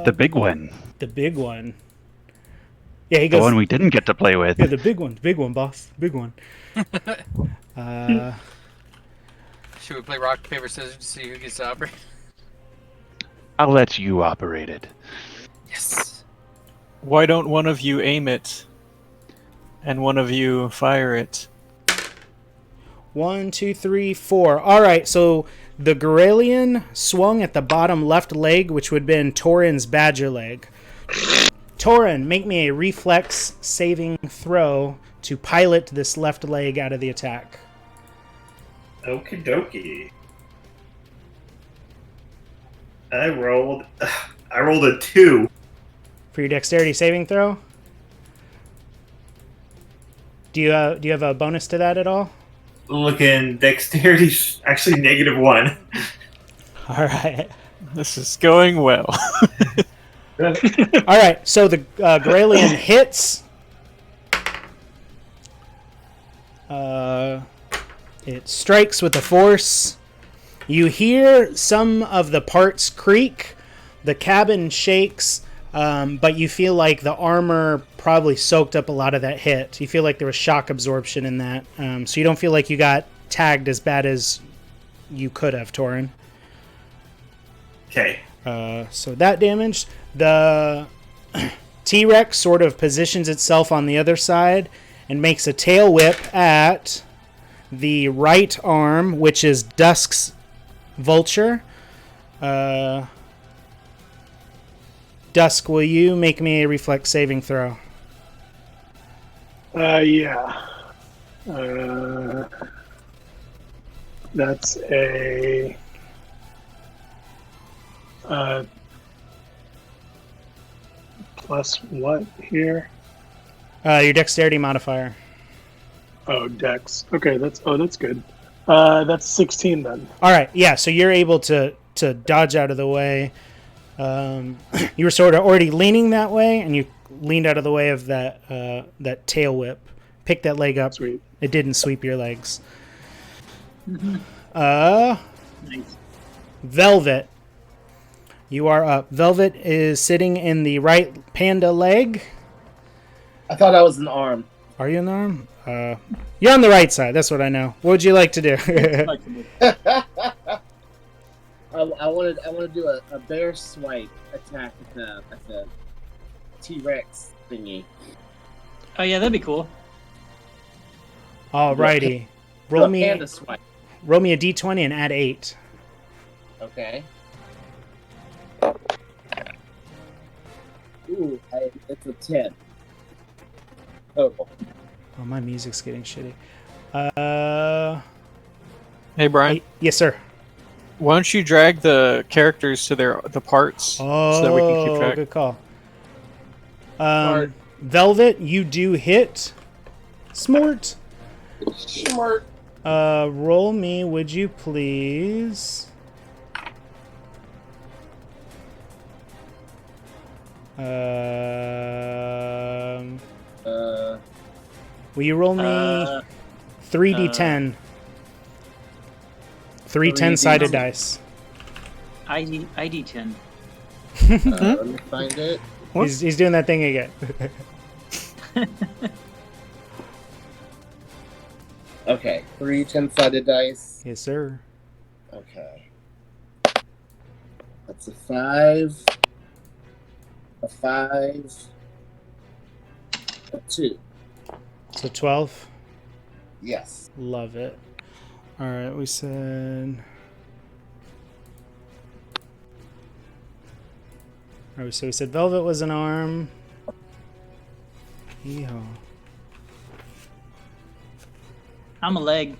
[SPEAKER 4] The big one.
[SPEAKER 1] The big one. Yeah, he
[SPEAKER 4] The
[SPEAKER 1] goes.
[SPEAKER 4] one we didn't get to play with.
[SPEAKER 1] Yeah, the big one, boss. Big one.
[SPEAKER 6] Should we play rock, paper, scissors to see who gets to operate?
[SPEAKER 4] I'll let you operate it.
[SPEAKER 6] Yes.
[SPEAKER 7] Why don't one of you aim it, and one of you fire it?
[SPEAKER 1] 1, 2, 3, 4. All right, so the Garelian swung at the bottom left leg, which would have been Torin's badger leg. Torin, make me a reflex saving throw to pilot this left leg out of the attack.
[SPEAKER 5] Okie dokie. I rolled a 2.
[SPEAKER 1] For your dexterity saving throw? Do you have a bonus to that at all?
[SPEAKER 5] Looking dexterity, actually -1.
[SPEAKER 1] All right.
[SPEAKER 7] This is going well.
[SPEAKER 1] All right, so the Garelian hits. It strikes with the force. You hear some of the parts creak. The cabin shakes, but you feel like the armor probably soaked up a lot of that hit. You feel like there was shock absorption in that. So you don't feel like you got tagged as bad as you could have, Torin.
[SPEAKER 5] Okay.
[SPEAKER 1] So that damage. The T-Rex sort of positions itself on the other side and makes a tail whip at the right arm, which is Dusk's vulture. Dusk, will you make me a reflex saving throw?
[SPEAKER 8] Yeah. That's a... plus what here?
[SPEAKER 1] Your dexterity modifier.
[SPEAKER 8] Oh, dex. Okay, that's good. That's 16 then.
[SPEAKER 1] All right, yeah. So you're able to dodge out of the way. You were sort of already leaning that way, and you leaned out of the way of that tail whip. Pick that leg up.
[SPEAKER 8] Sweet.
[SPEAKER 1] It didn't sweep your legs.
[SPEAKER 3] Nice.
[SPEAKER 1] Velvet. You are up. Velvet is sitting in the right panda leg.
[SPEAKER 2] I thought I was an arm.
[SPEAKER 1] Are you in the arm? You're on the right side. That's what I know. What would you like to do?
[SPEAKER 2] I want to do a bear swipe attack at the T-Rex thingy.
[SPEAKER 3] Oh yeah, that'd be cool.
[SPEAKER 1] Alrighty.
[SPEAKER 2] Do
[SPEAKER 1] Roll
[SPEAKER 2] a
[SPEAKER 1] me
[SPEAKER 2] panda swipe.
[SPEAKER 1] a d20 and add 8.
[SPEAKER 2] Okay. Ooh, it's a 10. Total.
[SPEAKER 1] Oh, my music's getting shitty.
[SPEAKER 7] Hey, Brian.
[SPEAKER 1] Yes, sir.
[SPEAKER 7] Why don't you drag the characters to the parts so that we can keep track?
[SPEAKER 1] Good call. Velvet, you do hit. Smart.
[SPEAKER 2] Smart.
[SPEAKER 1] Roll me, would you please? Will you roll me 3d10? 3 10-sided dice.
[SPEAKER 3] ID10.
[SPEAKER 2] Let me find it.
[SPEAKER 1] He's doing that thing again.
[SPEAKER 2] Okay, 3 10-sided dice.
[SPEAKER 1] Yes, sir.
[SPEAKER 2] Okay. That's a 5. A 5. A 2.
[SPEAKER 1] So 12.
[SPEAKER 2] Yes.
[SPEAKER 1] Love it. All right, we said. All right, so we said Velvet was an arm. Yeehaw.
[SPEAKER 3] I'm a leg.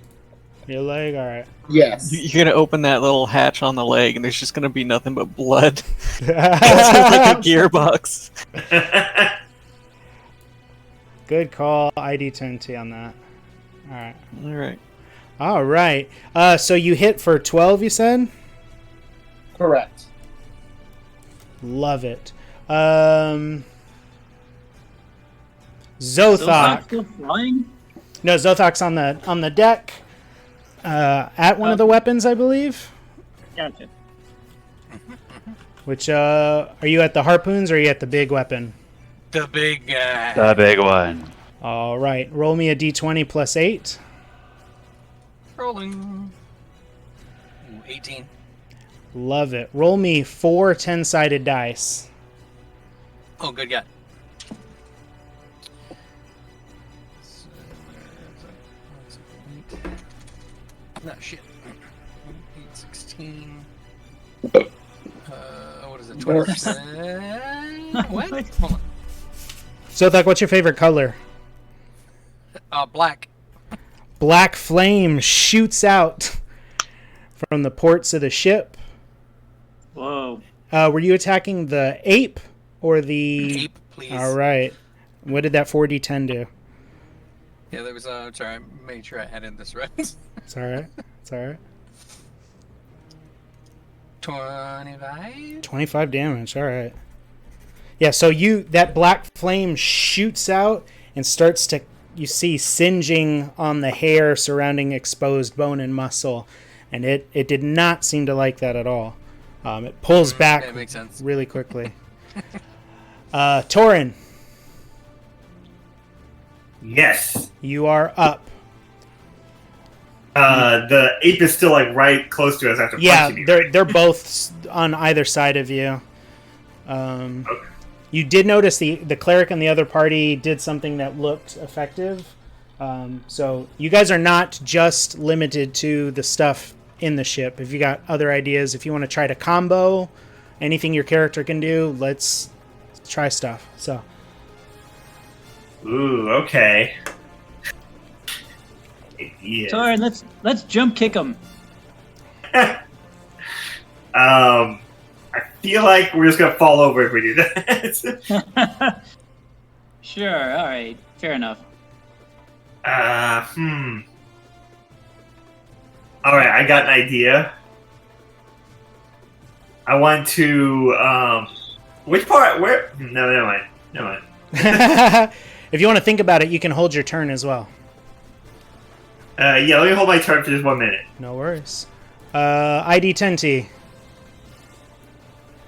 [SPEAKER 1] Your leg? Alright.
[SPEAKER 2] Yes.
[SPEAKER 7] You're gonna open that little hatch on the leg, and there's just gonna be nothing but blood. It's like a gearbox.
[SPEAKER 1] Good call. ID 10T on that. Alright.
[SPEAKER 7] Alright.
[SPEAKER 1] Alright. So you hit for 12, you said?
[SPEAKER 2] Correct.
[SPEAKER 1] Love it.
[SPEAKER 3] Zothok
[SPEAKER 1] Zothok.
[SPEAKER 3] still flying?
[SPEAKER 1] No, Zothok's on the deck. At one of the weapons, I believe.
[SPEAKER 3] Gotcha.
[SPEAKER 1] Which are you at the harpoons or are you at the big weapon?
[SPEAKER 6] The big guy.
[SPEAKER 4] The big one.
[SPEAKER 1] All right. Roll me a d20 plus 8.
[SPEAKER 6] Rolling. Ooh, 18.
[SPEAKER 1] Love it. Roll me 4 10-sided dice.
[SPEAKER 6] Oh, good guy. No, shit. 8, 16. What is it? 20%? What? Hold on.
[SPEAKER 1] Zothok, what's your favorite color?
[SPEAKER 6] Black.
[SPEAKER 1] Black flame shoots out from the ports of the ship.
[SPEAKER 3] Whoa.
[SPEAKER 1] Were you attacking the ape or the...
[SPEAKER 6] Ape, please.
[SPEAKER 1] All right. What did that 4d10 do?
[SPEAKER 6] Yeah, there was sorry, I made sure I added this right.
[SPEAKER 1] It's all right. It's all right.
[SPEAKER 6] 25?
[SPEAKER 1] 25 damage. All right. Yeah, so that black flame shoots out and starts to, you see, singeing on the hair surrounding exposed bone and muscle. And it did not seem to like that at all. It pulls back
[SPEAKER 6] That makes sense.
[SPEAKER 1] really quickly. Torin,
[SPEAKER 5] Yes.
[SPEAKER 1] you are up.
[SPEAKER 5] The ape is still like right close to us after punching me. Right?
[SPEAKER 1] They're both on either side of you.
[SPEAKER 5] Okay.
[SPEAKER 1] You did notice the cleric and the other party did something that looked effective. So you guys are not just limited to the stuff in the ship. If you got other ideas, if you want to try to combo anything your character can do, let's try stuff. So.
[SPEAKER 5] Ooh, okay. Yeah.
[SPEAKER 3] Sorry, let's jump kick him.
[SPEAKER 5] I feel like we're just gonna fall over if we do that.
[SPEAKER 3] Sure, all right, fair enough.
[SPEAKER 5] All right, I got an idea. I want to. Which part? Where? No, never mind. Never mind.
[SPEAKER 1] If you want to think about it, you can hold your turn as well.
[SPEAKER 5] Yeah, let me hold my turn for just 1 minute.
[SPEAKER 1] No worries. ID 10T.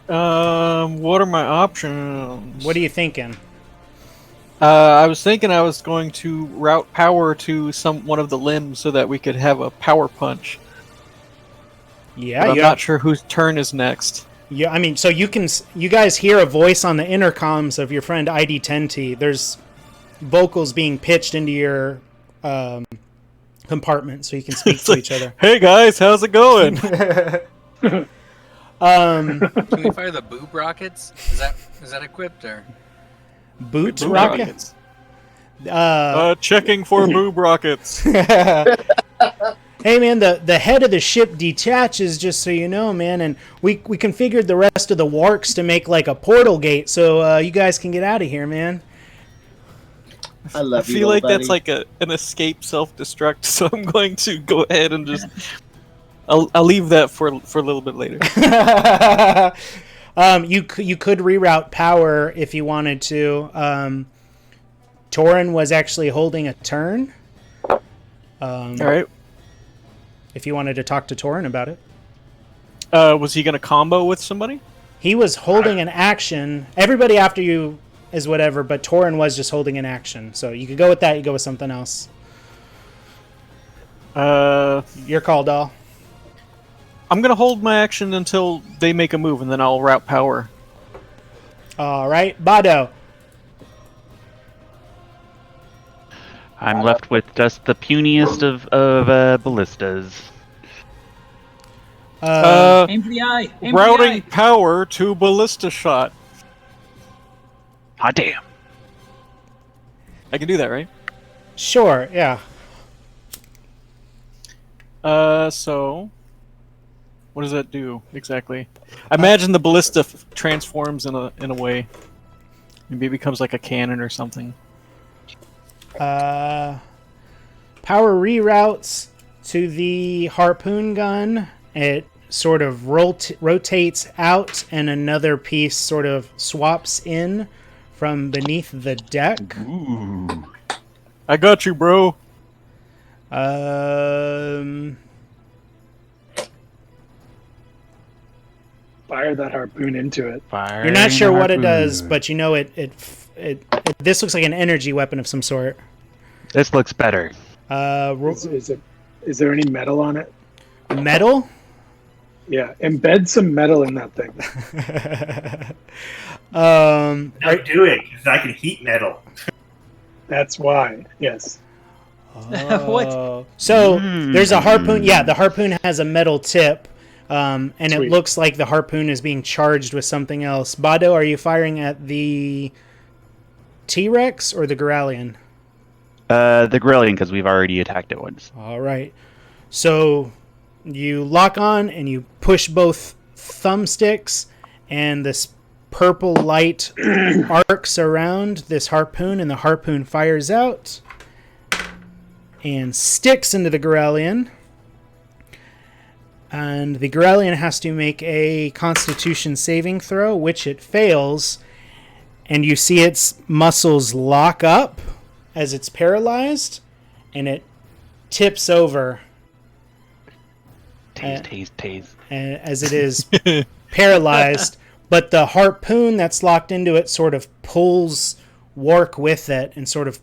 [SPEAKER 7] What are my options?
[SPEAKER 1] What are you thinking?
[SPEAKER 7] I was thinking I was going to route power to one of the limbs so that we could have a power punch.
[SPEAKER 1] Yeah,
[SPEAKER 7] But I'm not sure whose turn is next.
[SPEAKER 1] Yeah, I mean, so you guys hear a voice on the intercoms of your friend ID 10T. There's vocals being pitched into your compartment so you can speak to each other.
[SPEAKER 7] Hey guys, how's it going?
[SPEAKER 6] Can we fire the boob rockets? Is that equipped or?
[SPEAKER 1] Boot rockets?
[SPEAKER 7] Checking for boob rockets.
[SPEAKER 1] Hey man, the head of the ship detaches, just so you know, man, and we configured the rest of the warks to make like a portal gate, so you guys can get out of here, man.
[SPEAKER 2] I love you.
[SPEAKER 7] I feel like
[SPEAKER 2] buddy.
[SPEAKER 7] that's like an escape self-destruct, so I'm going to go ahead and just I'll leave that for a little bit later.
[SPEAKER 1] You could reroute power if you wanted to. Torin was actually holding a turn.
[SPEAKER 7] All right.
[SPEAKER 1] If you wanted to talk to Torin about it.
[SPEAKER 7] Was he going to combo with somebody?
[SPEAKER 1] He was holding an action. Everybody after you is whatever, but Torin was just holding an action. So you could go with that, you go with something else. Your call, doll.
[SPEAKER 7] I'm going to hold my action until they make a move, and then I'll route power.
[SPEAKER 1] All right, Bado.
[SPEAKER 4] I'm left with just the puniest of ballistas.
[SPEAKER 3] Aim for the eye. Aim for the
[SPEAKER 7] Routing
[SPEAKER 3] eye.
[SPEAKER 7] power to ballista shot.
[SPEAKER 4] Hot damn.
[SPEAKER 7] I can do that, right?
[SPEAKER 1] Sure, yeah.
[SPEAKER 7] So what does that do exactly? I imagine the ballista transforms in a way. Maybe it becomes like a cannon or something.
[SPEAKER 1] Power reroutes to the harpoon gun. It sort of rotates out, and another piece sort of swaps in from beneath the deck.
[SPEAKER 4] Ooh.
[SPEAKER 7] I got you, bro.
[SPEAKER 8] Fire that harpoon into it.
[SPEAKER 1] You're not sure what it does, but you know it. This looks like an energy weapon of some sort.
[SPEAKER 4] This looks better.
[SPEAKER 8] Is there any metal on it?
[SPEAKER 1] Metal?
[SPEAKER 8] Yeah, embed some metal in that thing.
[SPEAKER 5] Don't do it, because I can heat metal.
[SPEAKER 8] That's why. Yes.
[SPEAKER 1] What? So there's a harpoon. Yeah, the harpoon has a metal tip, and
[SPEAKER 8] Sweet.
[SPEAKER 1] it looks like the harpoon is being charged with something else. Bado, are you firing at the T-Rex or the Goralian?
[SPEAKER 4] The Grillian, because we've already attacked it once.
[SPEAKER 1] All right. So you lock on and you push both thumbsticks, and this purple light arcs around this harpoon, and the harpoon fires out and sticks into the Goralian. And the Goralian has to make a Constitution saving throw, which it fails. And you see its muscles lock up as it's paralyzed, and it tips over.
[SPEAKER 4] Tase.
[SPEAKER 1] As it is paralyzed. But the harpoon that's locked into it sort of pulls Wark with it and sort of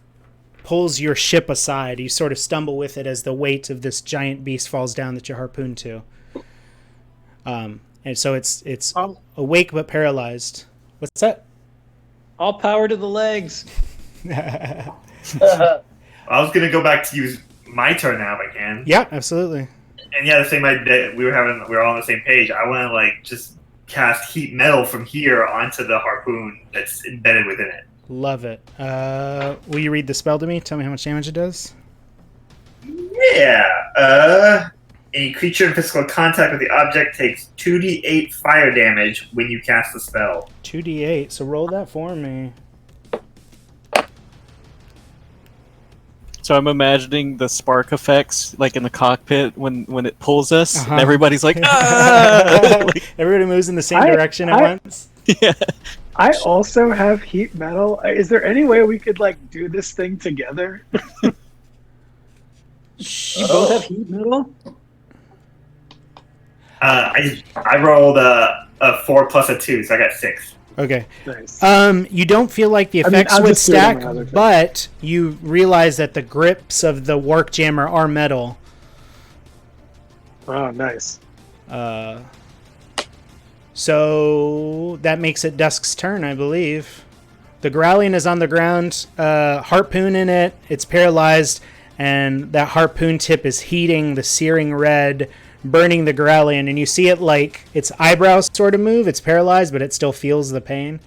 [SPEAKER 1] pulls your ship aside. You sort of stumble with it as the weight of this giant beast falls down that you're harpooned to. And so it's awake but paralyzed. What's that?
[SPEAKER 3] All power to the legs.
[SPEAKER 5] I was gonna go back to use my turn now if I can.
[SPEAKER 1] Yeah, absolutely.
[SPEAKER 5] And yeah, the same idea. We were all on the same page. I want to just cast heat metal from here onto the harpoon that's embedded within it.
[SPEAKER 1] Love it. Will you read the spell to me? Tell me how much damage it does.
[SPEAKER 5] Yeah. Any creature in physical contact with the object takes 2d8 fire damage when you cast the spell.
[SPEAKER 1] 2d8. So roll that for me.
[SPEAKER 7] So I'm imagining the spark effects, like in the cockpit when it pulls us, and everybody's like, ah!
[SPEAKER 1] Everybody moves in the same direction at once.
[SPEAKER 7] Yeah.
[SPEAKER 8] I also have heat metal. Is there any way we could do this thing together?
[SPEAKER 3] You both have heat metal?
[SPEAKER 5] I rolled a 4 plus a 2, so I got 6.
[SPEAKER 1] Okay.
[SPEAKER 8] Nice.
[SPEAKER 1] You don't feel like the effects would stack, but you realize that the grips of the Wark Jammer are metal.
[SPEAKER 8] Oh, nice.
[SPEAKER 1] So that makes it Dusk's turn, I believe. The Growlian is on the ground, harpoon in it, it's paralyzed, and that harpoon tip is heating the searing red, burning the Growlian, and you see it its eyebrows sort of move. It's paralyzed, but it still feels the pain.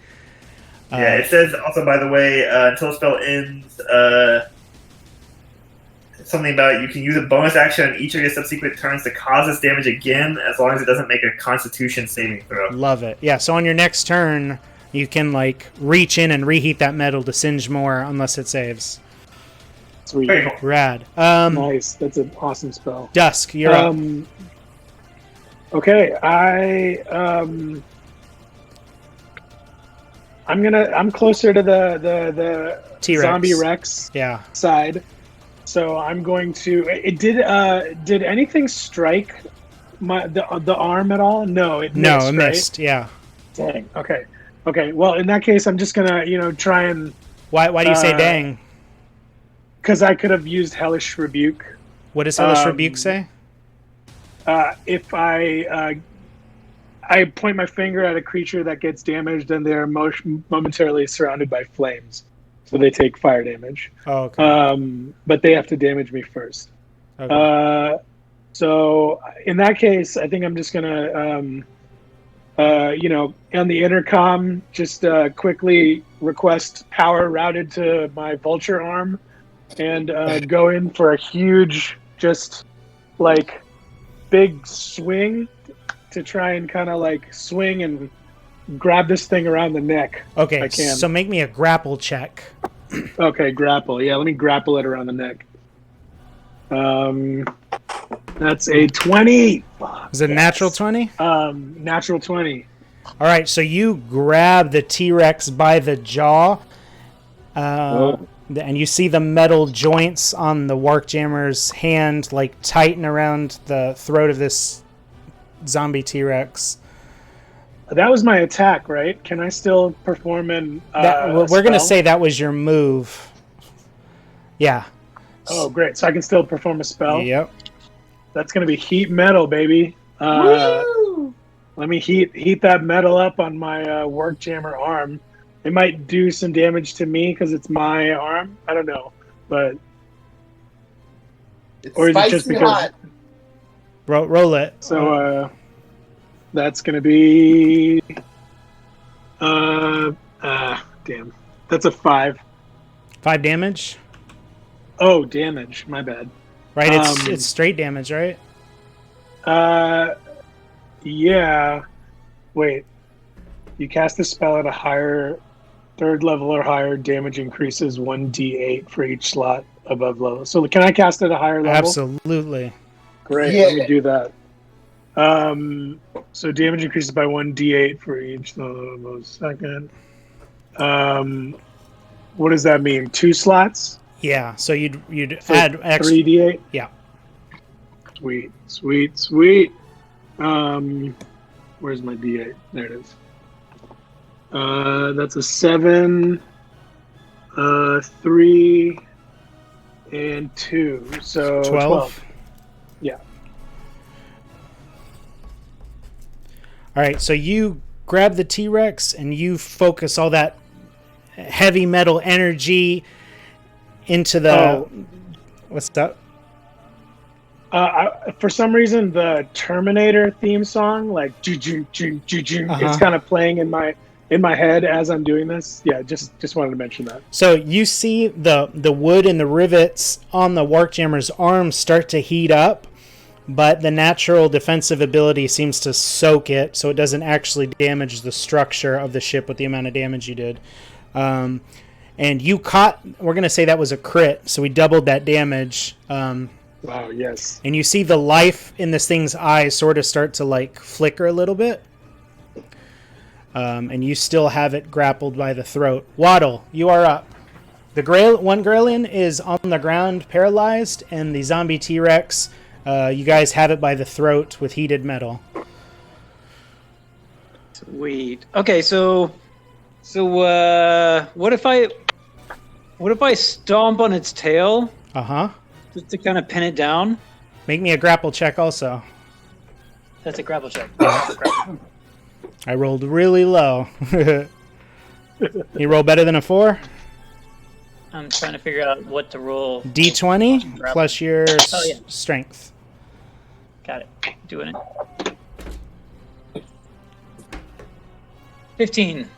[SPEAKER 5] Yeah, it says also, by the way, until the spell ends, something about you can use a bonus action on each of your subsequent turns to cause this damage again, as long as it doesn't make a Constitution saving throw.
[SPEAKER 1] Love it. Yeah, so on your next turn, you can reach in and reheat that metal to singe more unless it saves.
[SPEAKER 8] Sweet.
[SPEAKER 5] Very cool.
[SPEAKER 1] Rad.
[SPEAKER 8] Nice. That's an awesome spell.
[SPEAKER 1] Dusk, you're up.
[SPEAKER 8] Okay, I'm closer to the
[SPEAKER 1] T-Rex.
[SPEAKER 8] zombie Rex side. So I'm going to. Did anything strike the arm at all? No, it missed.
[SPEAKER 1] No, it missed.
[SPEAKER 8] Right?
[SPEAKER 1] Yeah.
[SPEAKER 8] Dang. Okay. Well, in that case, I'm just gonna try and.
[SPEAKER 1] Why do you say dang?
[SPEAKER 8] Because I could have used Hellish Rebuke.
[SPEAKER 1] What does Hellish Rebuke say?
[SPEAKER 8] If I point my finger at a creature that gets damaged, then they're momentarily surrounded by flames, so they take fire damage.
[SPEAKER 1] Oh, okay.
[SPEAKER 8] But they have to damage me first.
[SPEAKER 1] Okay.
[SPEAKER 8] So in that case, I think I'm just gonna, on the intercom, just quickly request power routed to my vulture arm, and go in for a huge, just big swing to try and kind of like swing and grab this thing around the neck.
[SPEAKER 1] Okay,
[SPEAKER 8] I can.
[SPEAKER 1] so make me a grapple check.
[SPEAKER 8] Okay, grapple. Yeah, let me grapple it around the neck. That's a 20.
[SPEAKER 1] Is it a natural 20?
[SPEAKER 8] Natural 20.
[SPEAKER 1] All right, so you grab the T-Rex by the jaw, and you see the metal joints on the Warkjammer's hand like tighten around the throat of this zombie T-Rex.
[SPEAKER 8] That was my attack, right? Can I still perform an
[SPEAKER 1] we're going to say that was your move. Yeah.
[SPEAKER 8] Oh, great. So I can still perform a spell?
[SPEAKER 1] Yep.
[SPEAKER 8] That's going to be heat metal, baby. Let me heat that metal up on my Warkjammer arm. It might do some damage to me because it's my arm. I don't know. But
[SPEAKER 2] It's
[SPEAKER 8] or is it just
[SPEAKER 2] spicy
[SPEAKER 8] because
[SPEAKER 2] hot.
[SPEAKER 1] Roll it.
[SPEAKER 8] So that's going to be damn. That's a 5.
[SPEAKER 1] 5 damage?
[SPEAKER 8] Oh, damage. My bad.
[SPEAKER 1] Right, it's straight damage, right?
[SPEAKER 8] Yeah. Wait. You cast the spell at a higher 3rd level or higher, damage increases 1d8 for each slot above level. So can I cast it at a higher level?
[SPEAKER 1] Absolutely.
[SPEAKER 8] Great,
[SPEAKER 2] Yeah.
[SPEAKER 8] let me do that. So damage increases by 1d8 for each second. What does that mean? 2 slots?
[SPEAKER 1] Yeah, so you'd
[SPEAKER 8] So
[SPEAKER 1] add extra.
[SPEAKER 8] 3d8?
[SPEAKER 1] Yeah.
[SPEAKER 8] Sweet. Where's my d8? There it is. That's a 7, 3, and 2. So 12. Yeah.
[SPEAKER 1] All right, so you grab the T-Rex and you focus all that heavy metal energy into the... What's that?
[SPEAKER 8] For some reason, the Terminator theme song, like it's kind of playing in my head as I'm doing this. Yeah, just wanted to mention that.
[SPEAKER 1] So you see the wood and the rivets on the Warkjammer's arms start to heat up, but the natural defensive ability seems to soak it, so it doesn't actually damage the structure of the ship with the amount of damage you did. And you caught... We're going to say that was a crit, so we doubled that damage.
[SPEAKER 8] Wow, yes.
[SPEAKER 1] And you see the life in this thing's eyes sort of start to like flicker a little bit. And you still have it grappled by the throat. Waddle, you are up. The one Grelian is on the ground paralyzed, and the zombie T-Rex, you guys have it by the throat with heated metal.
[SPEAKER 3] Sweet. Okay, so what if I stomp on its tail?
[SPEAKER 1] Uh-huh.
[SPEAKER 3] Just to kind of pin it down.
[SPEAKER 1] Make me a grapple check also.
[SPEAKER 3] That's a grapple check.
[SPEAKER 1] I rolled really low. You roll better than a 4?
[SPEAKER 3] I'm trying to figure out what to roll.
[SPEAKER 1] D20 plus your
[SPEAKER 3] yeah.
[SPEAKER 1] strength.
[SPEAKER 3] Got it. Doing it. 15.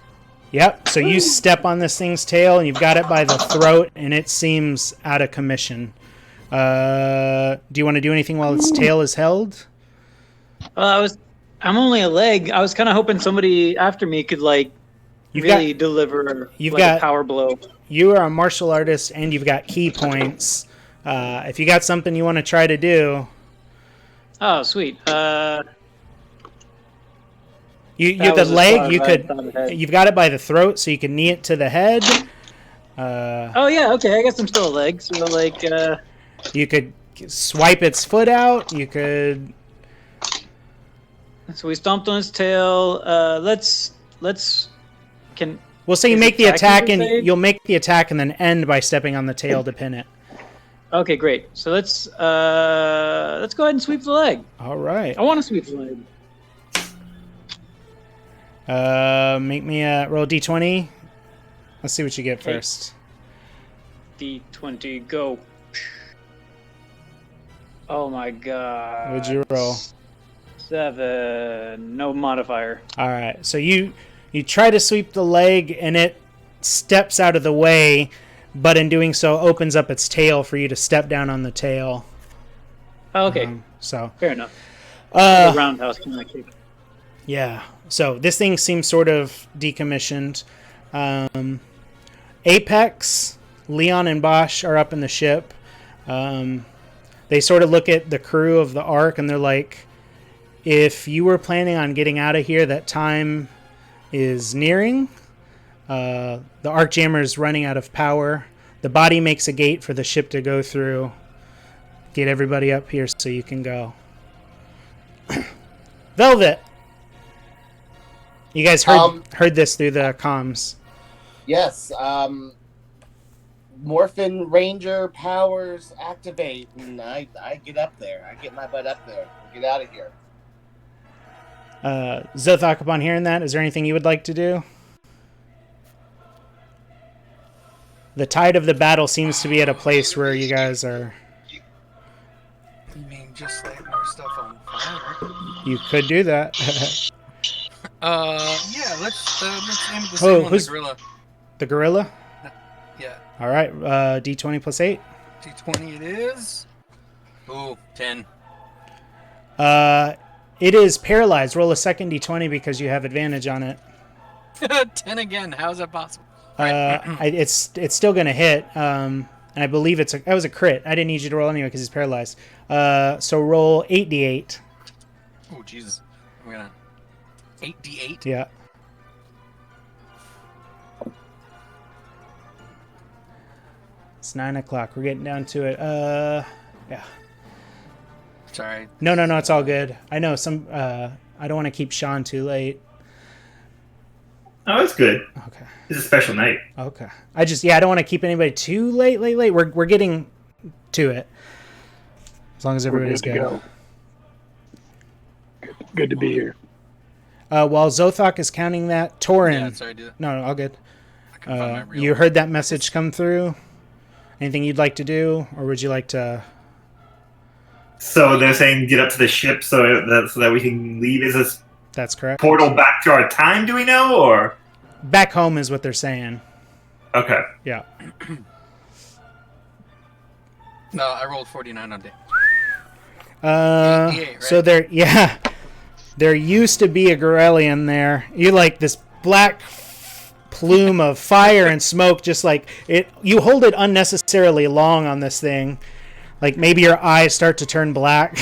[SPEAKER 1] Yep, so you step on this thing's tail and you've got it by the throat and it seems out of commission. Do you want to do anything while its tail is held?
[SPEAKER 3] Well, I'm only a leg. I was kind of hoping somebody after me could deliver a power blow.
[SPEAKER 1] You are a martial artist and you've got key points. If you got something you want to try to do.
[SPEAKER 3] Oh, sweet.
[SPEAKER 1] You've got it by the throat, so you can knee it to the head.
[SPEAKER 3] Oh yeah, okay. I guess I'm still a leg. So
[SPEAKER 1] you could swipe its foot out. You could.
[SPEAKER 3] So we stomped on its tail.
[SPEAKER 1] We'll say you make the attack, and you'll make the attack, and then end by stepping on the tail to pin it.
[SPEAKER 3] Okay, great. So let's go ahead and sweep the leg.
[SPEAKER 1] All right.
[SPEAKER 3] I want to sweep the leg.
[SPEAKER 1] Make me roll D20. Let's see what you get first.
[SPEAKER 3] D20, go. Oh my god.
[SPEAKER 1] What'd you roll?
[SPEAKER 3] 7. No modifier.
[SPEAKER 1] All right. So you try to sweep the leg, and it steps out of the way, but in doing so, opens up its tail for you to step down on the tail.
[SPEAKER 3] Okay.
[SPEAKER 1] So
[SPEAKER 3] fair enough. roundhouse kind of kick.
[SPEAKER 1] Yeah. So this thing seems sort of decommissioned. Apex, Leon, and Bosch are up in the ship. They sort of look at the crew of the Ark and they're like, if you were planning on getting out of here, that time is nearing. The Arc Jammer is running out of power. The body makes a gate for the ship to go through. Get everybody up here so you can go. Velvet! You guys heard this through the comms.
[SPEAKER 2] Yes. Morphin Ranger powers activate, and I get up there. I get my butt up there. Get out of here.
[SPEAKER 1] Zothok, upon hearing that, is there anything you would like to do? The tide of the battle seems to be at a place where you guys are...
[SPEAKER 6] You mean just light more stuff on fire?
[SPEAKER 1] You could do that.
[SPEAKER 6] Yeah, let's aim at the same one, the gorilla.
[SPEAKER 1] The gorilla?
[SPEAKER 6] Yeah.
[SPEAKER 1] All right, D20 plus 8.
[SPEAKER 6] D20 it is. Ooh, 10.
[SPEAKER 1] It is paralyzed. Roll a second D20 because you have advantage on it.
[SPEAKER 6] 10 again. How is that possible?
[SPEAKER 1] It's still going to hit. And I believe that was a crit. I didn't need you to roll anyway because he's paralyzed. So roll 8d8.
[SPEAKER 6] Oh, Jesus. I'm going to... 8d8?
[SPEAKER 1] Yeah. It's 9 o'clock. We're getting down to it. Yeah.
[SPEAKER 6] Sorry.
[SPEAKER 1] No, it's all good. I know some... I don't want to keep Sean too late.
[SPEAKER 5] Oh, it's good.
[SPEAKER 1] Okay.
[SPEAKER 5] It's a special night.
[SPEAKER 1] Okay. I don't want to keep anybody too late. We're getting to it. As long as everybody's good.
[SPEAKER 8] Go. Good to be here.
[SPEAKER 1] While Zothok is counting that, Torin...
[SPEAKER 6] Yeah, sorry, dude.
[SPEAKER 1] No, all good.
[SPEAKER 6] I can find my real
[SPEAKER 1] You heard that message come through? Anything you'd like to do? Or would you like to...
[SPEAKER 5] So they're saying get up to the ship so that we can leave. Is this
[SPEAKER 1] That's correct.
[SPEAKER 5] portal back to our time, do we know, or?
[SPEAKER 1] Back home is what they're saying.
[SPEAKER 5] Okay.
[SPEAKER 1] Yeah.
[SPEAKER 6] No, I rolled 49 on day. 88, right?
[SPEAKER 1] So there used to be a Gorelian there. You like this black plume of fire and smoke, just like it. You hold it unnecessarily long on this thing. Like maybe your eyes start to turn black.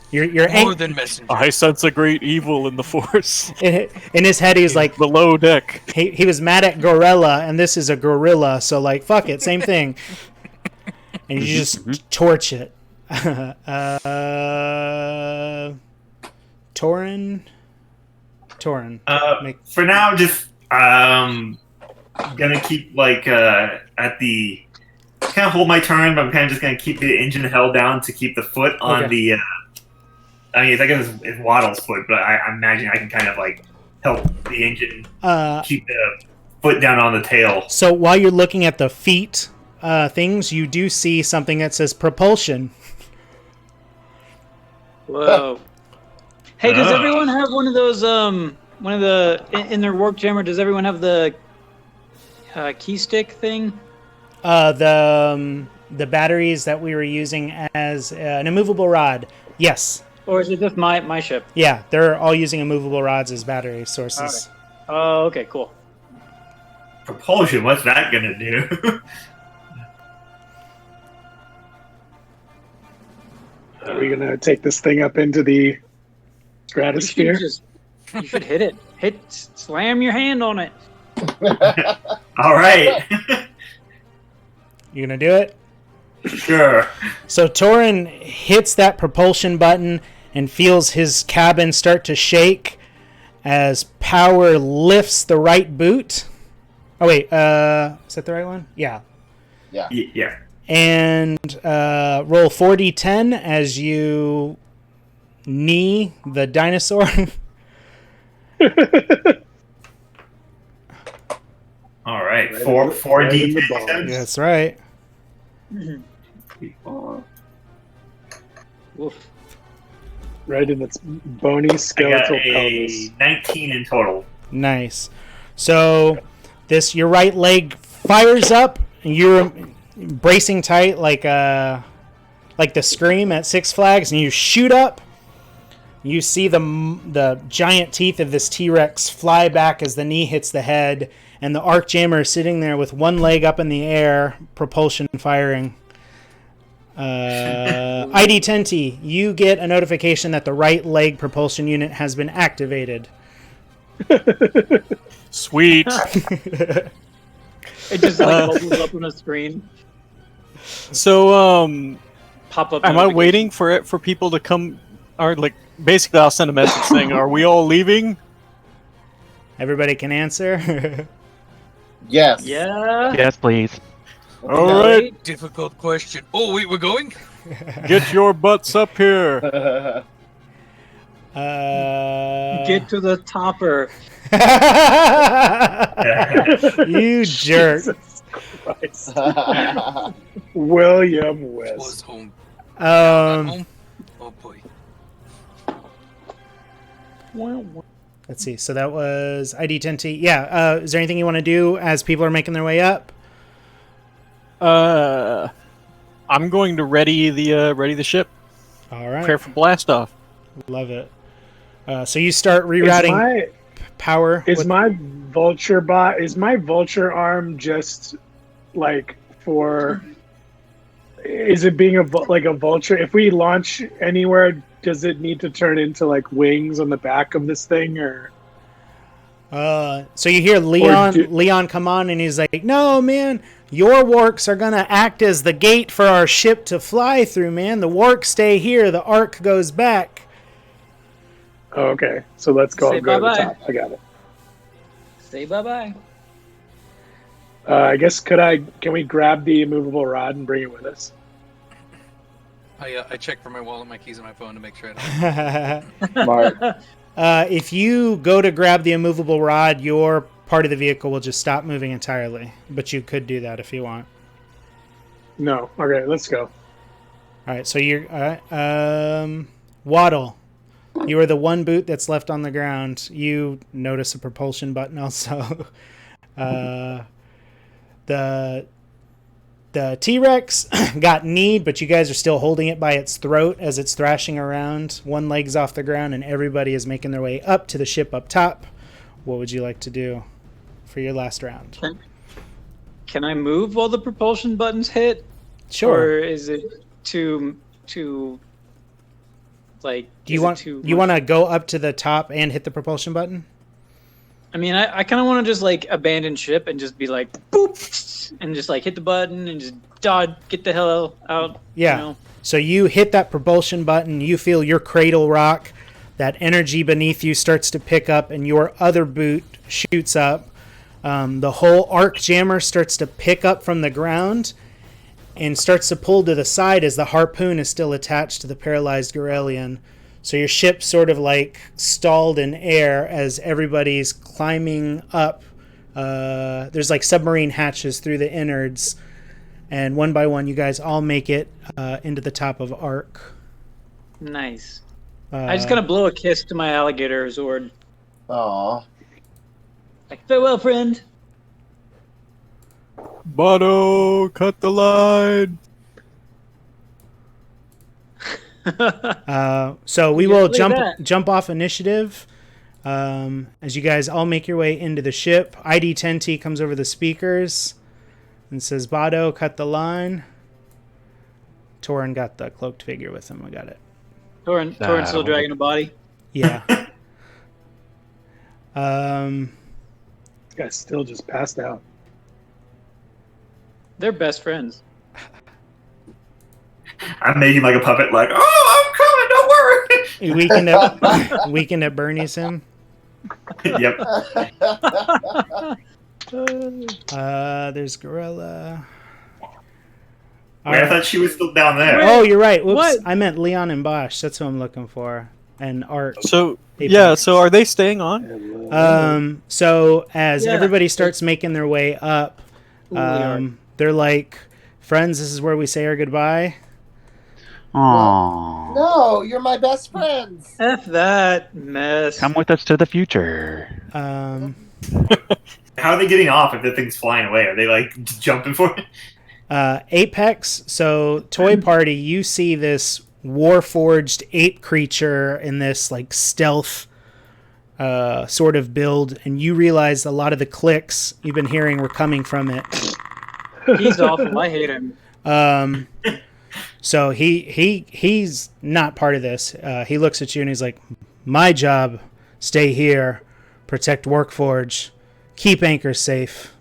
[SPEAKER 1] You're
[SPEAKER 6] more than messenger.
[SPEAKER 7] I sense a great evil in the Force.
[SPEAKER 1] In his head, he's like
[SPEAKER 7] below deck.
[SPEAKER 1] He was mad at gorilla, and this is a gorilla, so like fuck it, same thing. And you just torch it. Torin.
[SPEAKER 5] For now, just gonna keep like at the kind of hold my turn, but I'm kind of just gonna keep the engine held down to keep the foot on the. I mean, I guess it's Waddle's foot, but I imagine I can kind of like help the engine keep the foot down on the tail.
[SPEAKER 1] So while you're looking at the feet things, you do see something that says propulsion.
[SPEAKER 3] Whoa. Hey, does everyone have one of those? One of the in their warp jammer? Does everyone have the key stick thing?
[SPEAKER 1] The batteries that we were using as an immovable rod. Yes.
[SPEAKER 3] Or is it just my ship?
[SPEAKER 1] Yeah, they're all using immovable rods as battery sources.
[SPEAKER 3] Right. Oh, okay, cool.
[SPEAKER 5] Propulsion, what's that gonna do?
[SPEAKER 8] Are we gonna take this thing up into the stratosphere?
[SPEAKER 3] You should hit it. Slam your hand on it.
[SPEAKER 5] All right.
[SPEAKER 1] You gonna do it?
[SPEAKER 5] Sure.
[SPEAKER 1] So Torin hits that propulsion button and feels his cabin start to shake as power lifts the right boot. Oh wait, is that the right one? Yeah.
[SPEAKER 2] Yeah.
[SPEAKER 5] Yeah.
[SPEAKER 1] And roll 4d10 as you knee the dinosaur.
[SPEAKER 5] All right. 4d10.
[SPEAKER 1] That's right.
[SPEAKER 3] Oof.
[SPEAKER 8] Right in its bony skeletal pelvis.
[SPEAKER 5] 19 in total.
[SPEAKER 1] Nice. So your right leg fires up and you're bracing tight like like the Scream at Six Flags, and you shoot up. You see the giant teeth of this T-Rex fly back as the knee hits the head, and the arc jammer is sitting there with one leg up in the air, propulsion firing. ID 10T, you get a notification that the right leg propulsion unit has been activated.
[SPEAKER 7] Sweet.
[SPEAKER 3] It just like bubbles up on a screen.
[SPEAKER 7] So,
[SPEAKER 3] Pop up.
[SPEAKER 7] am I waiting for people to come? Or like, basically, I'll send a message saying, "Are we all leaving?"
[SPEAKER 1] Everybody can answer.
[SPEAKER 2] Yes.
[SPEAKER 3] Yeah.
[SPEAKER 4] Yes, please.
[SPEAKER 7] All right,
[SPEAKER 6] Difficult question. Oh, wait, we're going?
[SPEAKER 7] get your butts up here.
[SPEAKER 3] Get to the topper.
[SPEAKER 1] You jerk.
[SPEAKER 8] Jesus Christ. William Wisp.
[SPEAKER 6] Was home. Not home? Oh, boy.
[SPEAKER 1] Let's see. So that was ID 10T. Yeah. Is there anything you want to do as people are making their way up?
[SPEAKER 7] I'm going to ready the ship.
[SPEAKER 1] All right.
[SPEAKER 7] Prepare for blast off.
[SPEAKER 1] Love it. So you start rerouting power.
[SPEAKER 8] Is my vulture arm just like for? Is it being like a vulture? If we launch anywhere, does it need to turn into like wings on the back of this thing, or?
[SPEAKER 1] So you hear Leon come on, and he's like, "No, man, your warks are gonna act as the gate for our ship to fly through, man. The warks stay here. The arc goes back."
[SPEAKER 8] Oh, okay, so let's go to the
[SPEAKER 3] bye-bye.
[SPEAKER 8] top. I got it.
[SPEAKER 3] Say bye-bye.
[SPEAKER 8] I guess can we grab the immovable rod and bring it with us?
[SPEAKER 6] I checked for my wallet, my keys, and my phone to make sure I don't.
[SPEAKER 2] Smart.
[SPEAKER 1] If you go to grab the immovable rod, your part of the vehicle will just stop moving entirely. But you could do that if you want.
[SPEAKER 8] No. Okay, let's go.
[SPEAKER 1] All right. So you're Waddle. You are the one boot that's left on the ground. You notice a propulsion button also. The T-Rex got kneed, but you guys are still holding it by its throat as it's thrashing around. One leg's off the ground, and everybody is making their way up to the ship up top. What would you like to do for your last round?
[SPEAKER 3] Can I move while the propulsion buttons hit?
[SPEAKER 1] Sure.
[SPEAKER 3] Or is it too like?
[SPEAKER 1] Do you want to go up to the top and hit the propulsion button?
[SPEAKER 3] I mean, I kind of want to just like abandon ship and just be like boop, and just like hit the button and just dodge, get the hell out.
[SPEAKER 1] Yeah.
[SPEAKER 3] You know?
[SPEAKER 1] So you hit that propulsion button. You feel your cradle rock. That energy beneath you starts to pick up, and your other boot shoots up. The whole arc jammer starts to pick up from the ground and starts to pull to the side as the harpoon is still attached to the paralyzed Gorelian. So your ship's sort of like stalled in air as everybody's climbing up. There's like submarine hatches through the innards. And one by one, you guys all make it into the top of Arc.
[SPEAKER 3] Nice. I just gotta blow a kiss to my alligator Zord.
[SPEAKER 2] Aw.
[SPEAKER 3] Like, farewell, friend.
[SPEAKER 7] Botto, cut the line.
[SPEAKER 1] So we will jump off initiative as you guys all make your way into the ship. ID 10T comes over the speakers and says, "Bado, cut the line." Torin got the cloaked figure with him. I got it.
[SPEAKER 3] Torin still dragging a body.
[SPEAKER 1] Yeah.
[SPEAKER 8] This guy's still just passed out.
[SPEAKER 3] They're best friends.
[SPEAKER 5] I'm making like a puppet, like, oh, I'm coming, don't worry.
[SPEAKER 1] Weekend at Bernie's him.
[SPEAKER 5] Yep.
[SPEAKER 1] There's Gorilla.
[SPEAKER 5] Wait, I thought she was still down there.
[SPEAKER 1] Oh, you're right. Whoops.
[SPEAKER 3] What?
[SPEAKER 1] I meant Leon and Bosch. That's who I'm looking for. And Art.
[SPEAKER 7] So
[SPEAKER 1] Apex.
[SPEAKER 7] yeah, so are they staying on?
[SPEAKER 1] So as
[SPEAKER 3] Yeah.
[SPEAKER 1] everybody starts making their way up, they're like, "Friends, this is where we say our goodbye."
[SPEAKER 4] Aww.
[SPEAKER 2] No, you're my best friends.
[SPEAKER 3] F that mess.
[SPEAKER 4] Come with us to the future.
[SPEAKER 5] How are they getting off if the thing's flying away? Are they like jumping for it?
[SPEAKER 1] Apex, so Toy Party, you see this warforged ape creature in this like stealth sort of build, and you realize a lot of the clicks you've been hearing were coming from it.
[SPEAKER 3] He's awful. I hate him.
[SPEAKER 1] So he's not part of this. He looks at you and he's like, my job, stay here, protect Workforge, keep Anchor safe,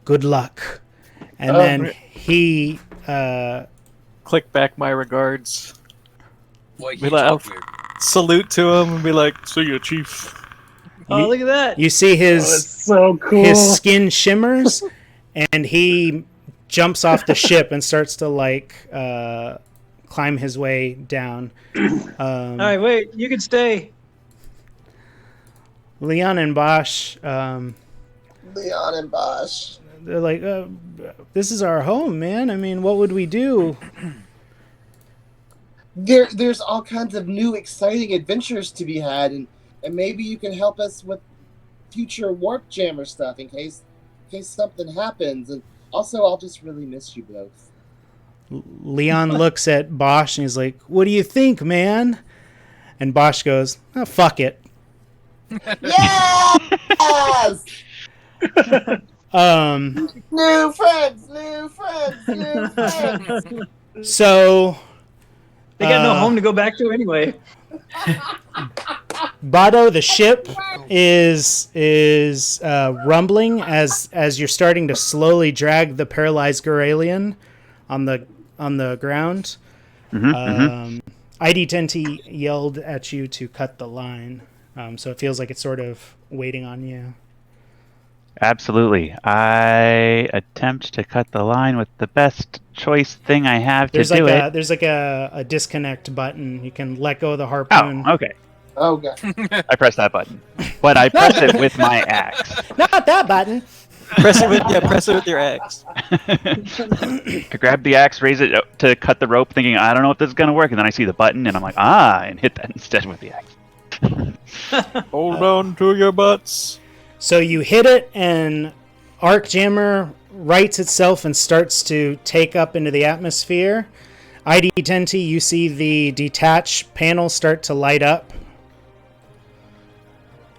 [SPEAKER 1] good luck. And then he
[SPEAKER 7] click back my regards.
[SPEAKER 6] Boy,
[SPEAKER 7] Be like, I'll salute to him and be like, see ya, chief.
[SPEAKER 3] Oh, look at that.
[SPEAKER 1] You see
[SPEAKER 8] That's so cool.
[SPEAKER 1] his skin shimmers, and he jumps off the ship and starts to like climb his way down.
[SPEAKER 3] All right, wait. You can stay.
[SPEAKER 1] Leon and Bosch,
[SPEAKER 2] Leon and Bosch.
[SPEAKER 1] they're like, this is our home, man. I mean, what would we do?
[SPEAKER 2] There's all kinds of new, exciting adventures to be had, and maybe you can help us with future Warp Jammer stuff in case something happens. And also, I'll just really miss you both.
[SPEAKER 1] Leon looks at Bosch and he's like, what do you think, man? And Bosch goes, oh, fuck it.
[SPEAKER 2] Yes! New friends.
[SPEAKER 1] So
[SPEAKER 3] They got no home to go back to anyway.
[SPEAKER 1] Bado, the ship is rumbling as you're starting to slowly drag the paralyzed Goralian on the ground. ID10T yelled at you to cut the line, so it feels like it's sort of waiting on you.
[SPEAKER 4] Absolutely. I attempt to cut the line with the best choice thing I have to do it.
[SPEAKER 1] There's like a disconnect button. You can let go of the harpoon.
[SPEAKER 4] Oh, okay.
[SPEAKER 2] Oh, God.
[SPEAKER 4] I press that button. But I press it with my axe.
[SPEAKER 1] Not that button.
[SPEAKER 7] Press it with your axe.
[SPEAKER 4] I grab the axe, raise it to cut the rope, thinking, I don't know if this is going to work. And then I see the button, and I'm like, and hit that instead with the axe.
[SPEAKER 7] Hold on to your butts.
[SPEAKER 1] So you hit it, and Arc Jammer rights itself and starts to take up into the atmosphere. ID10T, you see the detach panel start to light up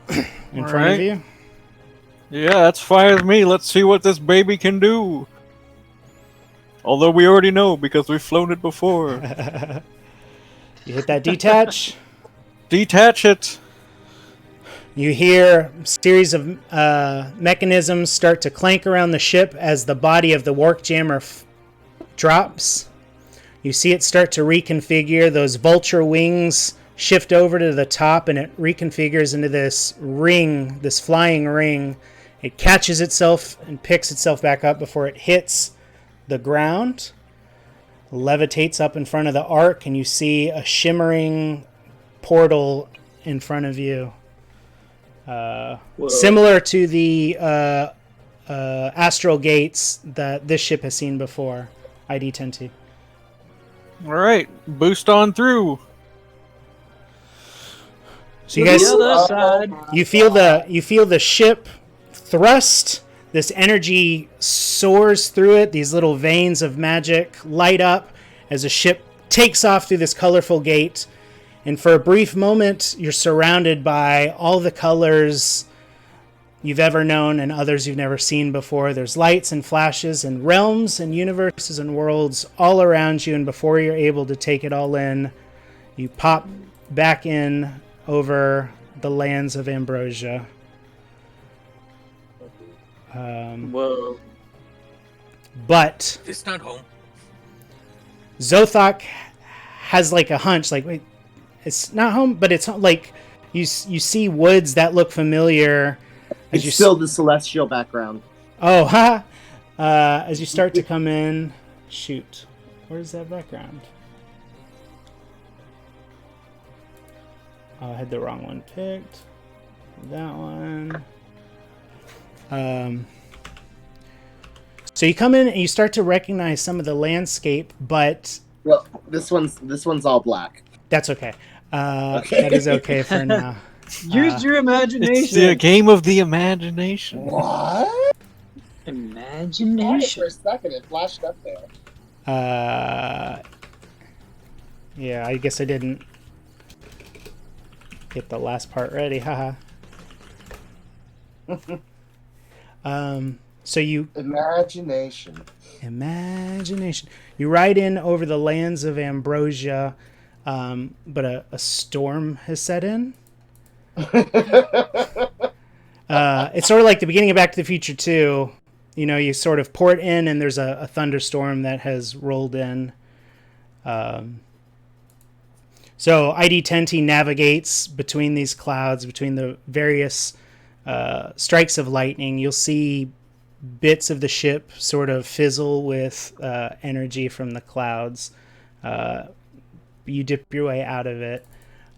[SPEAKER 1] in front of you.
[SPEAKER 7] Yeah, that's fine with me. Let's see what this baby can do. Although we already know because we've flown it before.
[SPEAKER 1] You hit that detach.
[SPEAKER 7] Detach it.
[SPEAKER 1] You hear a series of mechanisms start to clank around the ship as the body of the Warp Jammer drops. You see it start to reconfigure. Those vulture wings shift over to the top, and it reconfigures into this ring, this flying ring. It catches itself and picks itself back up before it hits the ground. Levitates up in front of the Ark, and you see a shimmering portal in front of you. Similar to the astral gates that this ship has seen before. ID10T.
[SPEAKER 7] All right, boost on through.
[SPEAKER 1] So you guys, you feel the ship thrust. This energy soars through it. These little veins of magic light up as the ship takes off through this colorful gate. And for a brief moment, you're surrounded by all the colors you've ever known and others you've never seen before. There's lights and flashes and realms and universes and worlds all around you. And before you're able to take it all in, you pop back in over the lands of Ambrosia.
[SPEAKER 3] Whoa.
[SPEAKER 1] But
[SPEAKER 6] It's not home.
[SPEAKER 1] Zothok has like a hunch, like, wait, it's not home, but it's like you see woods that look familiar.
[SPEAKER 2] It's still the celestial background.
[SPEAKER 1] Oh, ha! As you start to come in, shoot, where's that background? Oh, I had the wrong one picked. That one. So you come in and you start to recognize some of the landscape, but
[SPEAKER 2] well, this one's all black.
[SPEAKER 1] That's okay. That is okay for now.
[SPEAKER 3] Use your imagination.
[SPEAKER 7] It's the game of the imagination.
[SPEAKER 2] What?
[SPEAKER 3] Imagination.
[SPEAKER 2] For a second, it flashed up there.
[SPEAKER 1] Yeah, I guess I didn't get the last part ready. Haha. So you
[SPEAKER 2] Imagination.
[SPEAKER 1] You ride in over the lands of Ambrosia, but a storm has set in. It's sort of like the beginning of Back to the Future 2. You know, you sort of port in and there's a thunderstorm that has rolled in. So ID10T navigates between these clouds, between the various strikes of lightning. You'll see bits of the ship sort of fizzle with energy from the clouds. You dip your way out of it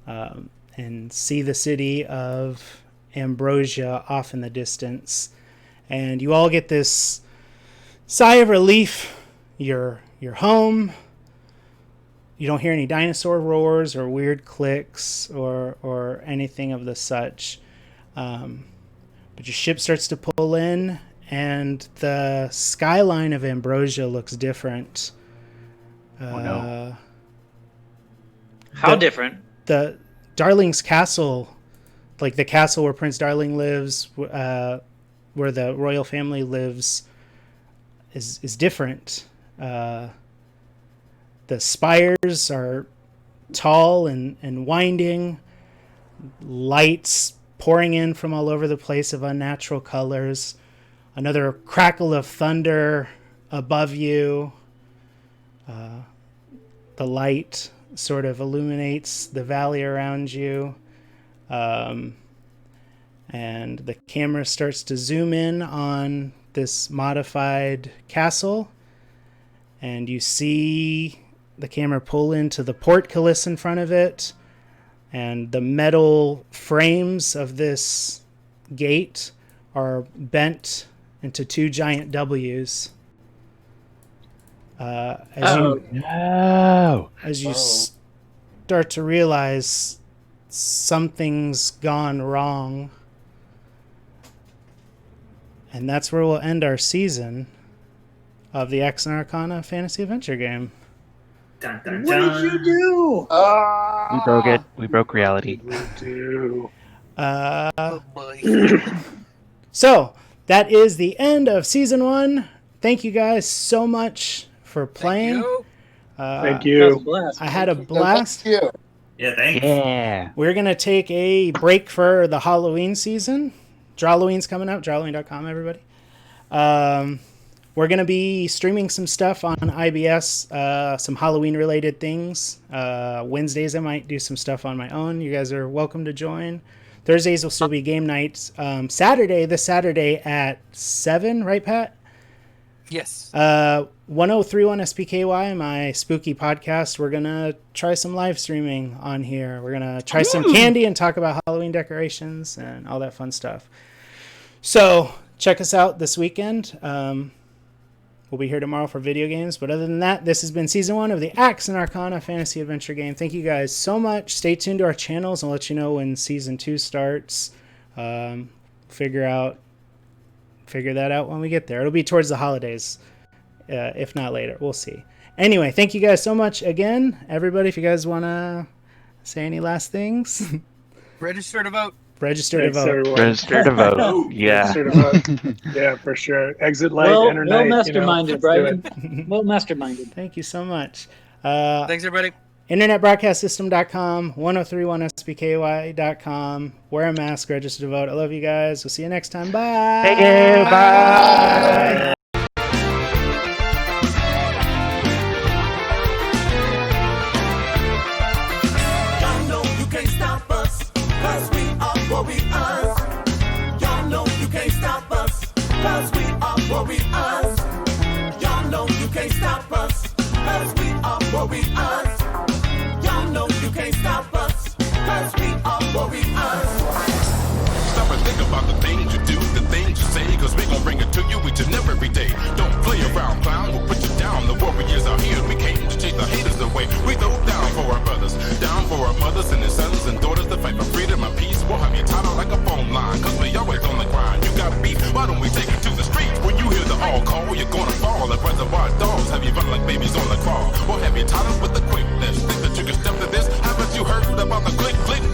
[SPEAKER 1] and see the city of Ambrosia off in the distance. And you all get this sigh of relief. You're home. You don't hear any dinosaur roars or weird clicks or anything of the such. But your ship starts to pull in, and the skyline of Ambrosia looks different.
[SPEAKER 4] Oh, no.
[SPEAKER 3] How different?
[SPEAKER 1] The Darling's castle, like the castle where Prince Darling lives, where the royal family lives, is different. The spires are tall and winding, lights pouring in from all over the place of unnatural colors. Another crackle of thunder above you. The light sort of illuminates the valley around you. And the camera starts to zoom in on this modified castle. And you see the camera pull into the portcullis in front of it. And the metal frames of this gate are bent into two giant W's. As you start to realize something's gone wrong. And that's where we'll end our season of the AXE+ARCANA fantasy adventure game.
[SPEAKER 5] Dun, dun,
[SPEAKER 3] What
[SPEAKER 5] dun.
[SPEAKER 3] did you do?
[SPEAKER 4] We broke it. We broke reality.
[SPEAKER 6] Oh boy.
[SPEAKER 1] So that is the end of season 1. Thank you guys so much for playing.
[SPEAKER 6] Thank
[SPEAKER 8] Thank
[SPEAKER 6] you.
[SPEAKER 8] you.
[SPEAKER 1] I had a blast.
[SPEAKER 2] Thank you.
[SPEAKER 5] Yeah, thanks.
[SPEAKER 4] Yeah.
[SPEAKER 1] We're going to take a break for the Halloween season. Drawhalloween's coming up. Drawhalloween.com, everybody. We're going to be streaming some stuff on IBS, some Halloween-related things. Wednesdays, I might do some stuff on my own. You guys are welcome to join. Thursdays will still be game nights. This Saturday at 7, right, Pat?
[SPEAKER 6] Yes.
[SPEAKER 1] 1031 SPKY, my spooky podcast. We're going to try some live streaming on here. We're going to try some candy and talk about Halloween decorations and all that fun stuff. So check us out this weekend. We'll be here tomorrow for video games. But other than that, this has been season 1 of the AXE+ARCANA fantasy adventure game. Thank you guys so much. Stay tuned to our channels. I'll let you know when season 2 starts. Figure that out when we get there. It'll be towards the holidays, if not later. We'll see. Anyway, thank you guys so much again. Everybody, if you guys want to say any last things.
[SPEAKER 6] Register to vote.
[SPEAKER 1] Register to
[SPEAKER 8] Thanks,
[SPEAKER 1] vote.
[SPEAKER 8] everyone.
[SPEAKER 4] Register to vote. Yeah.
[SPEAKER 8] Register to vote. Yeah, for sure. Exit light,
[SPEAKER 3] Well
[SPEAKER 8] enter night.
[SPEAKER 3] masterminded,
[SPEAKER 8] Brian.
[SPEAKER 3] Brian. Well masterminded.
[SPEAKER 1] Thank you so much.
[SPEAKER 6] Thanks, everybody.
[SPEAKER 1] InternetBroadcastSystem.com, 1031SBKY.com. Wear a mask, register to vote. I love you guys. We'll see you next time. Bye.
[SPEAKER 4] Thank you. Bye.
[SPEAKER 9] Y'all know you can't stop us, 'cause we are warriors. Y'all know you can't stop us, 'cause we are warriors. Y'all know you can't stop us, 'cause we are warriors. Y'all know you can't stop us, 'cause we are warriors.
[SPEAKER 10] Stop and think about the things you do, the things you say, 'cause we gon' bring it to you each and every day. Don't play around, clown, we'll put you down. The warriors are here, we came to chase the haters away. We throw down for our brothers, down for our mothers and their sons and daughters to fight for freedom and peace. We'll have you tied out like a phone line, 'cause we always on the grind. You got beef, why don't we take it to the streets? When you hear babies on the crawl. Or have you tied up with the quickness? Think that you can step to this? Haven't you heard about the click click?